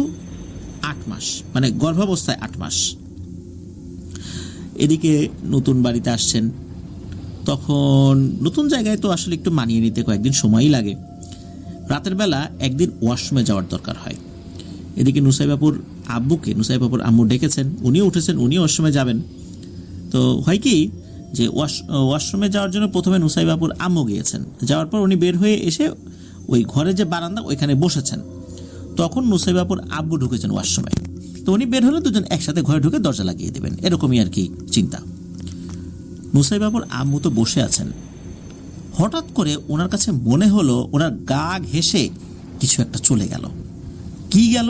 8 মাস, মানে গর্ভাবস্থায় 8 মাস। এদিকে নতুন বাড়িতে আসছেন, তখন নতুন জায়গায় তো আসলে একটু মানিয়ে নিতে কয়েকদিন সময়ই লাগে। রাতের বেলা একদিন ওয়াশরুমে যাওয়ার দরকার হয়। এদিকে নুসাইবাপুর নুসাইবাপুর আম্মু ডেকেছেন, উনিও উঠেছেন, উনিও ওয়াশরুমে যাবেন। তো হয় কি যে ওয়াশরুমে যাওয়ার জন্য প্রথমে নুসাইবাপুর আম্মু গিয়েছেন, যাওয়ার পর উনি বের হয়ে এসে ওই ঘরে যে বারান্দা ওইখানে বসেছেন, তখন নুসাইবাপুর আব্বু ঢুকেছেন ওয়াশরুমে। তো উনি বের হলে দুজন একসাথে ঘরে ঢুকে দরজা লাগিয়ে দেবেন, এরকমই আর কি চিন্তা। নুসাইবাপুর আম্মু তো বসে আছেন, হঠাৎ করে ওনার কাছে মনে হলো ওনার গা ঘেঁষে কিছু একটা চলে গেল। কি গেল?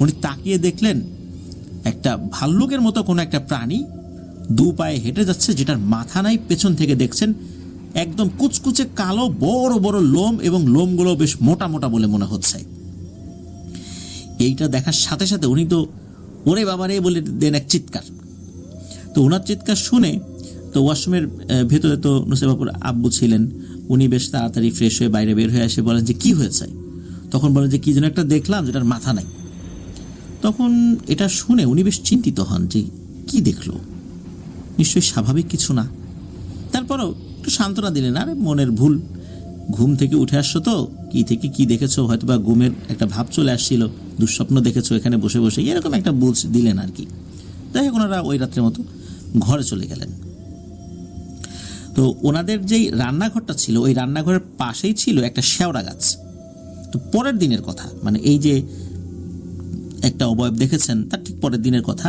উনি তাকিয়ে দেখলেন একটা ভাল্লুকের মতো কোনো একটা প্রাণী 2 পায়ে হেঁটে যাচ্ছে, যেটার মাথা নাই, পেছন থেকে দেখছেন একদম কুচকুচে কালো বড় বড় লোম, এবং লোমগুলো বেশ মোটা মোটা বলে মনে হচ্ছে। এইটা দেখার সাথে সাথে উনি তো ওরে বাবারে বলে দেন এক চিৎকার। তো ওনার চিৎকার শুনে তো ওয়াশরুমের ভেতরে তো নুসাইবাপুর আব্বু ছিলেন, উনি বেশ তাড়াতাড়ি ফ্রেশ হয়ে বাইরে বের হয়ে এসে বলেন যে কি হয়েছে। তখন বলেন যে কি যেন একটা দেখলাম যেটার মাথা নাই। তখন এটা শুনে উনি বেশ চিন্তিত হন যে কি দেখলো, নিশ্চয়ই স্বাভাবিক কিছু না। তারপরও একটু সান্ত্বনা দিলেন, আরে মনের ভুল, ঘুম থেকে উঠে আসছো তো কি থেকে কি দেখেছো, হয়তো বা ঘুমের একটা ভাব চলে আসছিল, দুঃস্বপ্ন দেখেছো এখানে বসে বসে, এরকম একটা বুঝ দিলেন আর কি। যাই হোক ওনারা ওই রাত্রের মতো ঘরে চলে গেলেন। তো ওনাদের যেই রান্নাঘরটা ছিল ওই রান্নাঘরের পাশেই ছিল একটা শেওড়া গাছ। তো পরের দিনের কথা, মানে এই যে একটা অবয়ব দেখেছেন তার ঠিক পরের দিনের কথা,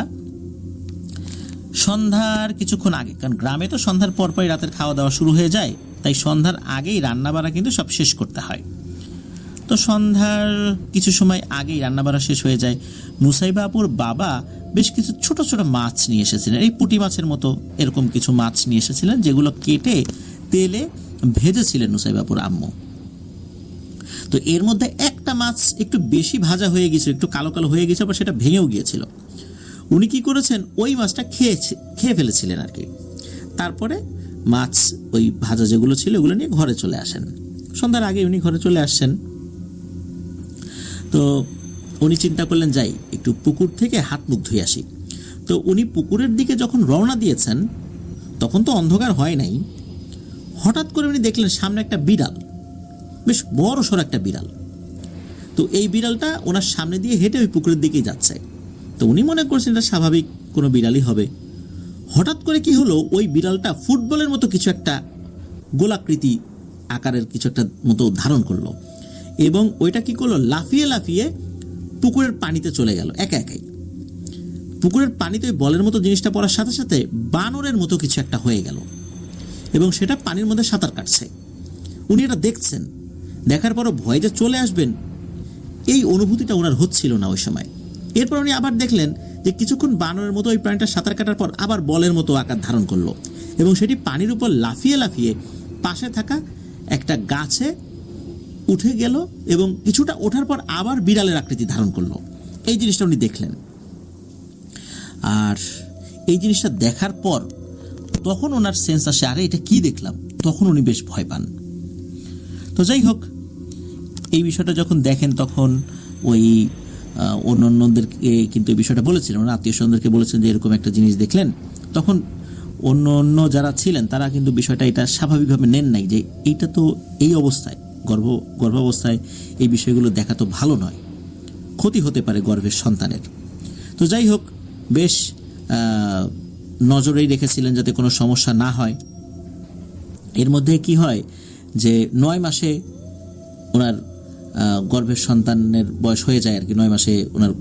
সন্ধ্যার কিছুক্ষণ আগে, কারণ গ্রামে তো সন্ধ্যার পরপরই রাতের খাওয়া দাওয়া শুরু হয়ে যায়, তাই সন্ধ্যার আগেই রান্নাবাড়া কিন্তু সব শেষ করতে হয়। তো সন্ধ্যার কিছু সময় আগেই রান্নাবাড়া শেষ হয়ে যায়। নুসাইবা আপুর বাবা বেশ কিছু ছোট ছোট মাছ নিয়ে এসেছিলেন, এই পুঁটি মাছের মতো এরকম কিছু মাছ নিয়ে এসেছিলেন, যেগুলো কেটে তেলে ভেজেছিলেন নুসাইবা আপুর আম্মু। তো এর মধ্যে একটা মাছ একটু বেশি ভাজা হয়ে গিয়েছিল, একটু কালো কালো হয়ে গেছে, আবার সেটা ভেঙেও গিয়েছিল। উনি কি করেছেন, ওই মাছটা খেয়ে ফেলেছিলেন আর কি। তারপরে মাছ ওই ভাজা যেগুলো ছিল ওগুলো নিয়ে ঘরে চলে আসেন। সন্ধ্যার আগে উনি ঘরে চলে আসছেন। তো উনি চিন্তা করলেন যাই একটু পুকুর থেকে হাত মুখ ধুয়ে আসি। তো উনি পুকুরের দিকে যখন রওনা দিয়েছেন তখন তো অন্ধকার হয় নাই, হঠাৎ করে উনি দেখলেন সামনে একটা বিড়াল, বেশ বড় সড় একটা বিড়াল। তো এই বিড়ালটা ওনার সামনে দিয়ে হেঁটে ওই পুকুরের দিকেই যাচ্ছে। তো উনি মনে করছেন এটা স্বাভাবিক কোনো বিড়ালই হবে। হঠাৎ করে কি হলো, ওই বিড়ালটা ফুটবলের মতো কিছু একটা গোলাকৃতি আকারের কিছু একটা মতো ধারণ করলো, এবং ওইটা কি করলো, লাফিয়ে লাফিয়ে পুকুরের পানিতে চলে গেল একা একাই। পুকুরের পানিতে ওই বলের মতো জিনিসটা পড়ার সাথে সাথে বানরের মতো কিছু একটা হয়ে গেল, এবং সেটা পানির মধ্যে সাঁতার কাটছে। উনি এটা দেখছেন, দেখার পরও ভয় যে চলে আসবেন এই অনুভূতিটা ওনার হচ্ছিল না ওই সময়। এরপর উনি আবার দেখলেন যে কিছুক্ষণ বানরের মতো ওই প্রাণীটা সাঁতার কাটার পর আবার বলের মতো আকার ধারণ করলো, এবং সেটি পানির উপর লাফিয়ে লাফিয়ে পাশে থাকা একটা গাছে উঠে গেল, এবং কিছুটা ওঠার পর আবার বিড়ালের আকৃতি ধারণ করলো। এই জিনিসটা উনি দেখলেন। আর এই জিনিসটা দেখার পর তখন ওনার সেন্স আসে, আরে এটা কি দেখলাম। তখন উনি বেশ ভয় পান। তো যাই হোক, এই বিষয়টা যখন দেখেন তখন ওই অন্যদেরকে কিন্তু এই বিষয়টা বলেছিলেন, ওনার আত্মীয় স্বজনদেরকে বলেছেন যে এরকম একটা জিনিস দেখলেন। তখন অন্য যারা ছিলেন তারা কিন্তু বিষয়টা এটা স্বাভাবিকভাবে নেন নাই, যে এইটা তো এই অবস্থায় গর্ভাবস্থায় এই বিষয়গুলো দেখা তো ভালো নয়, ক্ষতি হতে পারে গর্ভের সন্তানের। তো যাই হোক, বেশ নজরেই রেখেছিলেন যাতে কোনো সমস্যা না হয়। এর মধ্যে কি হয় যে 9 মাসে ওনার গর্ভের সন্তানের বয়স হয়ে যায় আর কি, 9 মাসে ওনার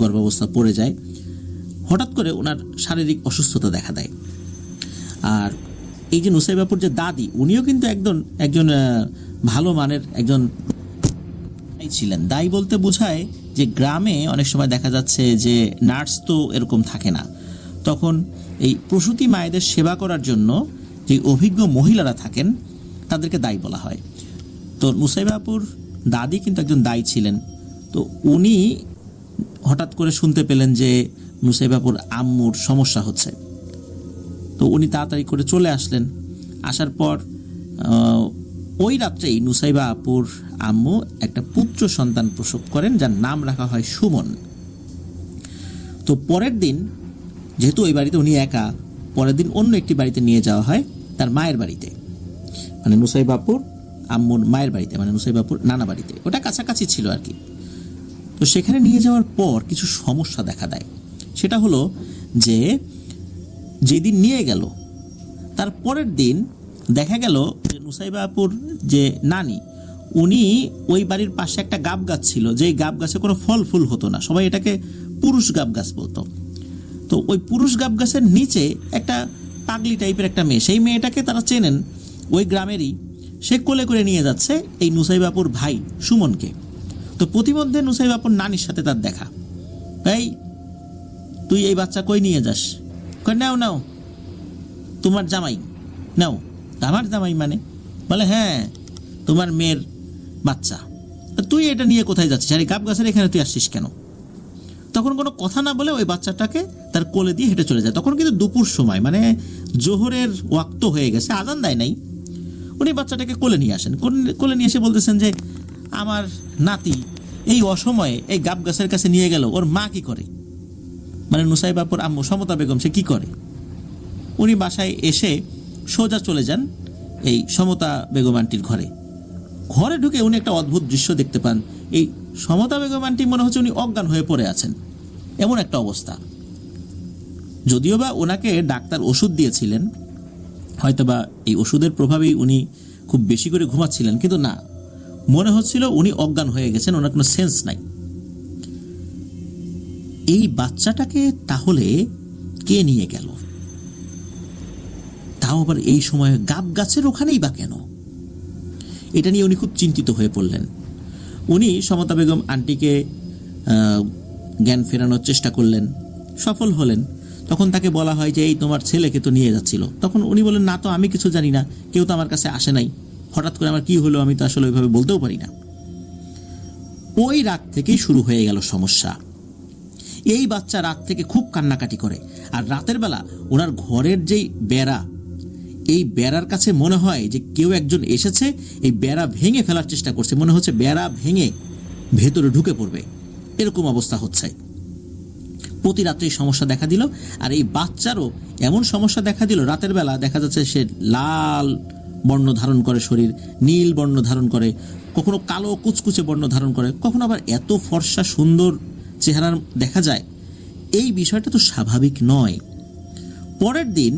গর্ভাবস্থা পড়ে যায়। হঠাৎ করে ওনার শারীরিক অসুস্থতা দেখা দেয়। আর এই যে নুসাইবাপুর যে দাদি, উনিও কিন্তু একজন ভালো মানের একজন ছিলেন। দায়ী বলতে বোঝায় যে গ্রামে অনেক সময় দেখা যাচ্ছে যে নার্স তো এরকম থাকে না, তখন এই প্রসূতি মায়েদের সেবা করার জন্য যে অভিজ্ঞ মহিলারা থাকেন তাদেরকে দায়ী বলা হয়। তো নুসাইবাপুর দাদি কিন্তু একজন দায়ী ছিলেন। তো উনি হঠাৎ করে শুনতে পেলেন যে নুসাইবাপুর আম্মুর সমস্যা হচ্ছে। তো উনি তাড়াতাড়ি করে চলে আসলেন। আসার পর ওই রাত্রেই নুসাইবা আপুর আম্মু একটা পুত্র সন্তান প্রসব করেন, যার নাম রাখা হয় সুমন। তো পরের দিন যেহেতু ওই বাড়িতে উনি একা, পরের দিন অন্য একটি বাড়িতে নিয়ে যাওয়া হয়, তার মায়ের বাড়িতে, মানে নুসাইবা আপুর আম্মুর মায়ের বাড়িতে, মানে নুসাইবা আপুর নানা বাড়িতে। ওটা কাছাকাছি ছিল আর কি। তো সেখানে নিয়ে যাওয়ার পর কিছু সমস্যা দেখা দেয়। সেটা হলো যে যেদিন নিয়ে গেল তার পরের দিন দেখা গেল যে নুসাইবা আপুর যে নানি, উনি ওই বাড়ির পাশে একটা গাব গাছ ছিল, যেই গাব গাছে কোনো ফল ফুল হতো না, সবাই এটাকে পুরুষ গাব গাছ বলতো। তো ওই পুরুষ গাব গাছের নিচে একটা পাগলি টাইপের একটা মেয়ে, সেই মেয়েটাকে তারা চেনেন, ওই গ্রামেরই, সে কোলে করে নিয়ে যাচ্ছে এই নুসাইবাপুর ভাই সুমনকে। তো প্রতিমধ্যে নুসাইবাপুর নানির সাথে তার দেখা, এই তুই এই বাচ্চা কই নিয়ে যাস? নাও নাও, তোমার জামাই নাও। আমার জামাই মানে? বলে হ্যাঁ, তোমার মেয়ের বাচ্চা। তুই এটা নিয়ে কোথায় যাচ্ছিস, আর এই গাব গাছের এখানে তুই আসছিস কেন? তখন কোনো কথা না বলে ওই বাচ্চাটাকে তার কোলে দিয়ে হেঁটে চলে যায়। তখন কিন্তু দুপুর সময়, মানে জোহরের ওয়াক্ত হয়ে গেছে, আজান দেয় নাই। উনি বাচ্চাটাকে কোলে নিয়ে আসেন, কোলে নিয়ে এসে বলতেছেন যে আমার নাতি এই অসময়ে এই গাব গাছের কাছে নিয়ে গেল, ওর মা কি করে, মানে নুসাইবাপুর আম্মু সমতা বেগম সে কি করে? উনি বাসায় এসে সোজা চলে যান এই সমতা বেগম আন্টির ঘরে। ঘরে ঢুকে উনি একটা অদ্ভুত দৃশ্য দেখতে পান। এই সমতা বেগম আন্টি মনে হচ্ছে উনি অজ্ঞান হয়ে পড়ে আছেন, এমন একটা অবস্থা। যদিও বা ওনাকে ডাক্তার ওষুধ দিয়েছিলেন, হয়তোবা এই ওষুধের প্রভাবেই উনি খুব বেশি করে ঘুমাচ্ছিলেন, কিন্তু না, মনে হচ্ছিল উনি অজ্ঞান হয়ে গেছেন, ওনার কোনো সেন্স নাই। এই বাচ্চাটাকে তাহলে কে নিয়ে গেল, তাও আবার এই সময় গাব গাছের ওখানেই বা কেন? এটা নিয়ে উনি খুব চিন্তিত হয়ে পড়লেন। উনি সমতা বেগম আন্টিকে জ্ঞান ফেরানোর চেষ্টা করলেন, সফল হলেন। তখন তাকে বলা হয় যে এই তোমার ছেলেকে তো নিয়ে যাচ্ছিল। তখন উনি বলেন না তো, আমি কিছু জানি না, কেউ তো আমার কাছে আসে নাই, হঠাৎ করে আমার কি হলো আমি তো আসলে ওইভাবে বলতেও পারি না। ওই রাত থেকেই শুরু হয়ে গেল সমস্যা। এই বাচ্চা রাত থেকে খুব কান্নাকাটি করে, আর রাতের বেলা ওনার ঘরের যেই বেড়া, এই বেড়ার কাছে মনে হয় যে কেউ একজন এসেছে, এই বেড়া ভেঙে ফেলার চেষ্টা করছে, মনে হচ্ছে বেড়া ভেঙে ভেতরে ঢুকে পড়বে, এরকম অবস্থা হচ্ছে। প্রতি রাত্রেই সমস্যা দেখা দিল। আর এই বাচ্চারও এমন সমস্যা দেখা দিল, রাতের বেলা দেখা যাচ্ছে সে লাল বর্ণ ধারণ করে, শরীর নীল বর্ণ ধারণ করে, কখনো কালো কুচকুচে বর্ণ ধারণ করে, কখনো আবার এত ফর্সা সুন্দর চেহারার দেখা যায়। এই বিষয়টা তো স্বাভাবিক নয়। পরের দিন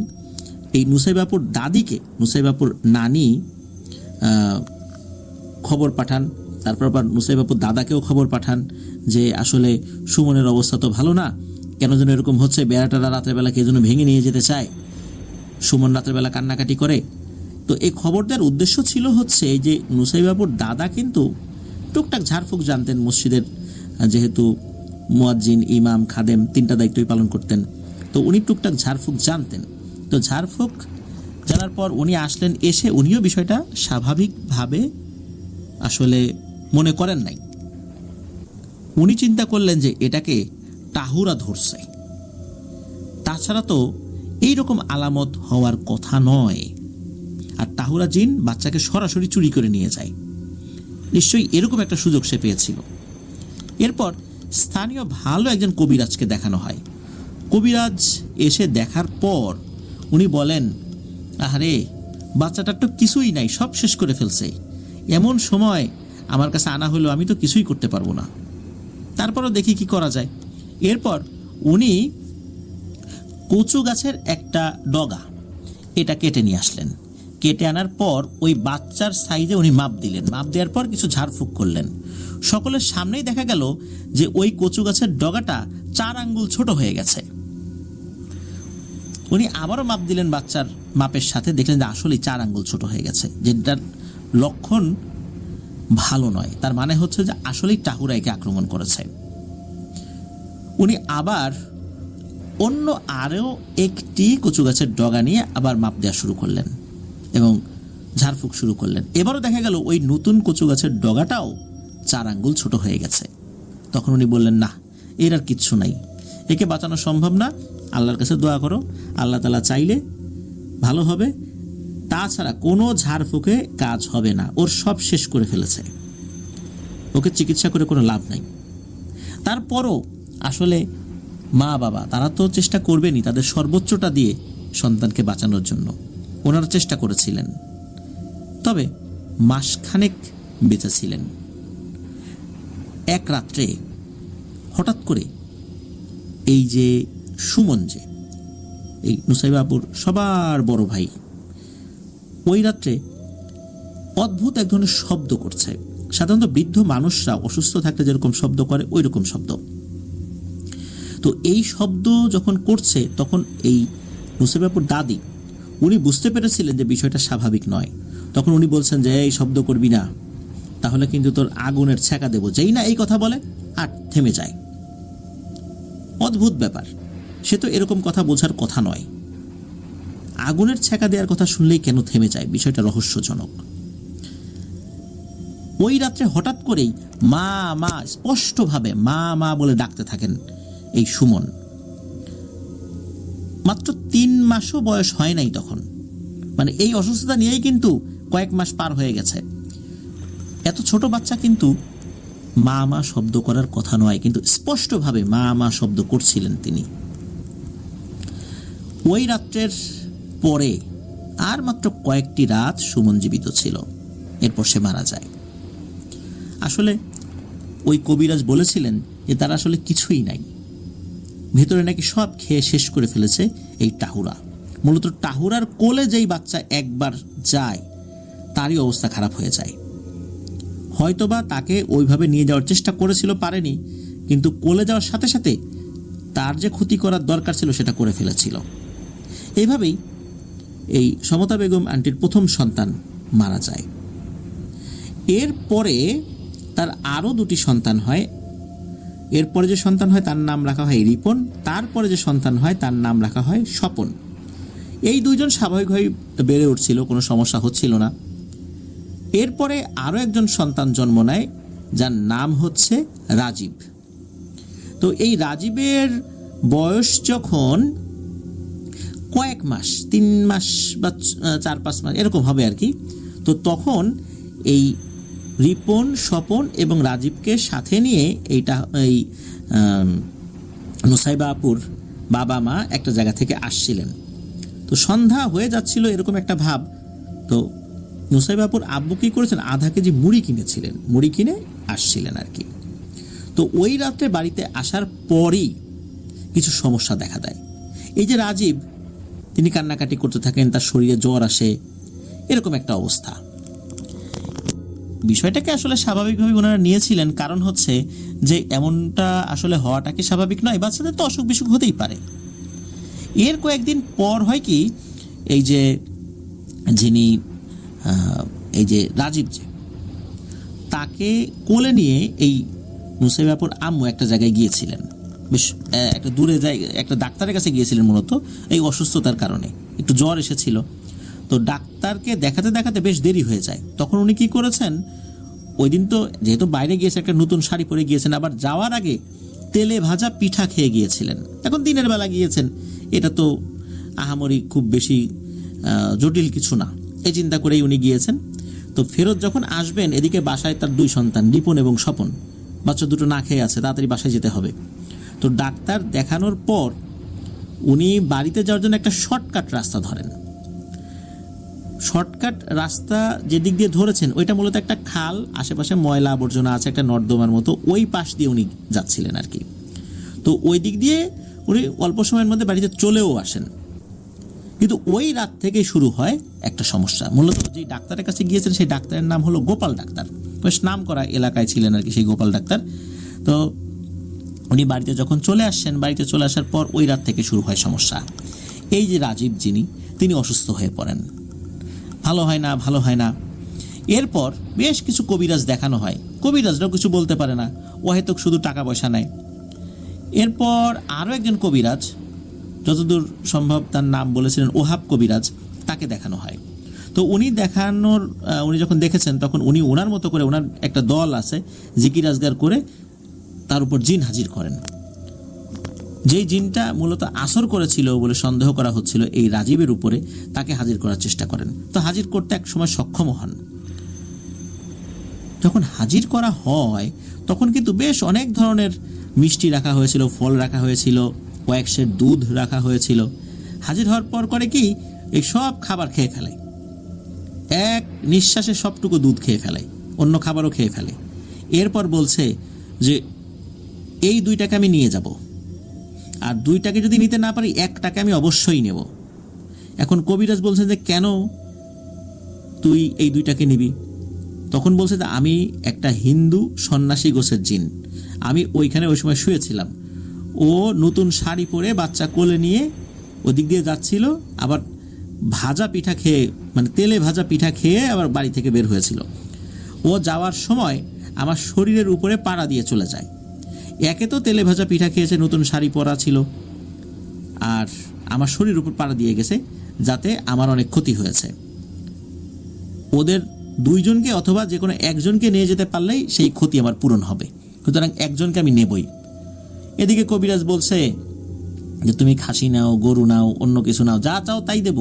এই নুসাইবাপুর দাদিকে নুসাইবাপুর নানি খবর পাঠান, তারপর আবার নুসাইবাপুর দাদাকেও খবর পাঠান যে আসলে সুমনের অবস্থা তো ভালো না, কেন যেন এরকম হচ্ছে, বেড়াটারা রাতের বেলা কে যেন ভেঙে নিয়ে যেতে চায়, সুমন রাতের বেলা কান্নাকাটি করে। তো এই খবর দেওয়ার উদ্দেশ্য ছিল হচ্ছে যে নুসাইবাপুর দাদা কিন্তু টুকটাক ঝাড়ফুঁক জানতেন মসজিদের, যেহেতু মুয়াজ্জিন, ইমাম, খাদেম তিনটা দায়িত্বই পালন করতেন, তো উনি টুকটাক ঝাড়ফুঁক জানতেন। তো ঝাড়ফুঁক জানার পর উনি আসলেন, এসে উনিও বিষয়টা স্বাভাবিকভাবে আসলে মনে করেন নাই। উনি চিন্তা করলেন যে এটাকে টাহুরা ধরছে, তাছাড়া তো এইরকম আলামত হওয়ার কথা নয়। আর টাহুরা জিন বাচ্চাকে সরাসরি চুরি করে নিয়ে যায়, নিশ্চয়ই এরকম একটা সুযোগ সে পেয়েছিল। এরপর স্থানীয় ভালো একজন কবিরাজকে দেখানো হয়। কবিরাজ এসে দেখার পর উনি বলেন, আরে বাচ্চাটার তো কিছুই নাই, সব শেষ করে ফেলছে, এমন সময় আমার কাছে আনা হলো, আমি তো কিছুই করতে পারবো না, তারপরও দেখি কি করা যায়। এরপর উনি কচু গাছের একটা ডগা এটা কেটে নিয়ে আসলেন। কেটে আনার পর ওই বাচ্চার সাইজে উনি মাপ দিলেন, মাপ দেওয়ার পর কিছু ঝাড়ফুঁক করলেন। সকলের সামনেই দেখা গেল যে ওই কচু গাছের ডগাটা 4 আঙ্গুল ছোট হয়ে গেছে। উনি আবারও মাপ দিলেন বাচ্চার মাপের সাথে, দেখলেন যে আসলেই 4 আঙ্গুল ছোট হয়ে গেছে, যেটার লক্ষণ ভালো নয়। তার মানে হচ্ছে যে আসলেই টাহুরা একে আক্রমণ করেছে। উনি আবার অন্য আরও একটি কচু গাছের ডগা নিয়ে আবার মাপ দেওয়া শুরু করলেন এবং ঝাড়ফুঁক শুরু করলেন। এবারও দেখা গেল ওই নতুন কচু গাছের ডগাটাও 4 আঙ্গুল ছোট হয়ে গেছে। তখন উনি বললেন, না, এর আর কিচ্ছু নাই, একে বাঁচানো সম্ভব না, আল্লাহর কাছে দোয়া করো, আল্লাহ তাআলা চাইলে ভালো হবে, তাছাড়া কোনো ঝাড়ফুঁকে কাজ হবে না, ওর সব শেষ করে ফেলেছে, ওকে চিকিৎসা করে কোনো লাভ নাই। তারপরও আসলে মা বাবা তারা তো চেষ্টা করবেনই তাদের সর্বোচ্চটা দিয়ে সন্তানকে বাঁচানোর জন্য, ওনারা চেষ্টা করেছিলেন, তবে মাসখানেক বেঁচে ছিলেন। এক রাত্রে হঠাৎ করে এই যে সুমন, যে এই নুসাইবাপুর সবার বড় ভাই, ওই রাত্রে অদ্ভুত এক ধরনের শব্দ করছে। সাধারণত বৃদ্ধ মানুষরা অসুস্থ থাকলে যেরকম শব্দ করে ওই রকম শব্দ। তো এই শব্দ যখন করছে তখন এই নুসাইবাপুর দাদি উনি বুঝতে পেরেছিলেন যে বিষয়টা স্বাভাবিক নয়। তখন উনি বলছেন যে এই শব্দ করবি না, তাহলে কিন্তু তোর আগুনের ছ্যাঁকা দেবো। যেই না এই কথা বলে আর থেমে যায়। অদ্ভুত ব্যাপার, সে তো এরকম কথা বোঝার কথা নয়, আগুনের ছ্যাঁকা দেওয়ার কথা শুনলেই কেন থেমে যায়, বিষয়টা রহস্যজনক। ওই রাত্রে হঠাৎ করেই মা মা স্পষ্টভাবে মা মা বলে ডাকতে থাকেন এই সুমন। মাত্র 3 মাসও বয়স হয় নাই তখন, মানে এই অসুস্থতা নিয়েই কিন্তু কয়েক মাস পার হয়ে গেছে। এত ছোট বাচ্চা কিন্তু মা মা শব্দ করার কথা নয়, কিন্তু স্পষ্টভাবে মা মা শব্দ করছিলেন তিনি। ওই রাত্রের পরে আর মাত্র কয়েকটি রাত সুমন জীবিত ছিল, এরপর সে মারা যায়। আসলে ওই কবিরাজ বলেছিলেন যে তার আসলে কিছুই নাই, ভেতরে নাকি সব খেয়ে শেষ করে ফেলেছে এই টাহুরা। মূলত টাহুরার কোলে যেই বাচ্চা একবার যায় তারই অবস্থা খারাপ হয়ে যায়। হয়তোবা তাকে ওইভাবে নিয়ে যাওয়ার চেষ্টা করেছিল, পারেনি, কিন্তু কোলে যাওয়ার সাথে সাথে তার যে ক্ষতি করার দরকার ছিল সেটা করে ফেলেছিল। এইভাবেই এই সমতা বেগম আন্টির প্রথম সন্তান মারা যায়। এরপরে তার আরও 2টি সন্তান হয়। এরপরে যে সন্তান হয় তার নাম রাখা হয় রিপন, তারপরে যে সন্তান হয় তার নাম রাখা হয় স্বপন। এই 2 জন স্বাভাবিকভাবেই বেড়ে উঠছিল, কোনো সমস্যা হচ্ছিল না। এরপরে আরও একজন সন্তান জন্ম নেয় যার নাম হচ্ছে রাজীব। তো এই রাজীবের বয়স যখন কয়েক মাস, 3 মাস বা 4-5 মাস এরকম হবে আর কি, তো তখন এই রিপন, স্বপন এবং রাজীবকে সাথে নিয়ে এই নুসাইবা আপুর বাবা মা একটা জায়গা থেকে আসছিলেন। তো সন্ধ্যা হয়ে যাচ্ছিল এরকম একটা ভাব। তো নুসাইবা আপুর আব্বু কি করেছেন, আধা কেজি মুড়ি কিনেছিলেন, মুড়ি কিনে আসছিলেন আর কি। তো ওই রাত্রে বাড়িতে আসার পরই কিছু সমস্যা দেখা দেয়। এই যে রাজীব, তিনি কান্নাকাটি করতে থাকেন, তার শরীরে জ্বর আসে, এরকম একটা অবস্থা। বিষয়টাকে আসলে স্বাভাবিকভাবে ওনারা নিয়েছিলেন, কারণ হচ্ছে যে এমনটা আসলে হওয়াটা কি স্বাভাবিক নয়, বাচ্চাদের তো অসুখ বিসুখ হতেই পারে। এর কয়েকদিন পর হয় কি, এই যে রাজীব, যে তাকে কোলে নিয়ে এই নুসাইবাপুর আম্মু একটা জায়গায় গিয়েছিলেন, বেশ একটা দূরে জায়গায়, একটা ডাক্তারের কাছে গিয়েছিলেন মূলত এই অসুস্থতার কারণে, একটু জ্বর এসেছিল। তো ডাক্তারকে দেখাতে দেখাতে বেশ দেরি হয়ে যায়। তখন উনি কি করেছেন, ওই দিন তো যেহেতু বাইরে গিয়েছে, একটা নতুন শাড়ি পরে গিয়েছেন, আবার যাওয়ার আগে তেলে ভাজা পিঠা খেয়ে গিয়েছিলেন। এখন দিনের বেলা গিয়েছেন, এটা তো আহামরি খুব বেশি জটিল কিছু না, এই চিন্তা করেই উনি গিয়েছেন। তো ফেরত যখন আসবেন, এদিকে বাসায় তার 2 সন্তান রিপন এবং স্বপন, বাচ্চা দুটো না খেয়ে আছে, তাড়াতাড়ি বাসায় যেতে হবে। তো ডাক্তার দেখানোর পর উনি বাড়িতে যাওয়ার জন্য একটা শর্টকাট রাস্তা ধরেন। শর্টকাট রাস্তা যেদিক দিয়ে ধরেছেন ওইটা মূলত একটা খাল, আশেপাশে ময়লা আবর্জনা আছে, একটা নর্দমার মতো, ওই পাশ দিয়ে উনি যাচ্ছিলেন আর কি। তো ওই দিক দিয়ে উনি অল্প সময়ের মধ্যে বাড়িতে চলেও আসেন। কিন্তু ওই রাত থেকেই শুরু হয় একটা সমস্যা। মূলত যে ডাক্তারের কাছে গিয়েছেন সেই ডাক্তারের নাম হলো গোপাল ডাক্তার, বেশ নাম করা এলাকায় ছিলেন আর কি সেই গোপাল ডাক্তার। তো উনি বাড়িতে যখন চলে আসছেন, বাড়িতে চলে আসার পর ওই রাত থেকে শুরু হয় সমস্যা। এই যে রাজীব তিনি অসুস্থ হয়ে পড়েন, ভালো হয় না। এরপর বেশ কিছু কবিরাজ দেখানো হয়, কবিরাজরাও কিছু বলতে পারে না, ও হয়তো শুধু টাকা পয়সা নেয়। এরপর আরও একজন কবিরাজ, যতদূর সম্ভব তার নাম বলেছিলেন ওহাব কবিরাজ, তাকে দেখানো হয়। তো উনি যখন দেখেছেন তখন উনি ওনার মতো করে, ওনার একটা দল আছে, জিকির আজগার করে তার উপর জিন হাজির করেন। যেই জিনটা মূলত আসর করেছিল বলে সন্দেহ করা হচ্ছিল এই রাজীবের উপরে, তাকে হাজির করার চেষ্টা করেন। তো হাজির করতে এক সময় সক্ষম হন। যখন হাজির করা হয় তখন কিন্তু বেশ অনেক ধরনের মিষ্টি রাখা হয়েছিল, ফল রাখা হয়েছিল, কয়েক সের দুধ রাখা হয়েছিল। হাজির হওয়ার পর করে কি, এই সব খাবার খেয়ে ফেলে, এক নিঃশ্বাসে সবটুকু দুধ খেয়ে ফেলে, অন্য খাবারও খেয়ে ফেলে। এরপর বলছে যে এই 2টাকে আমি নিয়ে যাব, আর 2টাকে যদি নিতে না পারি 1টাকে আমি অবশ্যই নেব। এখন কবিরাজ বলছেন যে কেন তুই এই 2টাকে নিবি? তখন বলছে যে আমি একটা হিন্দু সন্ন্যাসী গোছের জিন, আমি ওইখানে ওই সময় শুয়েছিলাম, ও নতুন শাড়ি পরে বাচ্চা কোলে নিয়ে ওদিক দিয়ে যাচ্ছিল, আবার ভাজা পিঠা খেয়ে, মানে তেলে ভাজা পিঠা খেয়ে আবার বাড়ি থেকে বের হয়েছিল। ও যাওয়ার সময় আমার শরীরের উপরে পাড়া দিয়ে চলে যায়। একে তো তেলে ভাজা পিঠা খেয়েছে, নতুন শাড়ি পরা ছিল, আর আমার শরীরের উপর পাড়া দিয়ে গেছে, যাতে আমার অনেক ক্ষতি হয়েছে। ওদের দুইজনকে অথবা যে কোনো একজনকে নিয়ে যেতে পারলেই সেই ক্ষতি আমার পূরণ হবে, সুতরাং একজনকে আমি নেবই। এদিকে কবিরাজ বলছে যে তুমি খাসি নাও, গরু নাও, অন্য কিছু নাও, যা চাও তাই দেব,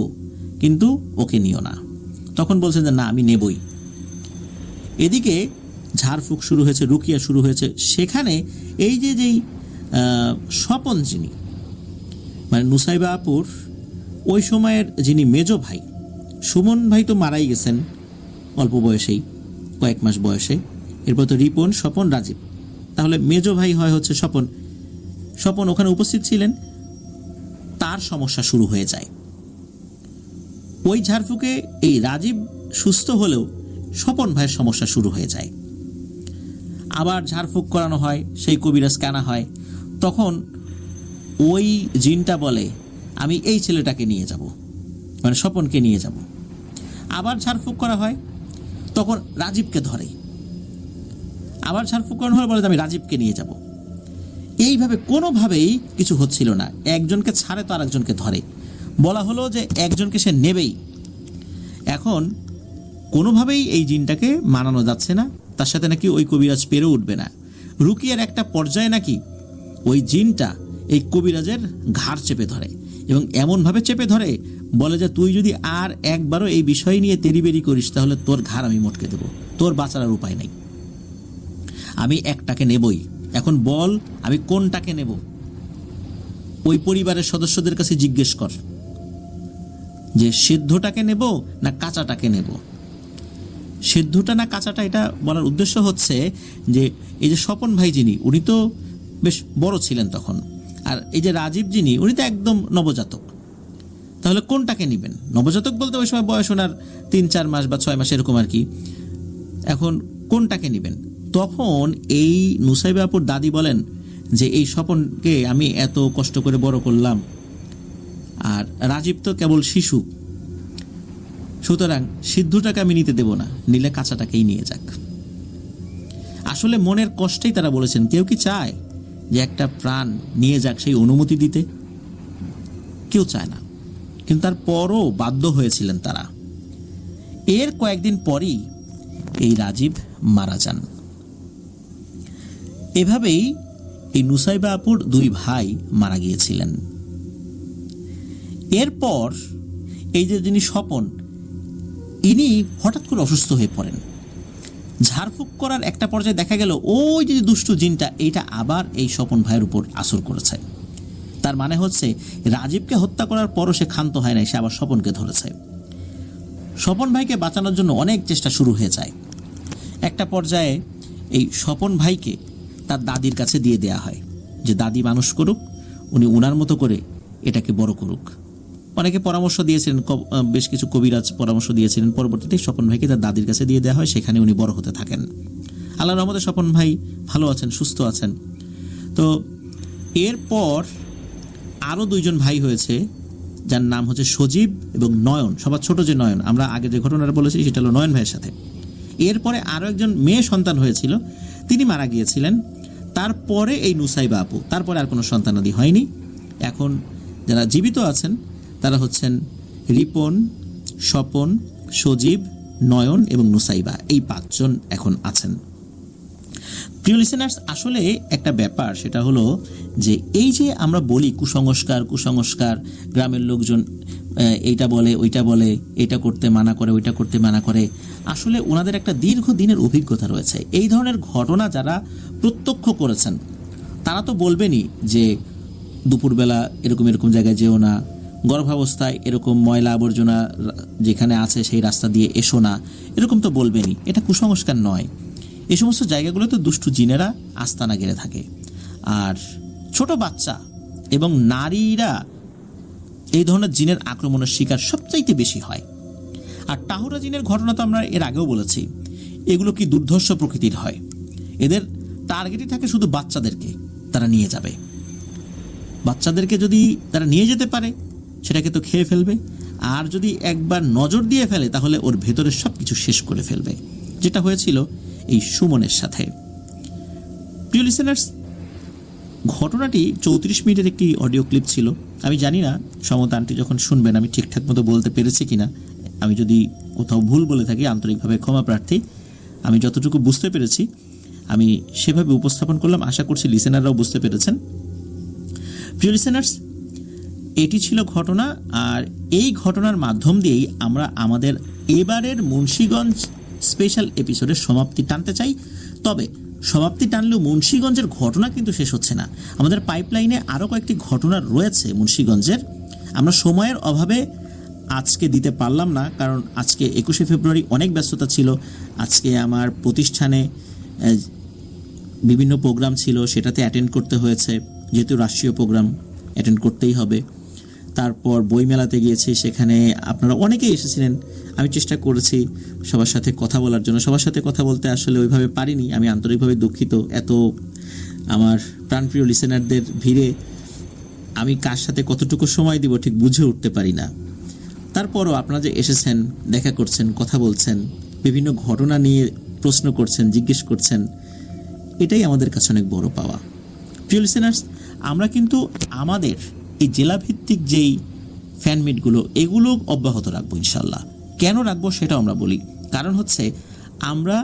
কিন্তু ওকে নিও না। তখন বলছেন যে না, আমি নেবই। এদিকে ঝাড়ফুঁক শুরু হয়েছে, রুকিয়া শুরু হয়েছে। সেখানে এই যেই স্বপন, যিনি মানে নুসাইবা আপুর ওই সময়ের যিনি মেজ ভাই, সুমন ভাই তো মারাই গেছেন অল্প বয়সেই, কয়েক মাস বয়সে। এরপর তো রিপন, স্বপন, রাজীব, তাহলে মেজ ভাই হয় হচ্ছে স্বপন। স্বপন ওখানে উপস্থিত ছিলেন, তার সমস্যা শুরু হয়ে যায়। ওই ঝাড়ফুঁকে এই রাজীব সুস্থ হলেও স্বপন ভাইয়ের সমস্যা শুরু হয়ে যায়। আবার ঝাড়ফুঁক করানো হয়, সেই কবিরাজ কানা হয়। তখন ওই জিনটা বলে আমি এই ছেলেটাকে নিয়ে যাব, মানে স্বপনকে নিয়ে যাব। আবার ঝাড়ফুঁক করা হয়, তখন রাজীবকে ধরে। আবার ঝাড়ফুঁক করানো হয়, বলে আমি রাজীবকে নিয়ে যাব। এইভাবে কোনোভাবেই কিছু হচ্ছিল না। একজনকে ছাড়ে তো আরেকজনকে ধরে। বলা হলো যে একজনকে সে নেবেই। এখন কোনোভাবেই এই জিনটাকে মানানো যাচ্ছে না, তার সাথে নাকি ওই কবিরাজ পেরে উঠবে না। রুকিয়ার একটা পর্যায়ে নাকি ওই জিনটা এই কবিরাজের ঘাড় চেপে ধরে, এবং এমনভাবে চেপে ধরে বলে যে তুই যদি আর একবারও এই বিষয় নিয়ে তেরিবেরি করিস তাহলে তোর ঘাড় আমি মটকে দেব, তোর বাঁচার আর উপায় নেই, আমি একটাকে নেবই। এখন বল আমি কোনটাকে নেব? ওই পরিবারের সদস্যদের কাছে জিজ্ঞেস কর যে সিদ্ধটাকে নেব না কাঁচাটাকে নেব। সিদ্ধটা না কাঁচাটা, এটা বলার উদ্দেশ্য হচ্ছে যে এই যে স্বপন ভাই যিনি, উনি তো বেশ বড় ছিলেন তখন, আর এই যে রাজীব যিনি, উনি তো একদম নবজাতক। তাহলে কোনটাকে নেবেন? নবজাতক বলতে ওই সময় বয়স ওনার 3-4 মাস বা 6 মাস এরকম আর কি। এখন কোনটাকে নেবেন? তখন এই নুসাইবা আপুর দাদি বলেন যে এই স্বপনকে আমি এত কষ্ট করে বড় করলাম, আর রাজীব তো কেবল শিশু, সুতরাং সিদ্ধটাকে আমি নিতে দেব না, নিলে কাঁচাটাকেই নিয়ে যাক। আসলে মনের কষ্টেই তারা বলেছেন। কেউ কি চায় যে একটা প্রাণ নিয়ে যাক সেই অনুমতি দিতে? কেউ চায় না, কিন্তু তারপরও বাধ্য হয়েছিলেন তারা। এর কয়েকদিন পরই এই রাজীব মারা যান। এভাবেই এই নুসাইবা আপুর 2 ভাই মারা গিয়েছিলেন। এরপর এই যে যিনি স্বপন, ইনি হঠাৎ করে অসুস্থ হয়ে পড়েন। ঝাড়ফুঁক করার একটা পর্যায়ে দেখা গেল ওই যে দুষ্টু জিনটা, এইটা আবার এই স্বপন ভাইয়ের উপর আসর করেছে। তার মানে হচ্ছে রাজীবকে হত্যা করার পরও সে ক্ষান্ত হয় নাই, সে আবার স্বপনকে ধরেছে। স্বপন ভাইকে বাঁচানোর জন্য অনেক চেষ্টা শুরু হয়ে যায়। একটা পর্যায়ে এই স্বপন ভাইকে তার দাদির কাছে দিয়ে দেয়া হয় যে দাদি মানুষ করুক, উনি উনার মতো করে এটাকে বড় করুক। অনেকে পরামর্শ দিয়েছিলেন, বেশ কিছু কবিরাজ পরামর্শ দিয়েছিলেন। পরবর্তীতে স্বপন ভাইকে তার দাদির কাছে দিয়ে দেওয়া হয়, সেখানে উনি বড় হতে থাকেন। আল্লাহর রহমতে স্বপন ভাই ভালো আছেন, সুস্থ আছেন। তো এরপর আরও 2 জন ভাই হয়েছে, যার নাম হচ্ছে সজীব এবং নয়ন। সবার ছোট যে নয়ন, আমরা আগে যে ঘটনাটা বলেছি সেটা হলো নয়ন ভাইয়ের সাথে। এরপরে আরও একজন মেয়ে সন্তান হয়েছিল, তিনি মারা গিয়েছিলেন। তারপরে এই নুসাইবা আপু, তারপরে আর কোনো সন্তানাদি হয়নি। এখন যারা জীবিত আছেন তারা হচ্ছেন রিপন, স্বপন, সজীব, নয়ন এবং নুসাইবা। এই 5 জন এখন আছেন। প্রিয় লিসেনার্স, আসলে একটা ব্যাপার, সেটা হলো যে এই যে আমরা বলি কুসংস্কার, গ্রামের লোকজন এইটা বলে, ওইটা বলে, এটা করতে মানা করে, ওইটা করতে মানা করে। আসলে ওনাদের একটা দীর্ঘদিনের অভিজ্ঞতা রয়েছে। এই ধরনের ঘটনা যারা প্রত্যক্ষ করেছেন তারা তো বলবেনই যে দুপুরবেলা এরকম জায়গায় যেও না, গর্ভাবস্থায় এরকম ময়লা আবর্জনা যেখানে আছে সেই রাস্তা দিয়ে এসো না, এরকম তো বলবেনই। এটা কুসংস্কার নয়। এই সমস্ত জায়গাগুলোতে দুষ্টু জিনেরা আস্তানা গেড়ে থাকে। আর ছোট বাচ্চা এবং নারীরা এই ধরনের জিনের আক্রমণের শিকার সবচাইতে বেশি হয়। আর টাহুরা জিনের ঘটনা তো আমরা এর আগেও বলেছি, এগুলো কি দুর্ধর্ষ প্রকৃতির হয়। এদের টার্গেটই থাকে শুধু বাচ্চাদেরকে তারা নিয়ে যাবে। বাচ্চাদেরকে যদি তারা নিয়ে যেতে পারে সেটাকে তো খেয়ে ফেলবে, আর যদি একবার নজর দিয়ে ফেলে তাহলে ওর ভেতরের সব কিছু শেষ করে ফেলবে, যেটা হয়েছিল এই সুমনের সাথে। প্রিয় লিসেনার্স, ঘটনাটি 34 মিনিটের একটি অডিও ক্লিপ ছিল। আমি জানি না সমতা আন্টি যখন শুনবেন আমি ঠিকঠাক মতো বলতে পেরেছি কিনা, আমি যদি কোথাও ভুল বলে থাকি আন্তরিকভাবে ক্ষমা প্রার্থী। আমি যতটুকু বুঝতে পেরেছি আমি সেভাবে উপস্থাপন করলাম, আশা করছি লিসেনাররাও বুঝতে পেরেছেন। প্রিয় লিসেনার্স, এটি ছিল ঘটনা, আর এই ঘটনার মাধ্যম দিয়েই আমরা আমাদের এবারের মুন্সিগঞ্জ স্পেশাল এপিসোডের সমাপ্তি টানতে চাই। তবে সমাপ্তি টানলেও মুন্সিগঞ্জের ঘটনা কিন্তু শেষ হচ্ছে না। আমাদের পাইপলাইনে আরও কয়েকটি ঘটনা রয়েছে মুন্সিগঞ্জের, আমরা সময়ের অভাবে আজকে দিতে পারলাম না, কারণ আজকে 21শে ফেব্রুয়ারি অনেক ব্যস্ততা ছিল। আজকে আমার প্রতিষ্ঠানে বিভিন্ন প্রোগ্রাম ছিল, সেটাতে অ্যাটেন্ড করতে হয়েছে, যেহেতু রাষ্ট্রীয় প্রোগ্রাম অ্যাটেন্ড করতেই হবে। তারপর বইমেলাতে গিয়েছি, সেখানে আপনারা অনেকেই এসেছিলেন। আমি চেষ্টা করেছি সবার সাথে কথা বলার জন্য, সবার সাথে কথা বলতে আসলে ওইভাবে পারিনি, আমি আন্তরিকভাবে দুঃখিত। এত আমার প্রাণপ্রিয় লিসেনারদের ভিড়ে আমি কার সাথে কতটুকু সময় দিব ঠিক বুঝে উঠতে পারি না। তারপরও আপনারা যে এসেছেন, দেখা করছেন, কথা বলছেন, বিভিন্ন ঘটনা নিয়ে প্রশ্ন করছেন, জিজ্ঞেস করছেন, এটাই আমাদের কাছে অনেক বড় পাওয়া। প্রিয় লিসেনার্স, আমরা কিন্তু আমাদের এই জেলাভিত্তিক যেই ফ্যান মিটগুলো এগুলো অব্যাহত রাখবো ইনশাল্লাহ। কেন রাখবো সেটাও আমরা বলি। কারণ হচ্ছে আমরা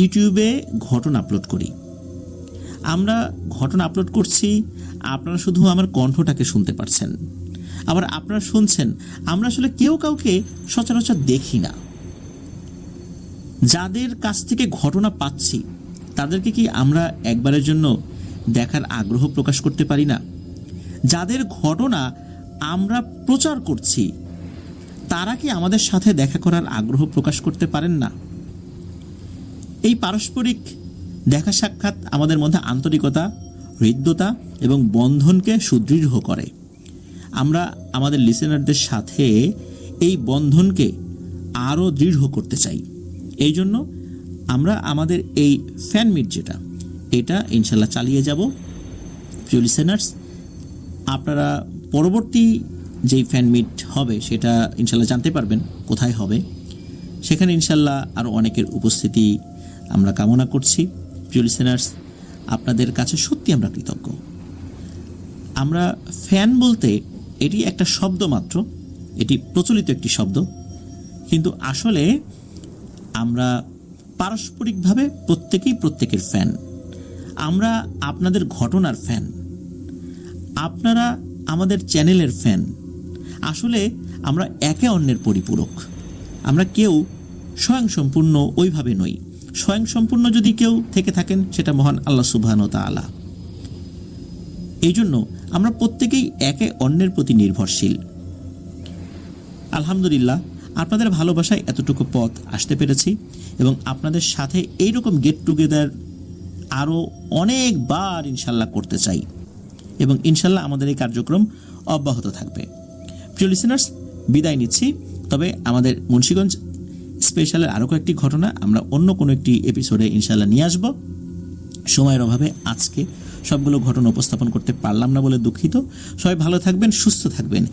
ইউটিউবে ঘটনা আপলোড করি, আমরা ঘটনা আপলোড করছি, আপনারা শুধু আমার কণ্ঠটাকে শুনতে পারছেন, আবার আপনারা শুনছেন। আমরা আসলে কেউ কাউকে সচরাচর দেখি না। যাদের কাছ থেকে ঘটনা পাচ্ছি তাদেরকে কি আমরা একবারের জন্য দেখার আগ্রহ প্রকাশ করতে পারি না? যাদের ঘটনা আমরা প্রচার করছি তারা কি আমাদের সাথে দেখা করার আগ্রহ প্রকাশ করতে পারেন না? এই পারস্পরিক দেখা সাক্ষাৎ আমাদের মধ্যে আন্তরিকতা, হৃদ্যতা এবং বন্ধনকে সুদৃঢ় করে। আমরা আমাদের লিসেনারদের সাথে এই বন্ধনকে আরও দৃঢ় করতে চাই। এই জন্য আমরা আমাদের এই ফ্যান মিট এটা ইনশাল্লাহ চালিয়ে যাব। প্রিয় লিসেনার্স, আপনারা পরবর্তী যেই ফ্যান মিট হবে সেটা ইনশাল্লাহ জানতে পারবেন কোথায় হবে। সেখানে ইনশাল্লাহ আরও অনেকের উপস্থিতি আমরা কামনা করছি। প্রিয় লিসেনার্স, আপনাদের কাছে সত্যি আমরা কৃতজ্ঞ। আমরা ফ্যান বলতে এটি একটা শব্দ মাত্র, এটি প্রচলিত একটি শব্দ, কিন্তু আসলে আমরা পারস্পরিকভাবে প্রত্যেকেই প্রত্যেকের ফ্যান। আমরা আপনাদের ঘটনার ফ্যান, আপনারা আমাদের চ্যানেলের ফ্যান। আসলে আমরা একে অন্যের পরিপূরক। আমরা কেউ স্বয়ংসম্পূর্ণ ওইভাবে নই। স্বয়ংসম্পূর্ণ যদি কেউ থেকে থাকেন সেটা মহান আল্লাহ সুবহানাহু ওয়া তাআলা। এই জন্য আমরা প্রত্যেকেই একে অন্যের প্রতি নির্ভরশীল। আলহামদুলিল্লাহ, আপনাদের ভালোবাসায় এতটুকু পথ আসতে পেরেছি এবং আপনাদের সাথে এইরকম গেট টুগেদার আরও অনেকবার ইনশাল্লাহ করতে চাই এবং ইনশাল্লাহ আমাদের এই কার্যক্রম অব্যাহত থাকবে। প্রিয় লিসেনার্স, বিদায় নিচ্ছি। তবে আমাদের মুন্সিগঞ্জ স্পেশালের আরও কয়েকটি ঘটনা আমরা অন্য কোনো একটি এপিসোডে ইনশাল্লাহ নিয়ে আসব। সময়ের অভাবে আজকে সবগুলো ঘটনা উপস্থাপন করতে পারলাম না বলে দুঃখিত। সবাই ভালো থাকবেন, সুস্থ থাকবেন।